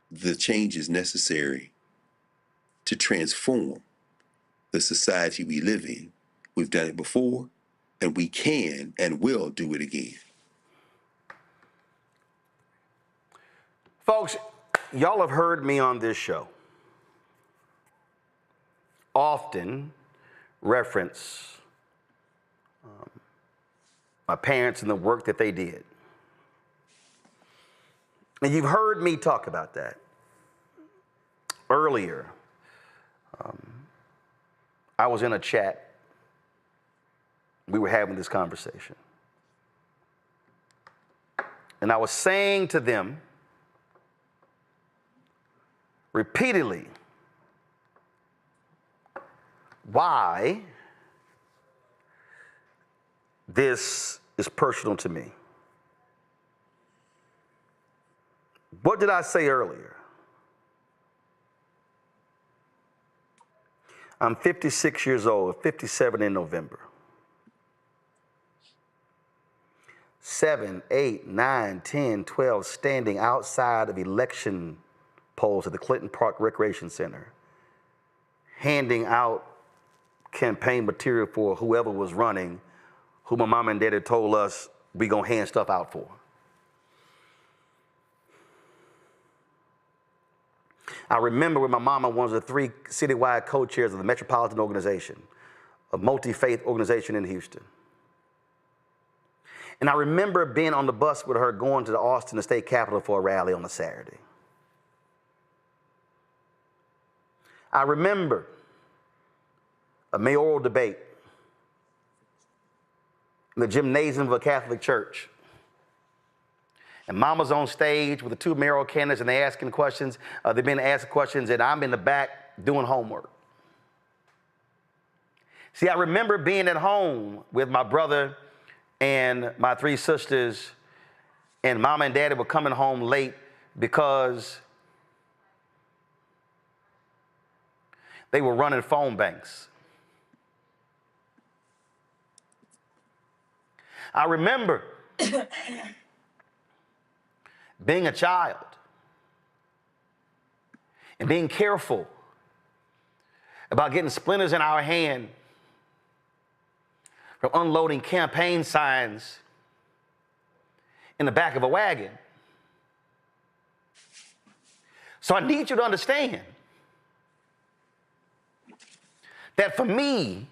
S13: the changes necessary to transform the society we live in. We've done it before, and we can and will do it again.
S2: Folks, y'all have heard me on this show often reference my parents and the work that they did. And you've heard me talk about that. Earlier, I was in a chat. We were having this conversation. And I was saying to them repeatedly why this is personal to me. What did I say earlier? I'm 56 years old, 57 in November. 7, 8, 9, 10, 12 standing outside of election polls at the Clinton Park Recreation Center, handing out campaign material for whoever was running, who my mom and dad had told us we gonna hand stuff out for. I remember when my mama was the 3 citywide co-chairs of the Metropolitan Organization, a multi-faith organization in Houston. And I remember being on the bus with her going to the Austin, the state capitol, for a rally on a Saturday. I remember a mayoral debate in the gymnasium of a Catholic church. And Mama's on stage with the 2 mayoral candidates, and they're asking questions. They've been asking questions, and I'm in the back doing homework. See, I remember being at home with my brother and my 3 sisters, and Mama and Daddy were coming home late because they were running phone banks. I remember being a child and being careful about getting splinters in our hand from unloading campaign signs in the back of a wagon. So I need you to understand that for me,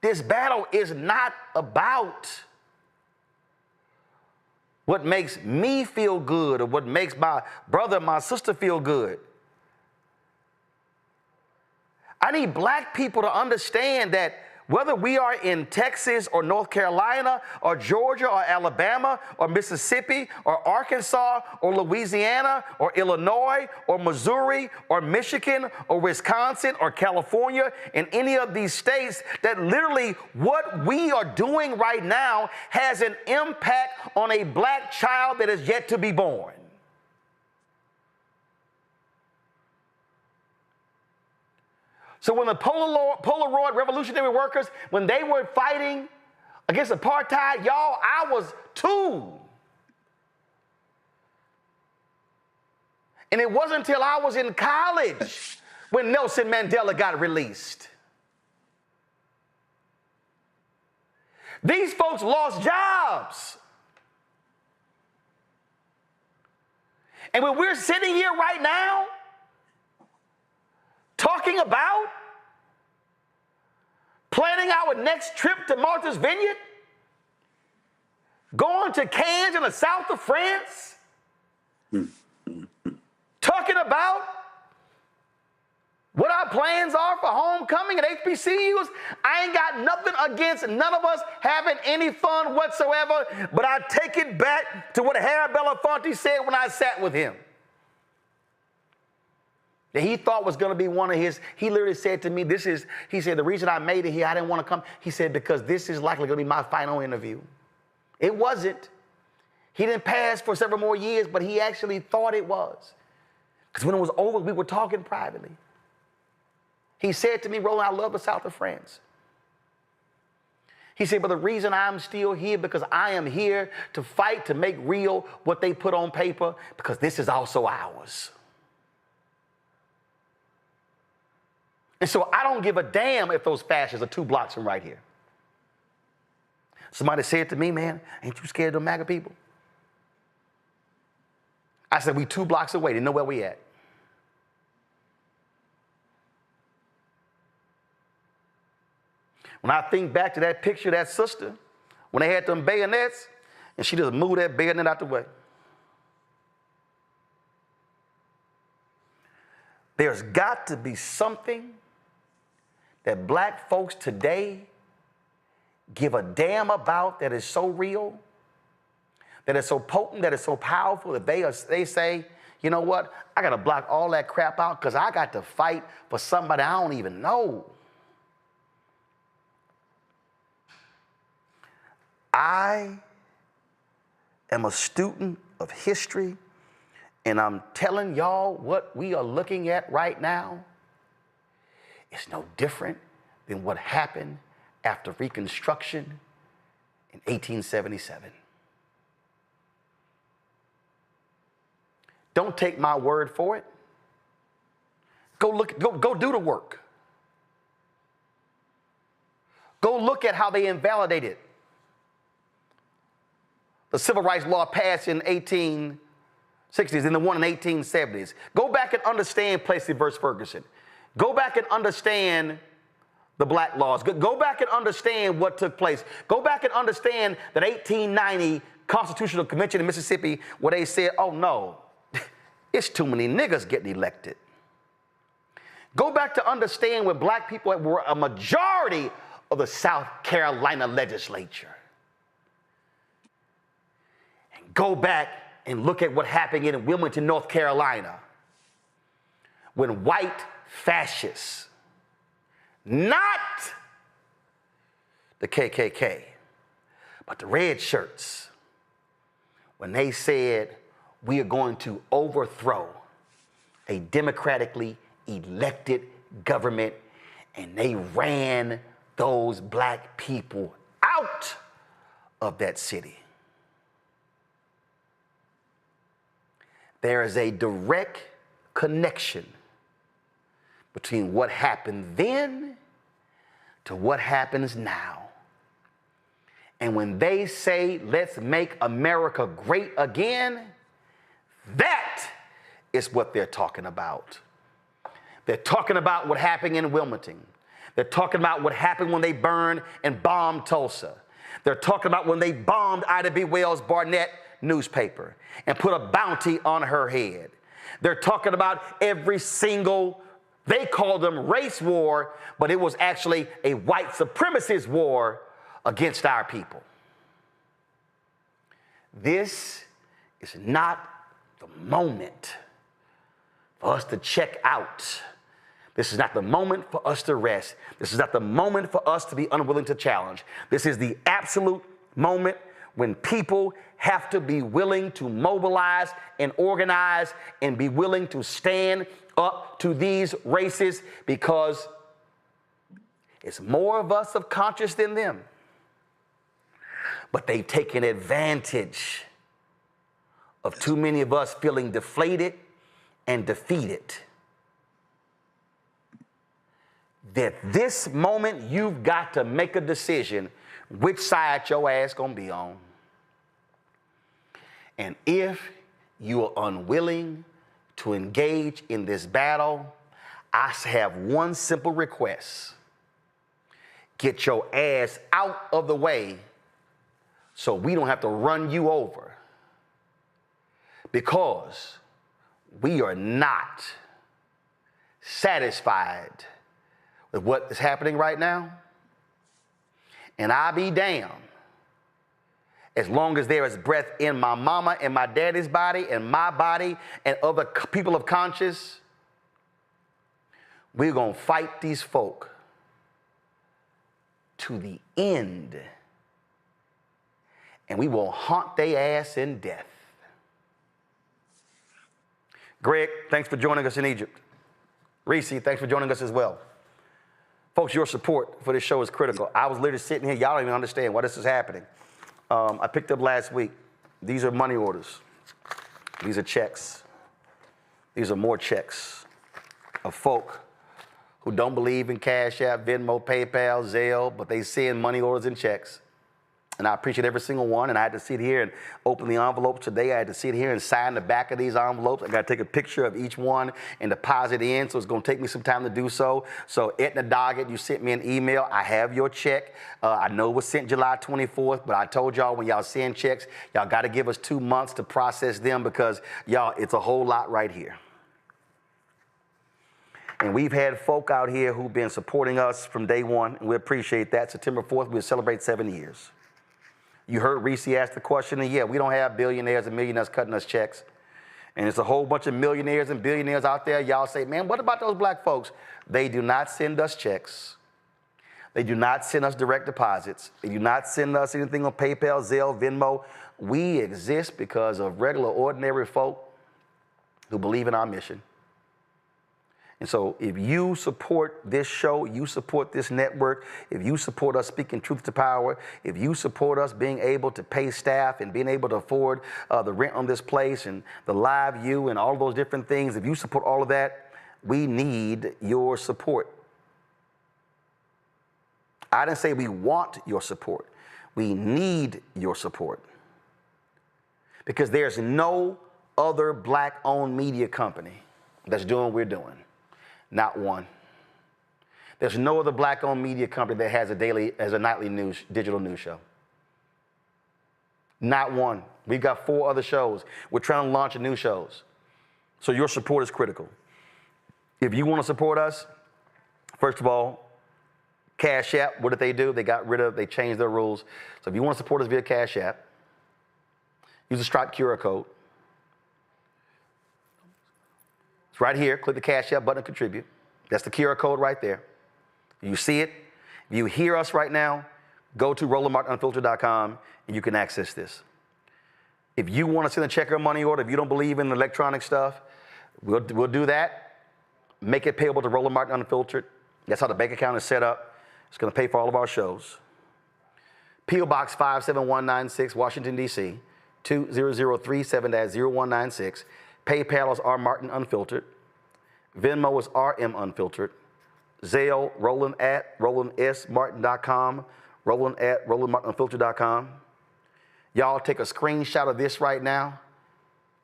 S2: this battle is not about what makes me feel good or what makes my brother, my sister feel good. I need black people to understand that whether we are in Texas or North Carolina or Georgia or Alabama or Mississippi or Arkansas or Louisiana or Illinois or Missouri or Michigan or Wisconsin or California, in any of these states, that literally what we are doing right now has an impact on a black child that is yet to be born. So when the Polaroid revolutionary workers, when they were fighting against apartheid, y'all, I was 2. And it wasn't until I was in college when Nelson Mandela got released. These folks lost jobs. And when we're sitting here right now, talking about planning our next trip to Martha's Vineyard, going to Cannes in the south of France, talking about what our plans are for homecoming at HBCUs. I ain't got nothing against none of us having any fun whatsoever, but I take it back to what Harry Belafonte said when I sat with him. That he thought was going to be one of his, he literally said to me, he said, the reason I made it here, I didn't want to come. He said, because this is likely going to be my final interview. It wasn't. He didn't pass for several more years, but he actually thought it was. Because when it was over, we were talking privately. He said to me, Roland, I love the south of France. He said, but the reason I'm still here, because I am here to fight to make real what they put on paper, because this is also ours. And so I don't give a damn if those fascists are 2 blocks from right here. Somebody said to me, man, ain't you scared of the MAGA people? I said, we 2 blocks away. They know where we at. When I think back to that picture of that sister, when they had them bayonets, and she just moved that bayonet out the way. There's got to be something that black folks today give a damn about that is so real, that is so potent, that is so powerful, that they say, you know what, I got to block all that crap out because I got to fight for somebody I don't even know. I am a student of history, and I'm telling y'all what we are looking at right now is no different than what happened after Reconstruction in 1877. Don't take my word for it. Go do the work. Go look at how they invalidated the civil rights law passed in 1860s and the one in 1870s. Go back and understand Plessy versus Ferguson. Go back and understand the black laws. Go back and understand what took place. Go back and understand that 1890 Constitutional Convention in Mississippi where they said, oh no, it's too many niggas getting elected. Go back to understand when black people were a majority of the South Carolina legislature. And go back and look at what happened in Wilmington, North Carolina, when white fascists, not the KKK, but the red shirts, when they said, we are going to overthrow a democratically elected government, and they ran those black people out of that city. There is a direct connection between what happened then to what happens now. And when they say, let's make America great again, that is what they're talking about. They're talking about what happened in Wilmington. They're talking about what happened when they burned and bombed Tulsa. They're talking about when they bombed Ida B. Wells' Barnett newspaper and put a bounty on her head. They're talking about every single, they call them race war, but it was actually a white supremacist war against our people. This is not the moment for us to check out. This is not the moment for us to rest. This is not the moment for us to be unwilling to challenge. This is the absolute moment when people have to be willing to mobilize and organize and be willing to stand up to these races, because it's more of us subconscious than them. But they've taken advantage of too many of us feeling deflated and defeated. That this moment you've got to make a decision which side your ass gonna be on. And if you are unwilling to engage in this battle, I have one simple request. Get your ass out of the way so we don't have to run you over. Because we are not satisfied with what is happening right now. And I'll be damned, as long as there is breath in my mama and my daddy's body and my body and other people of conscience, we're going to fight these folk to the end. And we will haunt their ass in death. Greg, thanks for joining us in Egypt. Reese, thanks for joining us as well. Folks, your support for this show is critical. I was literally sitting here, y'all don't even understand why this is happening. I picked up last week. These are money orders. These are checks. These are more checks of folk who don't believe in Cash App, Venmo, PayPal, Zelle, but they send money orders and checks. And I appreciate every single one. And I had to sit here and open the envelopes today. I had to sit here and sign the back of these envelopes. I got to take a picture of each one and deposit in. So it's going to take me some time to do so. So Etna Doggett, you sent me an email. I have your check. I know it was sent July 24th, but I told y'all when y'all send checks, y'all got to give us 2 months to process them because, y'all, it's a whole lot right here. And we've had folk out here who've been supporting us from day one, and we appreciate that. September 4th, we'll celebrate 7 years. You heard Reese ask the question, and yeah, we don't have billionaires and millionaires cutting us checks. And there's a whole bunch of millionaires and billionaires out there. Y'all say, man, what about those black folks? They do not send us checks. They do not send us direct deposits. They do not send us anything on PayPal, Zelle, Venmo. We exist because of regular, ordinary folk who believe in our mission. And so if you support this show, you support this network, if you support us speaking truth to power, if you support us being able to pay staff and being able to afford the rent on this place and the live view and all those different things, if you support all of that, we need your support. I didn't say we want your support. We need your support. Because there's no other black-owned media company that's doing what we're doing. Not one. There's no other black-owned media company that has a nightly digital news show. Not one. We've got 4 other shows. We're trying to launch new shows. So your support is critical. If you want to support us, first of all, Cash App, what did they do? They changed their rules. So if you want to support us via Cash App, use the Stripe QR code. It's right here. Click the Cash App button and contribute. That's the QR code right there. You see it. If you hear us right now, go to RolandMartinUnfiltered.com and you can access this. If you want to send a check or money order, if you don't believe in electronic stuff, we'll do that. Make it payable to Roland Martin Unfiltered. That's how the bank account is set up. It's going to pay for all of our shows. P.O. Box 57196, Washington, D.C., 20037-0196. PayPal is R Martin Unfiltered. Venmo is RM Unfiltered. Zelle, Roland at RolandSMartin.com. Roland at RolandMartinUnfiltered.com. Y'all take a screenshot of this right now.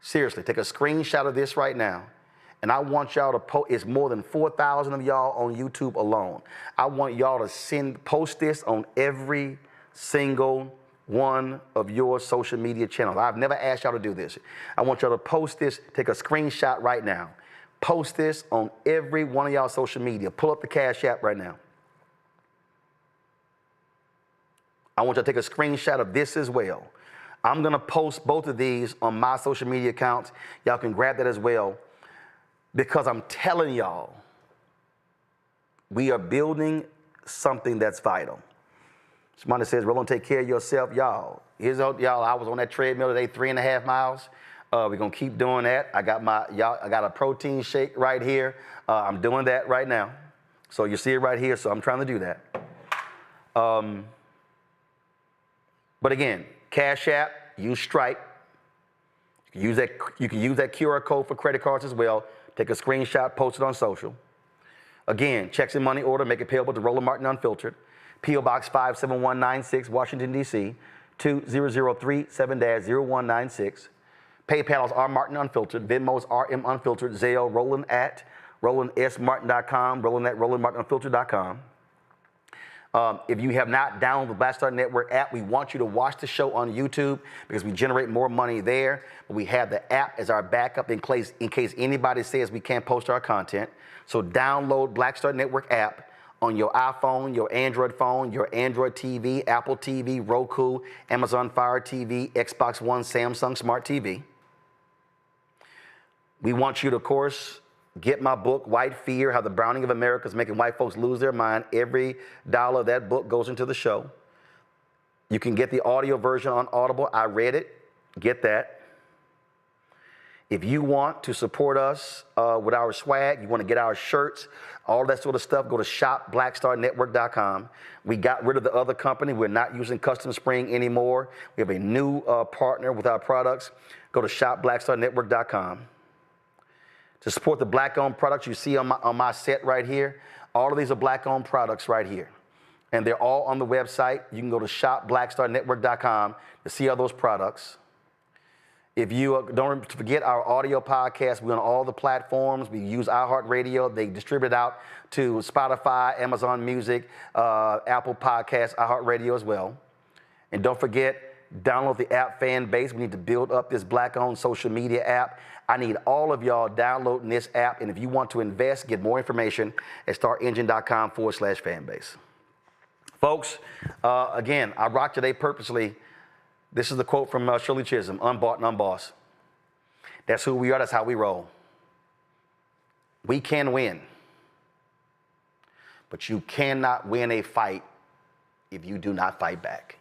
S2: Seriously, take a screenshot of this right now. And I want y'all to post, it's more than 4,000 of y'all on YouTube alone. I want y'all to post this on every single one of your social media channels. I've never asked y'all to do this. I want y'all to post this, take a screenshot right now. Post this on every one of y'all social media. Pull up the Cash App right now. I want y'all to take a screenshot of this as well. I'm gonna post both of these on my social media accounts. Y'all can grab that as well because I'm telling y'all, we are building something that's vital. Somebody says, Roland, take care of yourself. Y'all, I was on that treadmill today, 3.5 miles. We're going to keep doing that. I got a protein shake right here. I'm doing that right now. So you see it right here. So I'm trying to do that. But again, Cash App, use Stripe. You can use that QR code for credit cards as well. Take a screenshot, post it on social. Again, checks and money order, make it payable to Roland Martin Unfiltered. P.O. Box 57196, Washington, D.C., 20037-0196. PayPal is R Martin Unfiltered. Venmo is RM Unfiltered. Zelle, Roland at RolandSMartin.com. Roland at RolandMartinUnfiltered.com. If you have not downloaded the Black Star Network app, we want you to watch the show on YouTube because we generate more money there. But we have the app as our backup in case anybody says we can't post our content. So download Black Star Network app on your iPhone, your Android phone, your Android TV, Apple TV, Roku, Amazon Fire TV, Xbox One, Samsung Smart TV. We want you to, of course, get my book, White Fear, How the Browning of America is Making White Folks Lose Their Mind. Every dollar of that book goes into the show. You can get the audio version on Audible. I read it. Get that. If you want to support us with our swag, you want to get our shirts, all that sort of stuff, go to shopblackstarnetwork.com. We got rid of the other company. We're not using Custom Spring anymore. We have a new partner with our products. Go to shopblackstarnetwork.com. To support the black-owned products you see on my set right here, all of these are black-owned products right here. And they're all on the website. You can go to shopblackstarnetwork.com to see all those products. If you don't forget our audio podcast, we're on all the platforms. We use iHeartRadio. They distribute it out to Spotify, Amazon Music, Apple Podcasts, iHeartRadio as well. And don't forget, download the app Fan Base. We need to build up this Black-owned social media app. I need all of y'all downloading this app. And if you want to invest, get more information at startengine.com/fanbase. Folks, again, I rock today purposely. This is the quote from Shirley Chisholm, unbought and unbossed. That's who we are. That's how we roll. We can win, but you cannot win a fight if you do not fight back.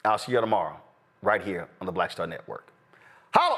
S2: I'll see you tomorrow, right here on the Black Star Network. Holla!